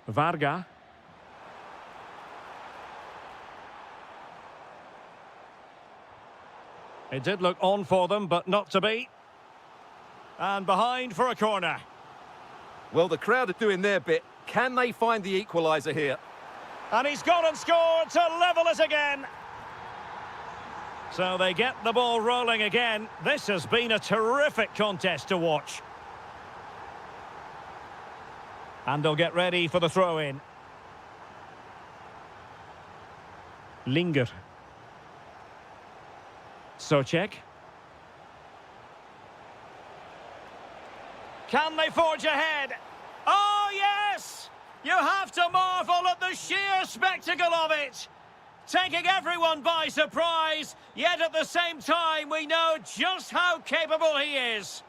Varga. It did look on for them, but not to be. And behind for a corner. Well, the crowd are doing their bit. Can they find the equaliser here? And he's gone and scored to level it again. So they get the ball rolling again. This has been a terrific contest to watch. And they'll get ready for the throw-in. Linger. Socek. Can they forge ahead? Oh, yes! You have to marvel at the sheer spectacle of it. Taking everyone by surprise, yet at the same time we know just how capable he is.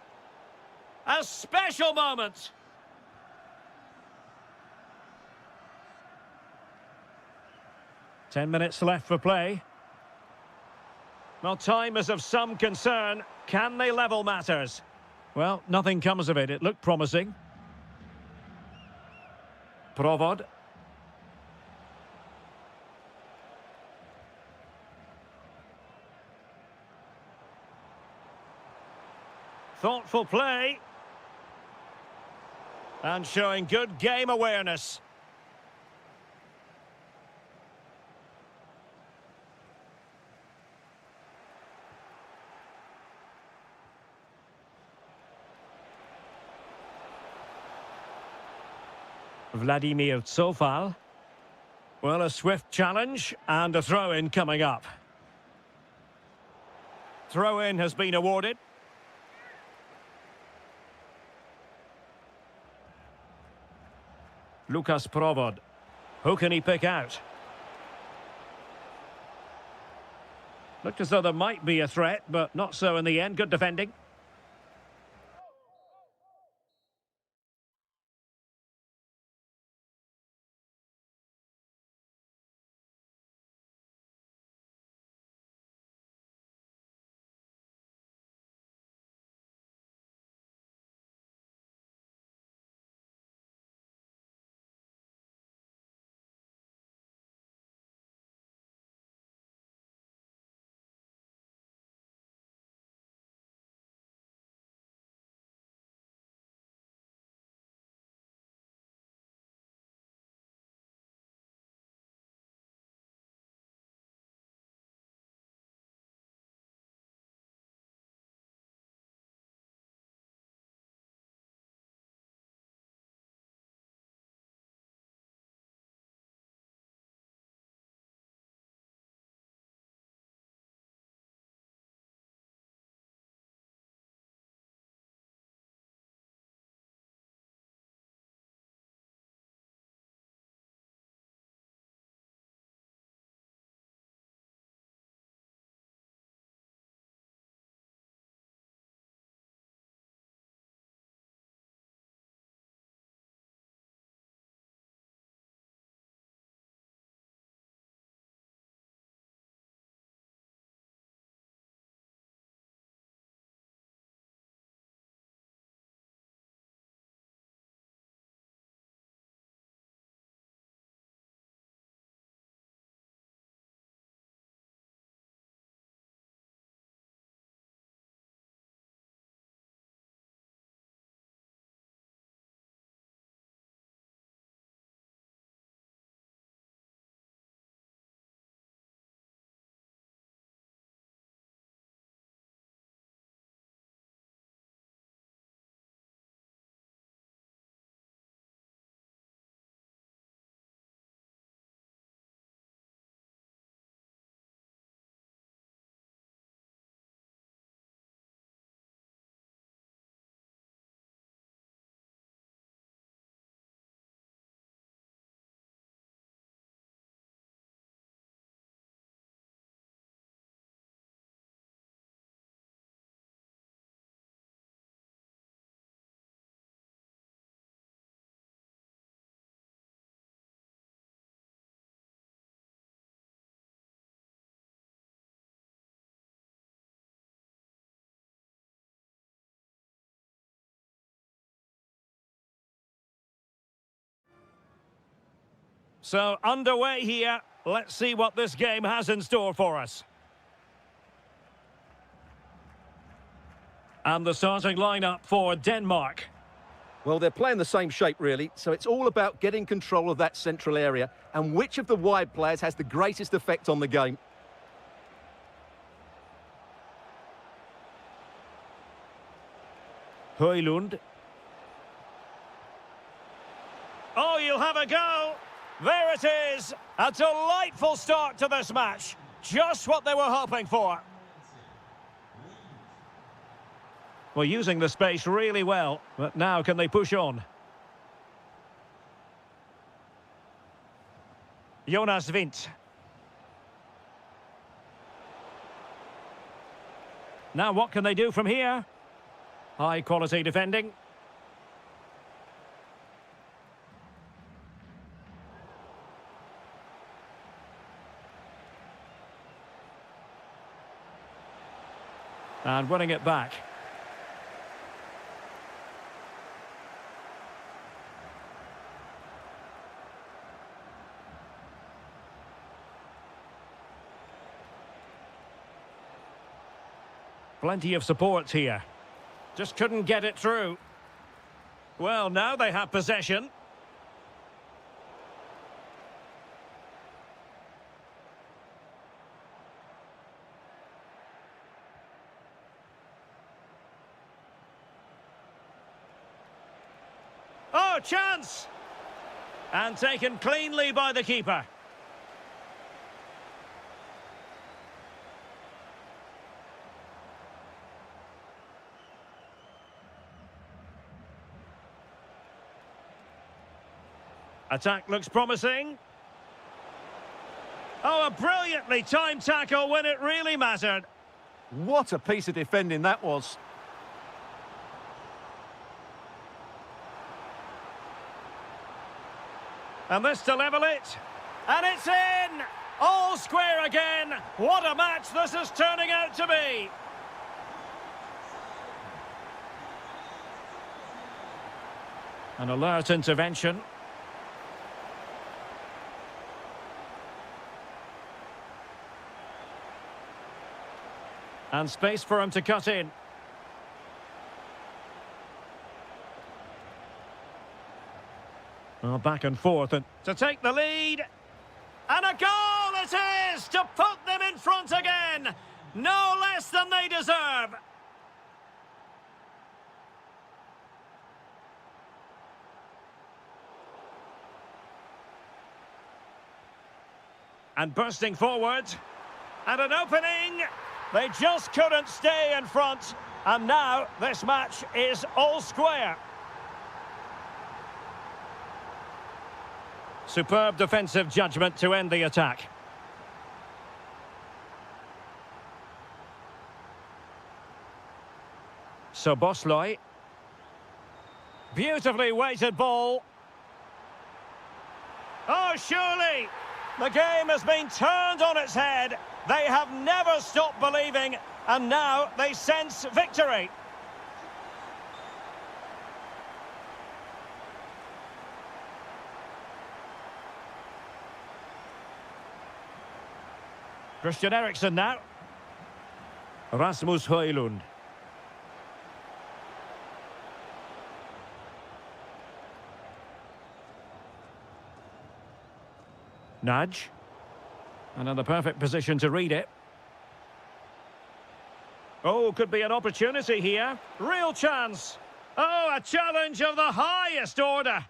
A special moment. Ten minutes left for play. Well, time is of some concern. Can they level matters? Well, nothing comes of it. It looked promising. Provod. Thoughtful play. And showing good game awareness. Vladimir Tsofal. Well, a swift challenge and a throw-in coming up. Throw-in has been awarded. Lukas Provod. Who can he pick out? Looked as though there might be a threat, but not so in the end. Good defending. So, underway here. Let's see what this game has in store for us. And the starting lineup for Denmark. Well, they're playing the same shape, really, so it's all about getting control of that central area and which of the wide players has the greatest effect on the game. Højlund. Oh, you'll have a go. There it is. A delightful start to this match. Just what they were hoping for. Well, using the space really well, but now can they push on? Jonas Vint. Now what can they do from here? High quality defending. And winning it back. Plenty of support here. Just couldn't get it through. Well, now they have possession. Oh, chance! And taken cleanly by the keeper. Attack looks promising. Oh, a brilliantly timed tackle when it really mattered. What a piece of defending that was. And this to level it. And it's in! All square again. What a match this is turning out to be. An alert intervention. And space for him to cut in. Well, back and forth and to take the lead. And a goal it is to put them in front again. No less than they deserve. And bursting forward. And an opening. They just couldn't stay in front. And now this match is all square. Superb defensive judgment to end the attack. So Bosley. Beautifully weighted ball. Oh, surely! The game has been turned on its head. They have never stopped believing, and now they sense victory. Christian Eriksen now. Rasmus Højlund. Nudge. And in the perfect position to read it. Oh, could be an opportunity here. Real chance. Oh, a challenge of the highest order.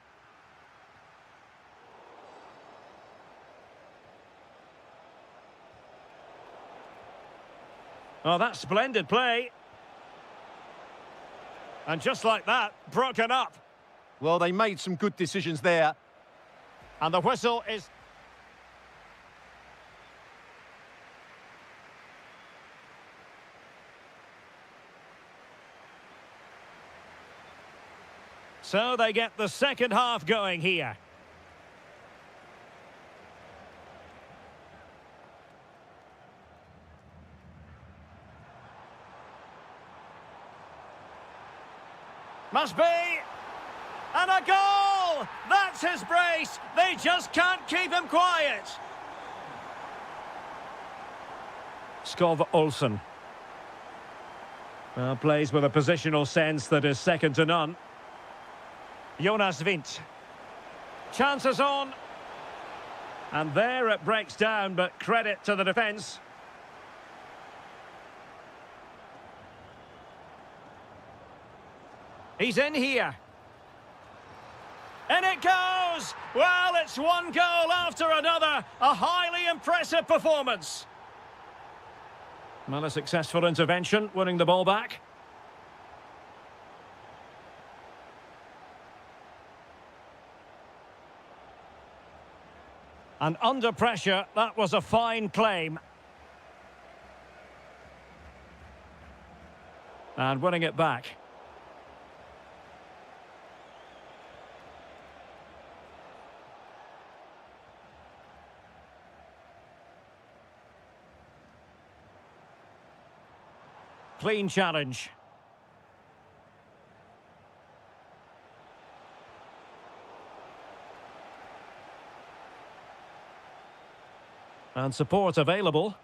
Oh, that's splendid play. And just like that, broken up. Well, they made some good decisions there. And the whistle is... So they get the second half going here. Must be. And a goal! goal! That's his brace! They just can't keep him quiet! Skov Olsen. Well, plays with a positional sense that is second to none. Jonas Vint. Chances on. And there it breaks down, but credit to the defence. He's in here. And it goes! Well, it's one goal after another. A highly impressive performance. Well, a successful intervention, winning the ball back. And under pressure, that was a fine claim. And winning it back. Clean challenge. And support available.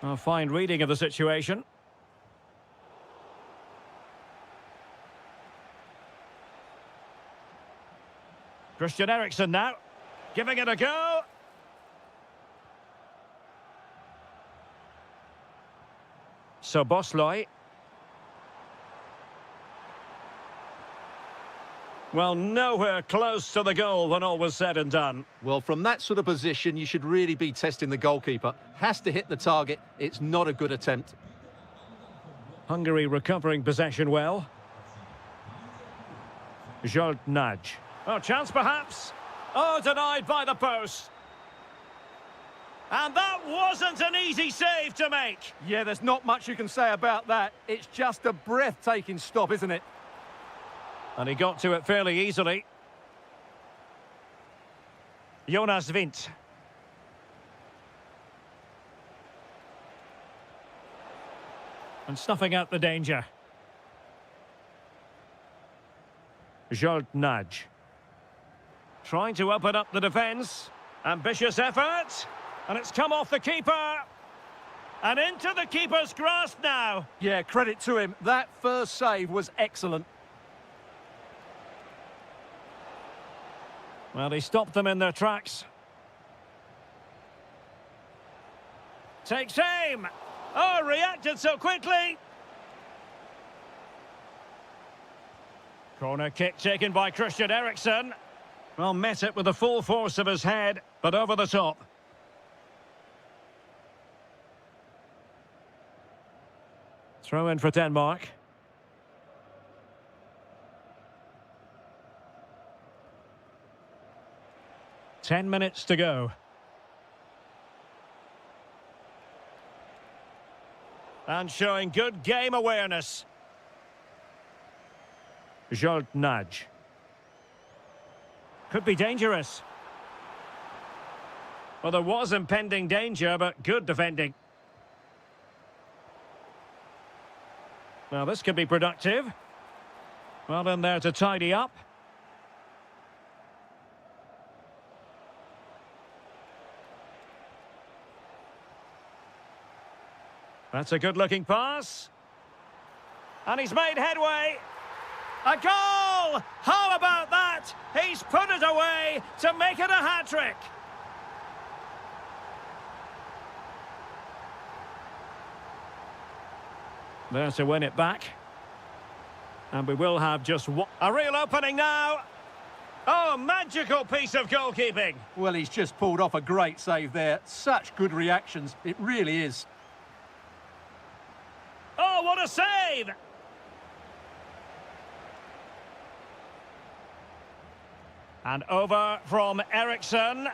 A fine reading of the situation. Christian Eriksen now, giving it a go. So Bosley. Well, nowhere close to the goal when all was said and done. Well, from that sort of position, you should really be testing the goalkeeper. Has to hit the target. It's not a good attempt. Hungary recovering possession well. Nudge. Oh, chance perhaps. Oh, denied by the post. And that wasn't an easy save to make. Yeah, there's not much you can say about that. It's just a breathtaking stop, isn't it? And he got to it fairly easily. Jonas Vint. And snuffing out the danger. Nudge. Trying to open up the defence. Ambitious effort. And it's come off the keeper. And into the keeper's grasp now. Yeah, credit to him. That first save was excellent. Well, he stopped them in their tracks. Takes aim. Oh, reacted so quickly. Corner kick taken by Christian Eriksen. Well, met it with the full force of his head, but over the top. Throw in for Denmark. Ten minutes to go. And showing good game awareness. Nudge. Could be dangerous. Well, there was impending danger, but good defending. Well, this could be productive. Well, in there to tidy up. That's a good-looking pass. And he's made headway. A goal! How about that? He's put it away to make it a hat-trick. There to win it back. And we will have just one. A real opening now. Oh, magical piece of goalkeeping. Well, he's just pulled off a great save there. Such good reactions. It really is. Oh, what a save! And over from Eriksen.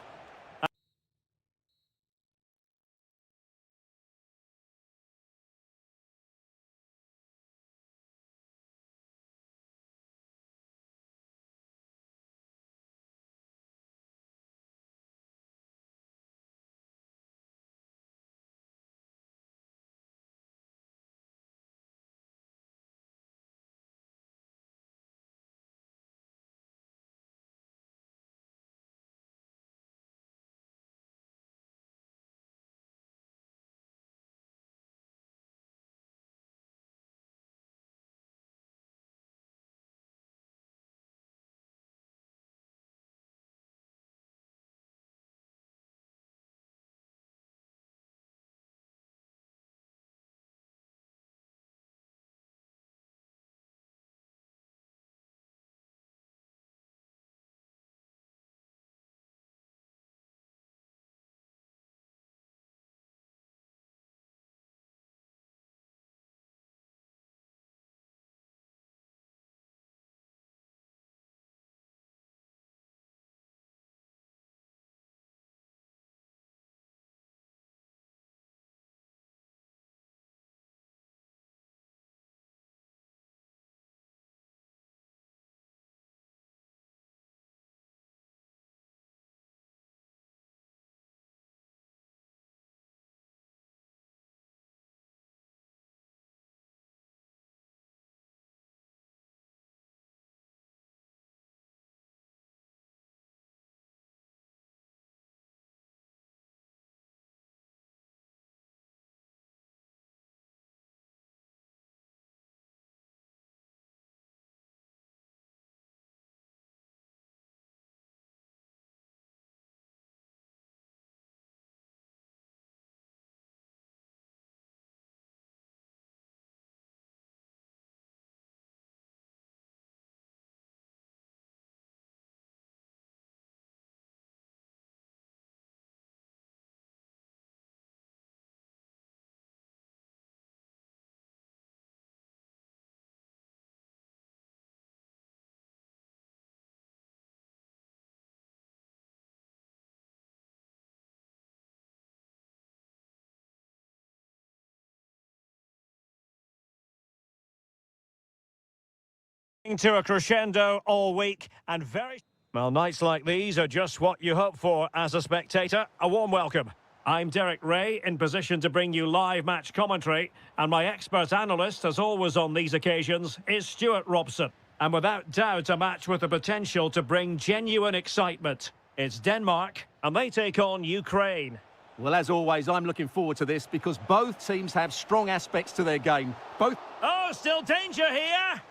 To a crescendo all week and very... Well, nights like these are just what you hope for as a spectator. A warm welcome. I'm Derek Ray, in position to bring you live match commentary, and my expert analyst, as always on these occasions, is Stuart Robson. And without doubt, a match with the potential to bring genuine excitement. It's Denmark, and they take on Ukraine. Well, as always, I'm looking forward to this because both teams have strong aspects to their game. Both... Oh, still danger here!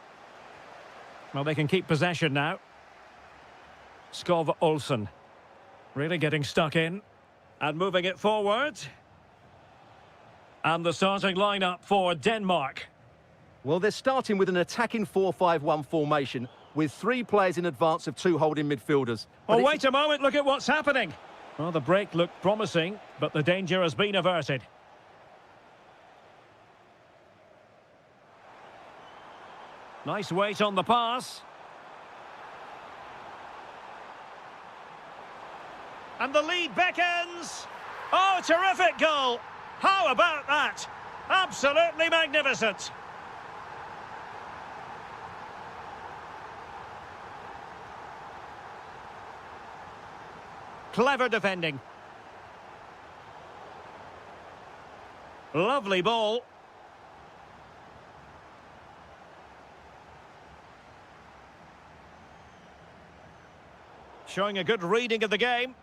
Well, they can keep possession now. Skov Olsen. Really getting stuck in. And moving it forward. And the starting lineup for Denmark. Well, they're starting with an attacking 4-5-1 formation with 3 players in advance of 2 holding midfielders. Oh, wait a moment, look at what's happening. Well, the break looked promising, but the danger has been averted. Nice weight on the pass. And the lead beckons. Oh, terrific goal. How about that? Absolutely magnificent. Clever defending. Lovely ball. Showing a good reading of the game.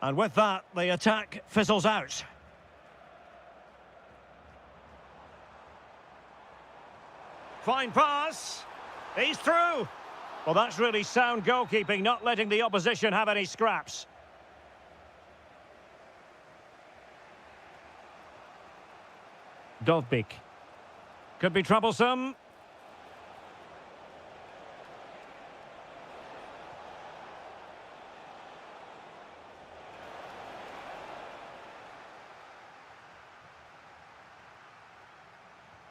And with that, the attack fizzles out. Fine pass. He's through. Well, that's really sound goalkeeping, not letting the opposition have any scraps. Dovbik. Could be troublesome.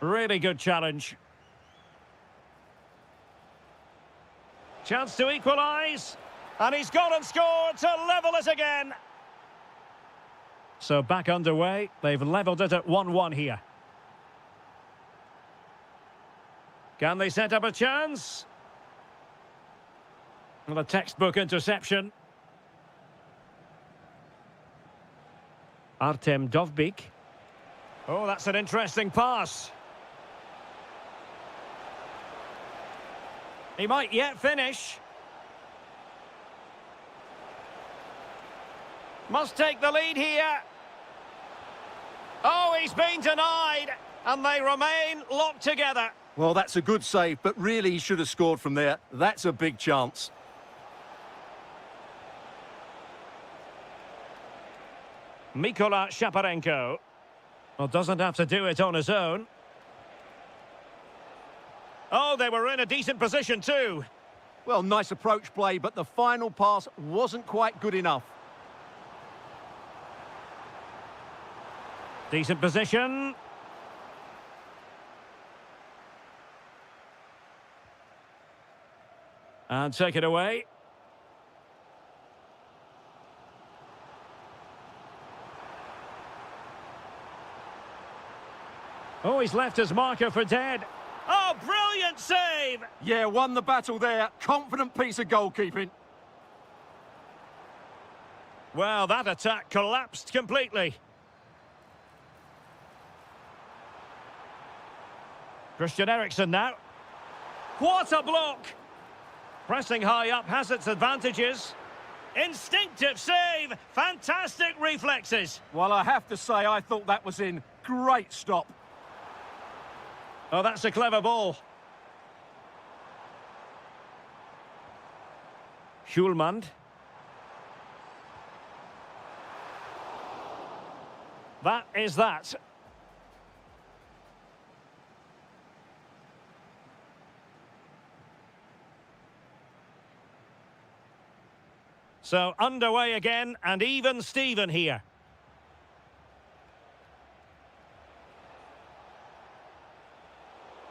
Really good challenge. Chance to equalise. And he's gone and scored to level it again. So back underway. They've levelled it at 1-1 here. Can they set up a chance? Well, a textbook interception. Artem Dovbik. Oh, that's an interesting pass. He might yet finish. Must take the lead here. Oh, he's been denied. And they remain locked together. Well, that's a good save, but really he should have scored from there. That's a big chance. Mikola Shaparenko. Well, doesn't have to do it on his own. Oh, they were in a decent position too. Well, nice approach play, but the final pass wasn't quite good enough. Decent position. And take it away. Oh, he's left his marker for dead. Oh, brilliant save! Yeah, won the battle there. Confident piece of goalkeeping. Well, that attack collapsed completely. Christian Eriksen now. What a block! Pressing high up has its advantages. Instinctive save! Fantastic reflexes! Well, I have to say, I thought that was in. Great stop. Oh, that's a clever ball. Schulmand. That is that. So underway again, and even Steven here.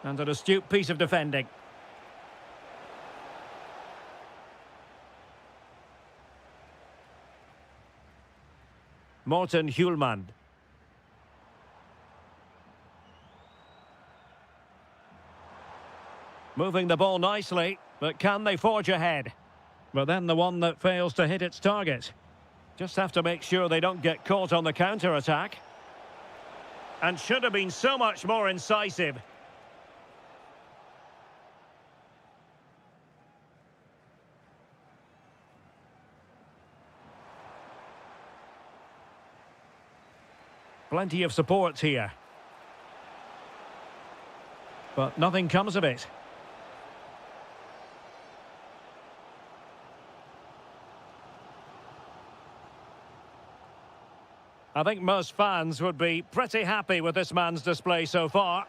And an astute piece of defending. Morten Hjulmand. Moving the ball nicely, but can they forge ahead? But then the one that fails to hit its target. Just have to make sure they don't get caught on the counter-attack. And should have been so much more incisive. Plenty of support here. But nothing comes of it. I think most fans would be pretty happy with this man's display so far.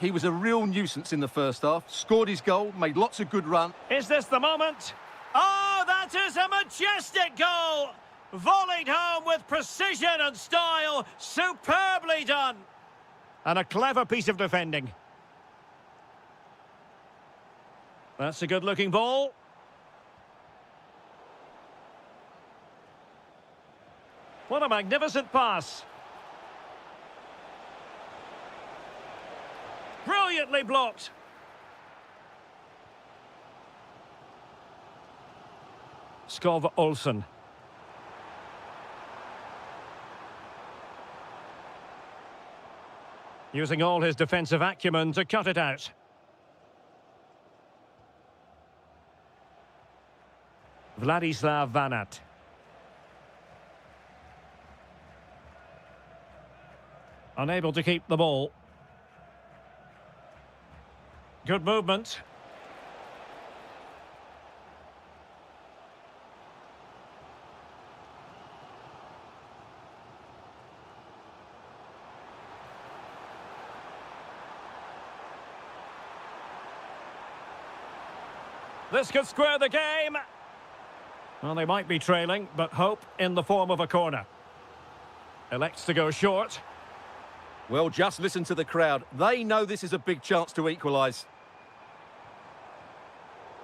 He was a real nuisance in the first half, scored his goal, made lots of good runs. Is this the moment? Oh, that is a majestic goal! Volleyed home with precision and style. Superbly done. And a clever piece of defending. That's a good-looking ball. What a magnificent pass. Brilliantly blocked. Skov Olsen. Using all his defensive acumen to cut it out. Vladislav Vanat. Unable to keep the ball. Good movement. This could square the game. Well, they might be trailing, but hope in the form of a corner. Elects to go short. Well, just listen to the crowd. They know this is a big chance to equalise.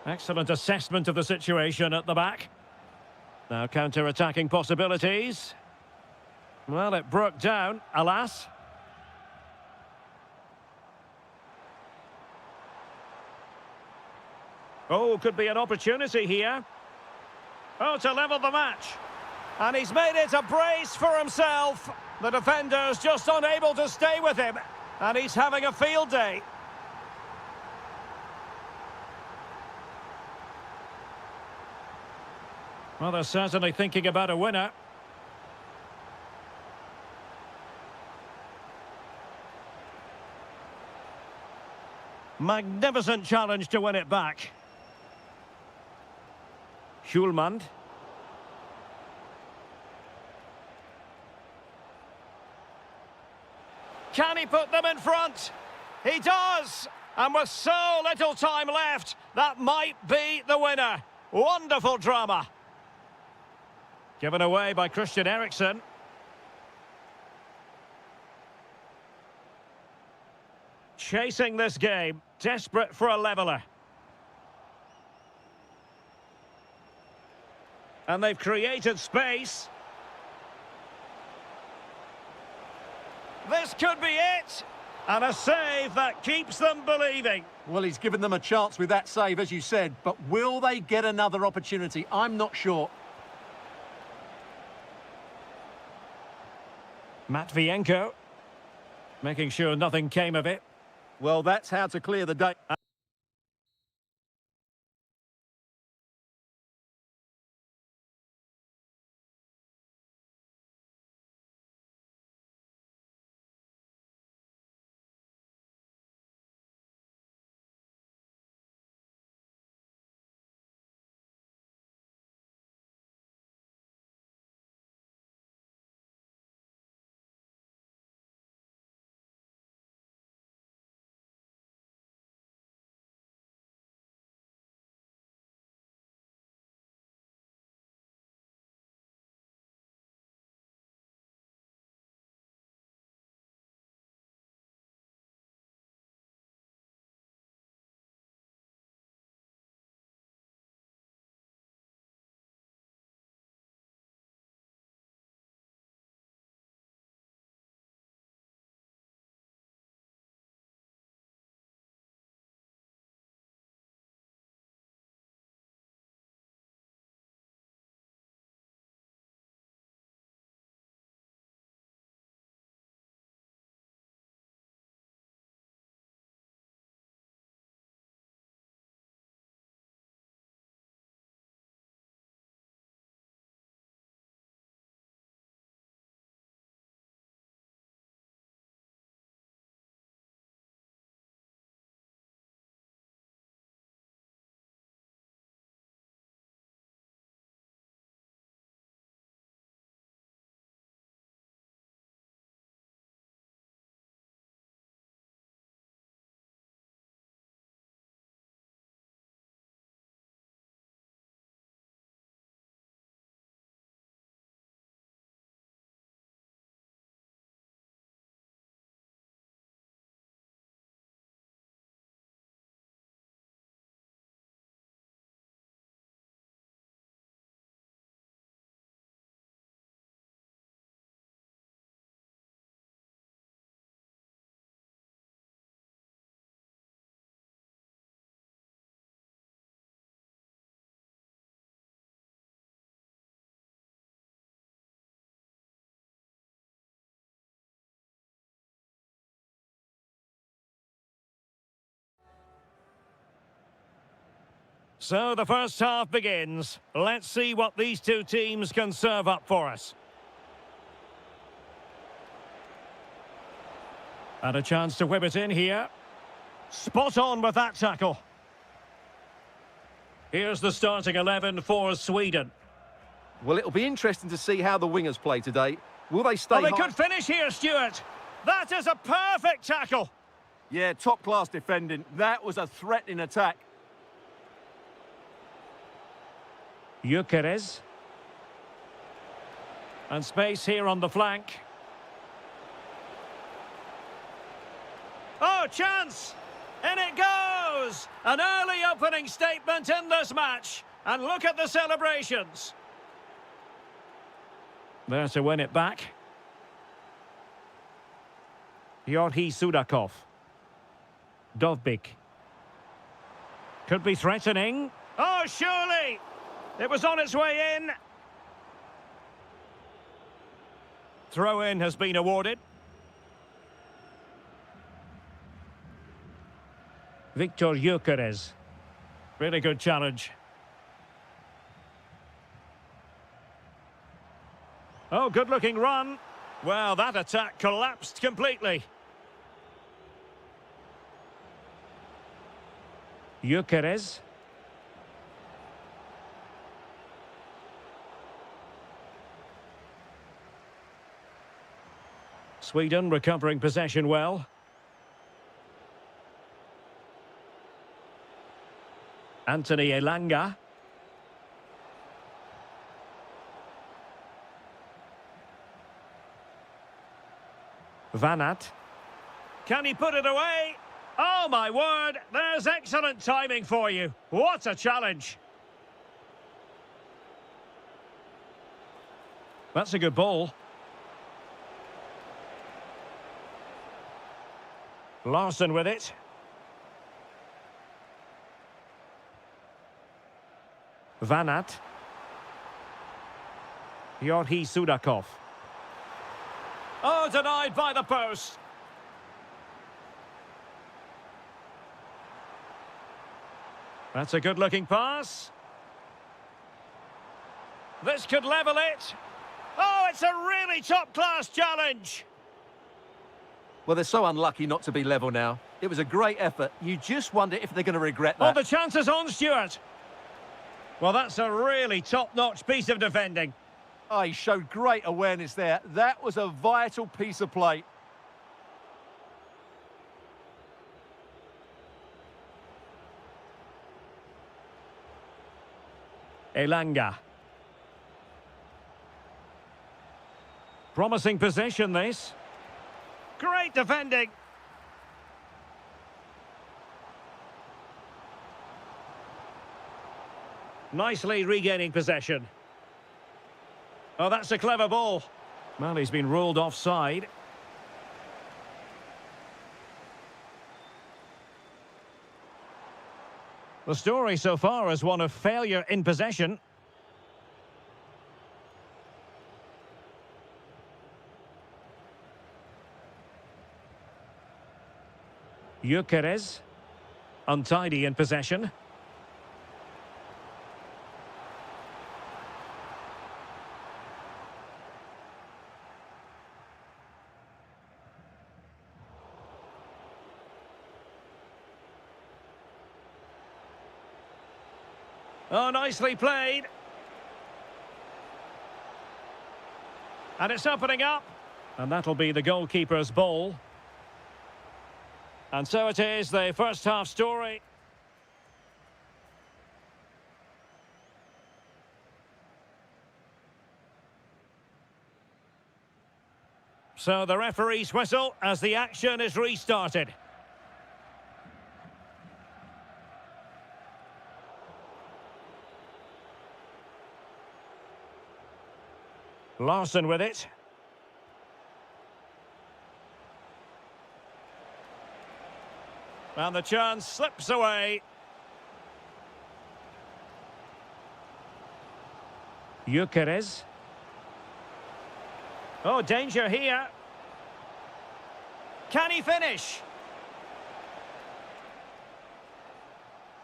Excellent assessment of the situation at the back. Now counter-attacking possibilities. Well, it broke down, alas. Oh, could be an opportunity here. Oh, to level the match. And he's made it a brace for himself. The defender's just unable to stay with him. And he's having a field day. Well, they're certainly thinking about a winner. Magnificent challenge to win it back. Hjulmand. Can he put them in front? He does! And with so little time left, that might be the winner. Wonderful drama. Given away by Christian Eriksen. Chasing this game, desperate for a leveller. And they've created space. This could be it. And a save that keeps them believing. Well, he's given them a chance with that save, as you said, but will they get another opportunity? I'm not sure. Matvienko, making sure nothing came of it. Well, that's how to clear the day. So the first half begins. Let's see what these two teams can serve up for us. And a chance to whip it in here. Spot on with that tackle. Here's the starting 11 for Sweden. Well, it'll be interesting to see how the wingers play today. Will they stay Well, they high? could finish here, Stuart. That is a perfect tackle. Yeah, top-class defending. That was a threatening attack. Gyökeres. And space here on the flank. Oh, chance! In it goes! An early opening statement in this match. And look at the celebrations. There to win it back. Yorhi Sudakov. Dovbik. Could be threatening. Oh, surely! It was on its way in. Throw-in has been awarded. Victor Gyökeres. Really good challenge. Oh, good-looking run. Well, that attack collapsed completely. Gyökeres. Sweden recovering possession well. Anthony Elanga. Vanat. Can he put it away? Oh, my word. There's excellent timing for you. What a challenge. That's a good ball. Larson with it. Vanat. Yorhi Sudakov. Oh, denied by the post. That's a good-looking pass. This could level it. Oh, it's a really top-class challenge. Well, they're so unlucky not to be level now. It was a great effort. You just wonder if they're going to regret that. Oh, the chance is on, Stuart. Well, that's a really top-notch piece of defending. Oh, he showed great awareness there. That was a vital piece of play. Elanga. Promising position, this. Great defending. Nicely regaining possession. Oh, that's a clever ball. Well, he's been ruled offside. The story so far is one of failure in possession. Gyökeres. Untidy in possession. Oh, nicely played. And it's opening up. And that'll be the goalkeeper's ball. And so it is, the first half story. So the referee's whistle as the action is restarted. Larson with it. And the chance slips away. Gyökeres. Oh, danger here. Can he finish?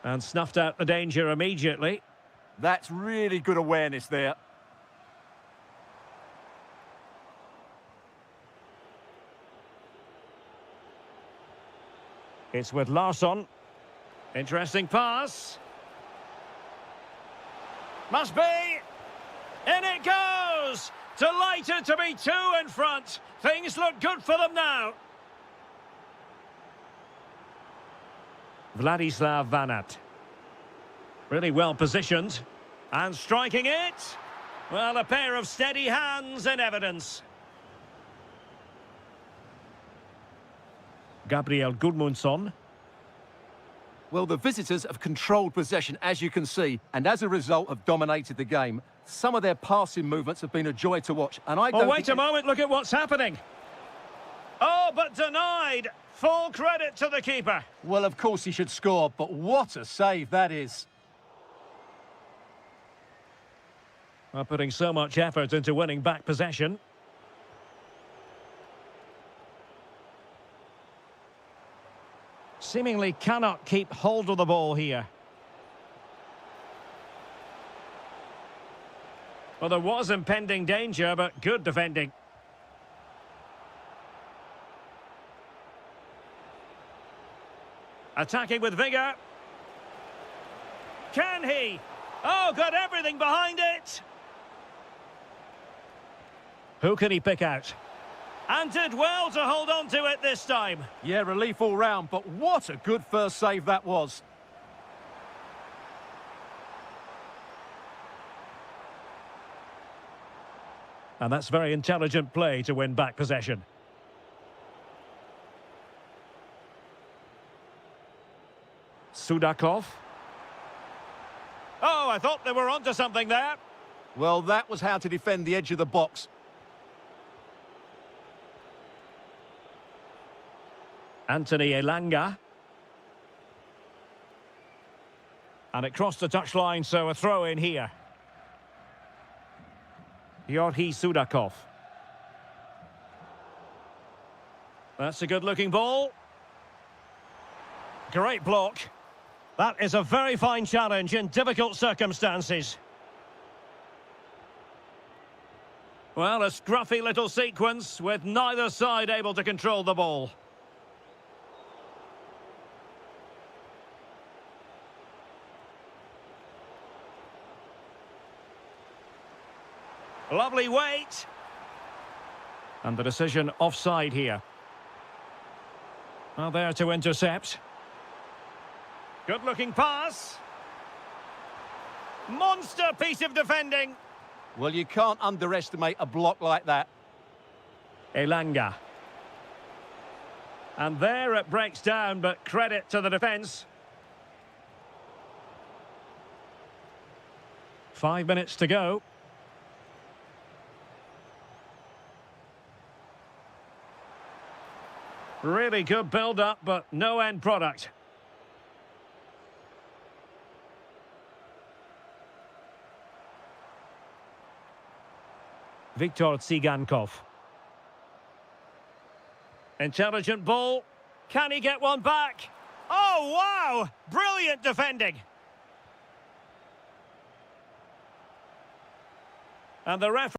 And snuffed out the danger immediately. That's really good awareness there. It's with Larsson. Interesting pass. Must be. In it goes! Delighted to be two in front. Things look good for them now. Vladislav Vanat. Really well positioned. And striking it. Well, a pair of steady hands in evidence. Gabriel Gudmundsson. Well, the visitors have controlled possession, as you can see, and as a result have dominated the game. Some of their passing movements have been a joy to watch, and I don't wait a moment, look at what's happening. Oh, but denied. Full credit to the keeper. Well, of course he should score, but what a save that is. Well, putting so much effort into winning back possession. Seemingly cannot keep hold of the ball here. Well, there was impending danger, but good defending. Attacking with vigour. Can he? Oh, got everything behind it. Who can he pick out? And did well to hold on to it this time. Yeah, relief all round, but what a good first save that was. And that's very intelligent play to win back possession. Sudakov. Oh, I thought they were onto something there. Well, that was how to defend the edge of the box. Anthony Elanga. And it crossed the touchline, so a throw in here. Georgi Sudakov. That's a good-looking ball. Great block. That is a very fine challenge in difficult circumstances. Well, a scruffy little sequence with neither side able to control the ball. Lovely weight. And the decision offside here. Well, there to intercept. Good-looking pass. Monster piece of defending. Well, you can't underestimate a block like that. Elanga. And there it breaks down, but credit to the defence. 5 minutes to go. Really good build-up, but no end product. Viktor Tsigankov. Intelligent ball. Can he get one back? Oh, wow! Brilliant defending. And the referee...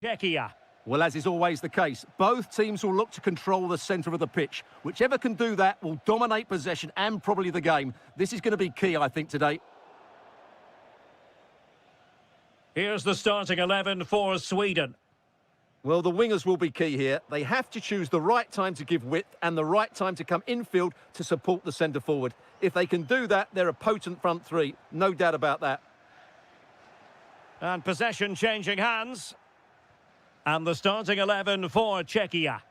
Czechia. Well, as is always the case, both teams will look to control the centre of the pitch. Whichever can do that will dominate possession and probably the game. This is going to be key, I think, today. Here's the starting 11 for Sweden. Well, the wingers will be key here. They have to choose the right time to give width and the right time to come infield to support the centre forward. If they can do that, they're a potent front three. No doubt about that. And possession changing hands. And the starting 11 for Czechia.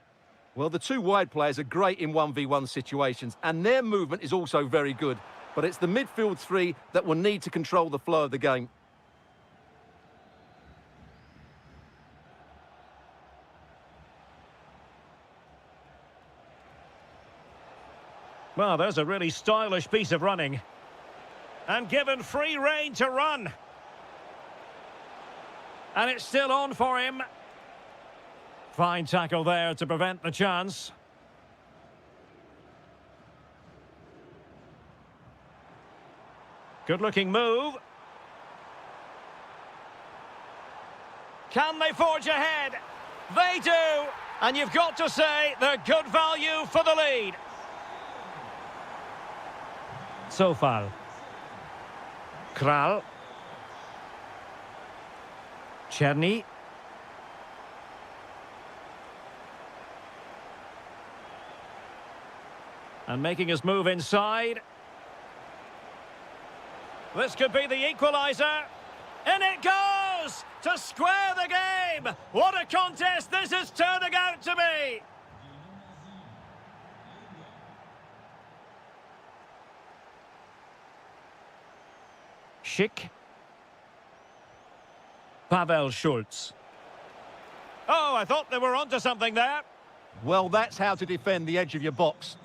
Well, the two wide players are great in 1v1 situations, and their movement is also very good. But it's the midfield three that will need to control the flow of the game. Well, there's a really stylish piece of running. And given free rein to run. And it's still on for him. Fine tackle there to prevent the chance. Good-looking move. Can they forge ahead? They do! And you've got to say they're good value for the lead. Sofal. Kral. Czerny. And making his move inside. This could be the equaliser. In it goes! To square the game! What a contest this is turning out to be! Schick. Pavel Schulz. Oh, I thought they were onto something there. Well, that's how to defend the edge of your box.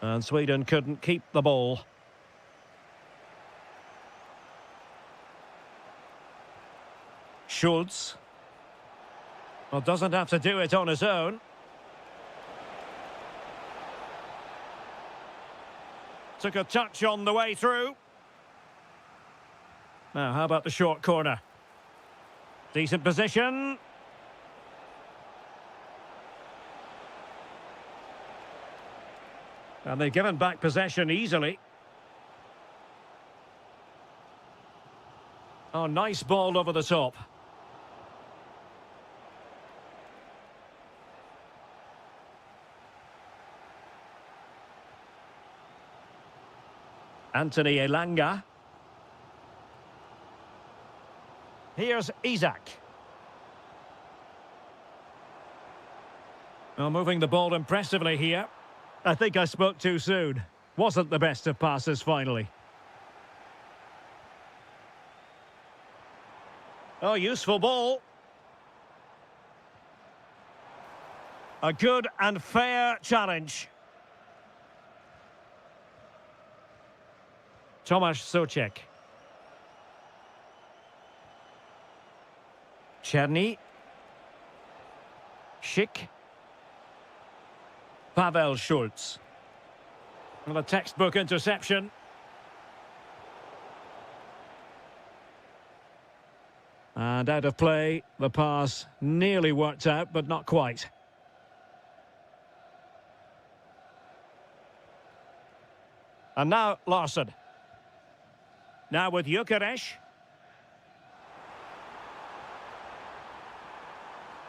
And Sweden couldn't keep the ball. Schulz. Well, doesn't have to do it on his own. Took a touch on the way through. Now, how about the short corner? Decent position. And they've given back possession easily. Oh, nice ball over the top. Anthony Elanga. Here's Isaac. Well, moving the ball impressively here. I think I spoke too soon. Wasn't the best of passes finally. Oh, useful ball. A good and fair challenge. Tomasz Souček. Czerny. Schick. Pavel Schulz. Well, a textbook interception. And out of play, the pass nearly worked out, but not quite. And now Larsson. Now with Gyökeres.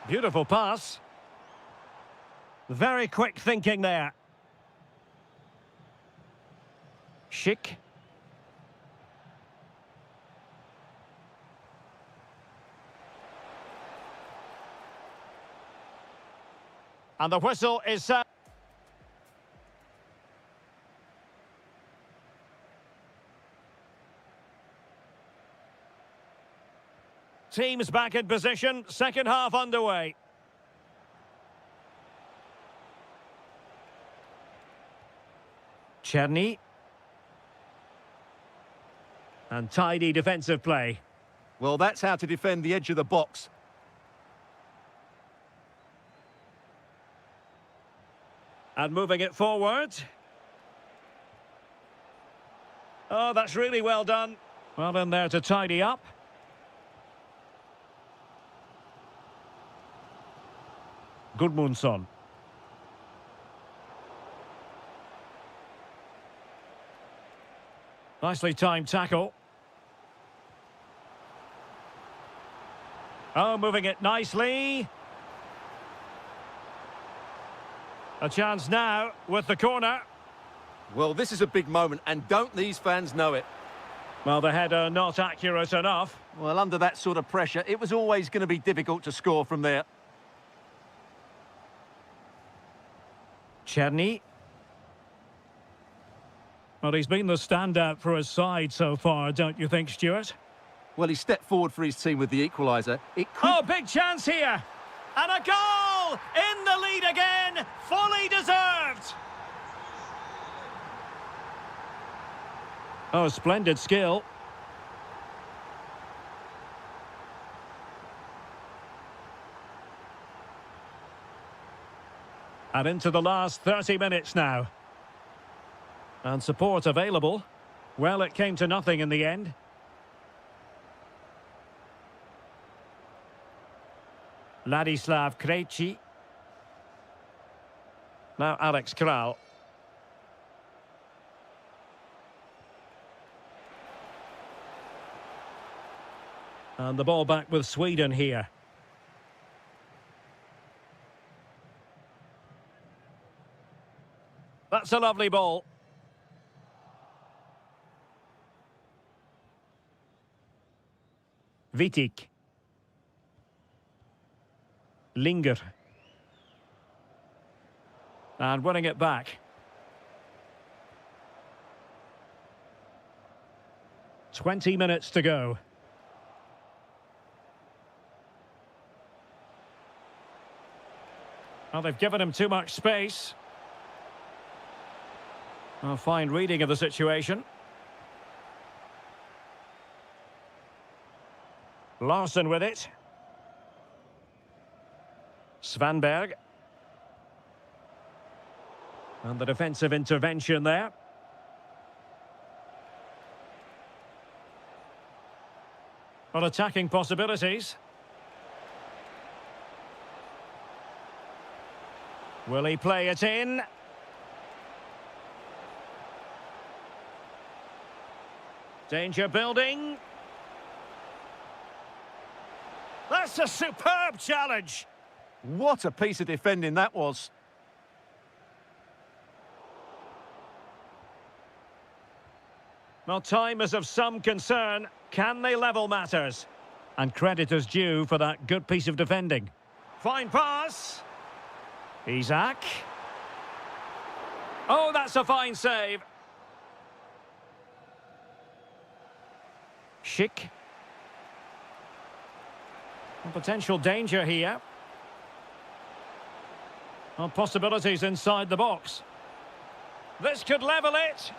Beautiful pass. Very quick thinking there. Schick. And the whistle is set. Teams back in position, second half underway. Czerny. And tidy defensive play. Well, that's how to defend the edge of the box. And moving it forward. Oh, that's really well done. Well in there to tidy up. Gudmundsson. Nicely timed tackle. Oh, moving it nicely. A chance now with the corner. Well, this is a big moment, and don't these fans know it? Well, the header not accurate enough. Well, under that sort of pressure, it was always going to be difficult to score from there. Czerny. Well, he's been the standout for his side so far, don't you think, Stuart? Well, he stepped forward for his team with the equaliser. It could... Oh, big chance here. And a goal! In the lead again, fully deserved. Oh, splendid skill. And into the last 30 minutes now. And support available. Well, it came to nothing in the end. Ladislav Krejci. Now Alex Kral. And the ball back with Sweden here. That's a lovely ball. Vitic. Linger. And winning it back. 20 minutes to go. Well, they've given him too much space. A fine reading of the situation. Larsson with it. Svanberg. And the defensive intervention there. Well, attacking possibilities. Will he play it in? Danger building. That's a superb challenge. What a piece of defending that was. Well, time is of some concern. Can they level matters? And credit is due for that good piece of defending. Fine pass. Isak. Oh, that's a fine save. Schick. Potential danger here. Well, possibilities inside the box. This could level it.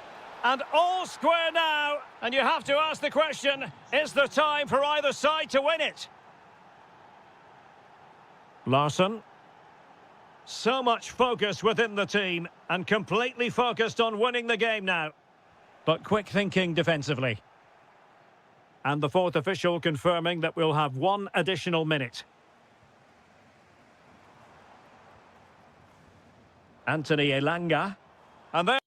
And all square now. And you have to ask the question, is there time for either side to win it? Larsson. So much focus within the team and completely focused on winning the game now. But quick thinking defensively. And the fourth official confirming that we'll have one additional minute. Anthony Elanga. And there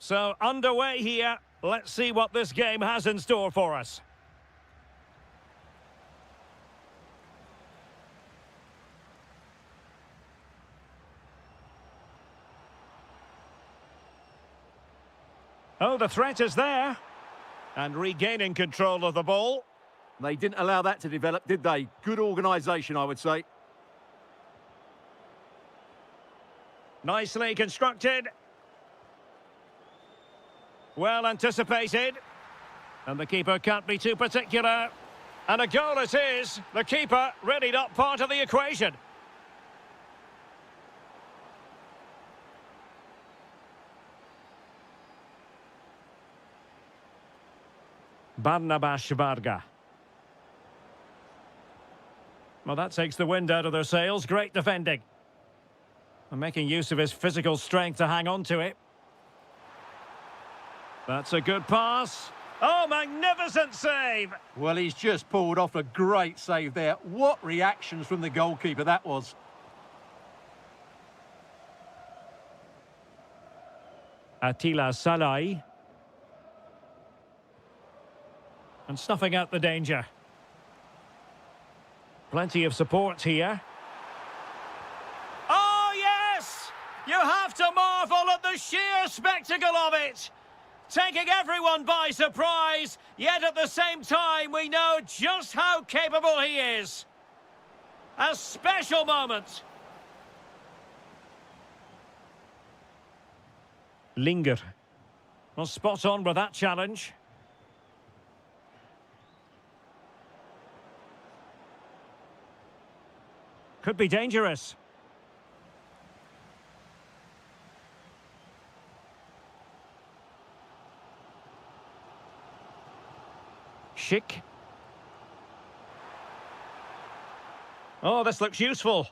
So, underway here. Let's see what this game has in store for us. Oh, the threat is there. And regaining control of the ball. They didn't allow that to develop, did they? Good organisation, I would say. Nicely constructed. Well anticipated. And the keeper can't be too particular. And a goal it is. The keeper really not part of the equation. Barnabas Varga. Well, that takes the wind out of their sails. Great defending. And making use of his physical strength to hang on to it. That's a good pass. Oh, magnificent save! Well, he's just pulled off a great save there. What reactions from the goalkeeper that was. Attila Salai. And snuffing out the danger. Plenty of support here. Oh, yes! You have to marvel at the sheer spectacle of it! Taking everyone by surprise, yet at the same time we know just how capable he is. A special moment. Linger. Well, spot on with that challenge. Could be dangerous. Schick. Oh, this looks useful.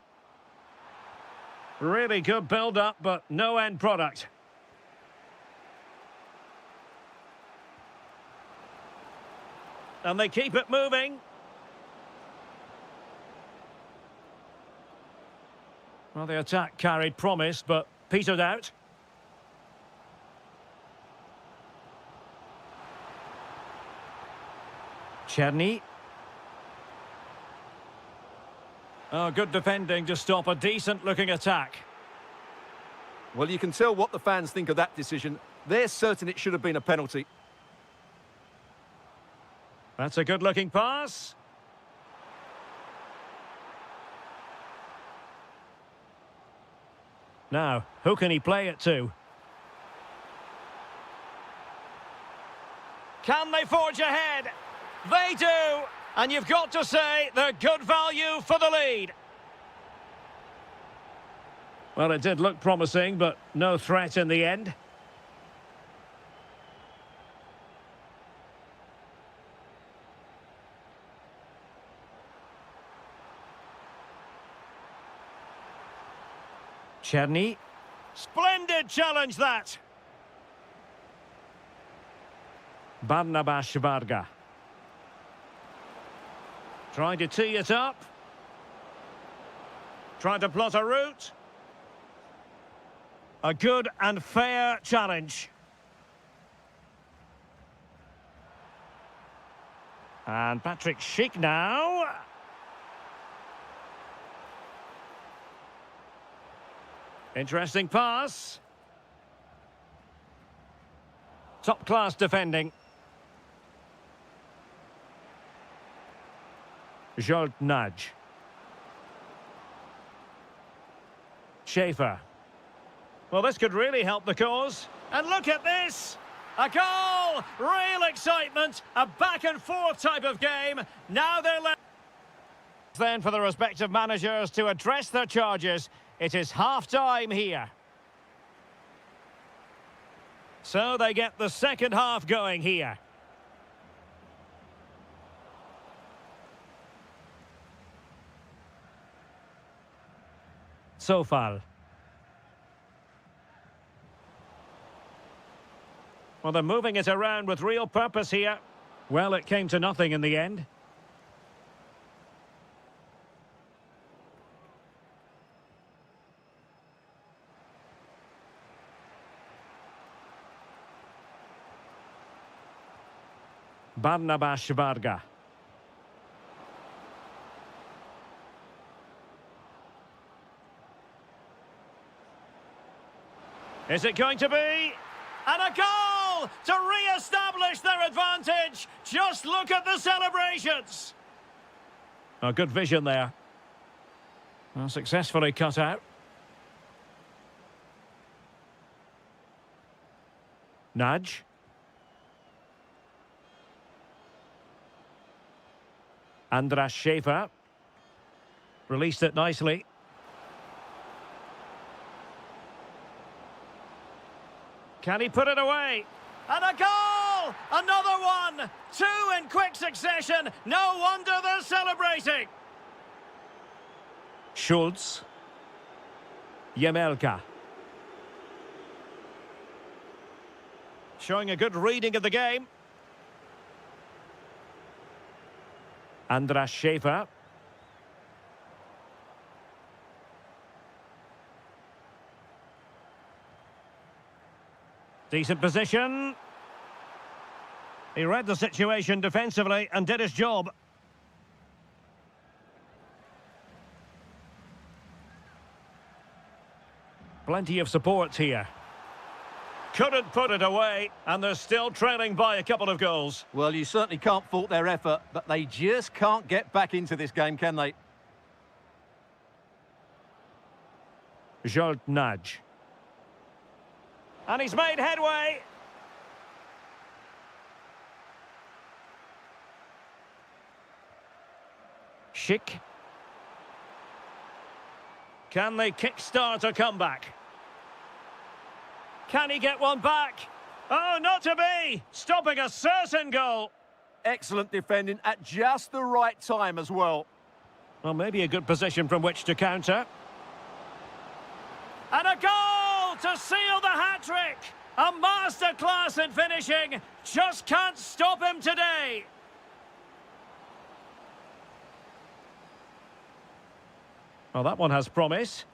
Really good build-up, but no end product. And they keep it moving. Well, the attack carried promise, but petered out. Czerny. Oh, good defending to stop a decent-looking attack. Well, you can tell what the fans think of that decision. They're certain it should have been a penalty. That's a good-looking pass. Now, who can he play it to? Can they forge ahead? They do! And you've got to say they're good value for the lead. Well, it did look promising, but no threat in the end. Czerny. Splendid challenge, that! Barnabas Varga. Trying to tee it up. Trying to plot a route. A good and fair challenge. And Patrick Schick now. Interesting pass. Top-class defending. Nudge. Schaefer. Well, this could really help the cause. And look at this! A goal! Real excitement! A back-and-forth type of game. Now they're left. Then for the respective managers to address their charges. It is half-time here. So they get the second half going here. Sofal. Well, they're moving it around with real purpose here. Well, it came to nothing in the end. Barnabas Varga. Is it going to be? And a goal to re-establish their advantage. Just look at the celebrations. A good vision there. Well, successfully cut out. Nudge. Andras Schaefer. Released it nicely. Can he put it away? And a goal! Another one! Two in quick succession. No wonder they're celebrating. Schultz. Yemelka. Showing a good reading of the game. Andras Schaefer. Decent position. He read the situation defensively and did his job. Plenty of support here. Couldn't put it away, and they're still trailing by a couple of goals. Well, you certainly can't fault their effort, but they just can't get back into this game, can they? Jolt Nudge. And he's made headway. Schick. Can they kickstart a comeback? Can he get one back? Oh, not to be! Stopping a certain goal. Excellent defending at just the right time as well. Well, maybe a good position from which to counter. And a goal to seal the hat-trick! A masterclass in finishing. Just can't stop him today. Well, that one has promise.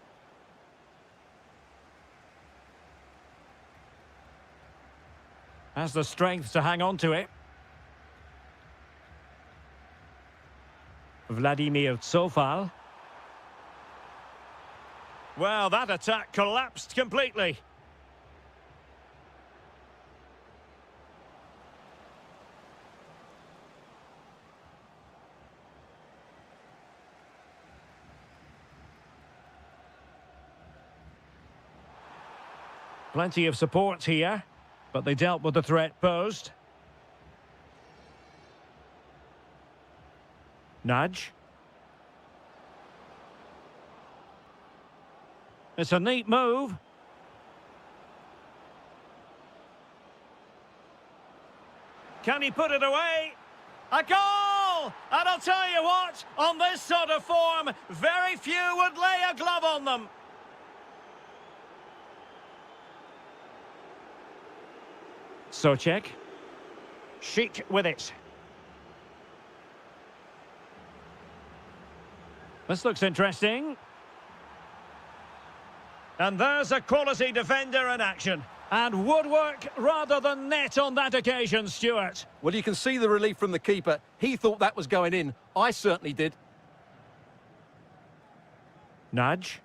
Has the strength to hang on to it. Vladimir Tsofal. Well, that attack collapsed completely. Plenty of support here, but they dealt with the threat posed. Nudge. It's a neat move. Can he put it away? A goal! And I'll tell you what, on this sort of form, very few would lay a glove on them. Socek. Schick with it. This looks interesting. And there's a quality defender in action. And woodwork rather than net on that occasion, Stuart. Well, you can see the relief from the keeper. He thought that was going in. I certainly did. Nudge.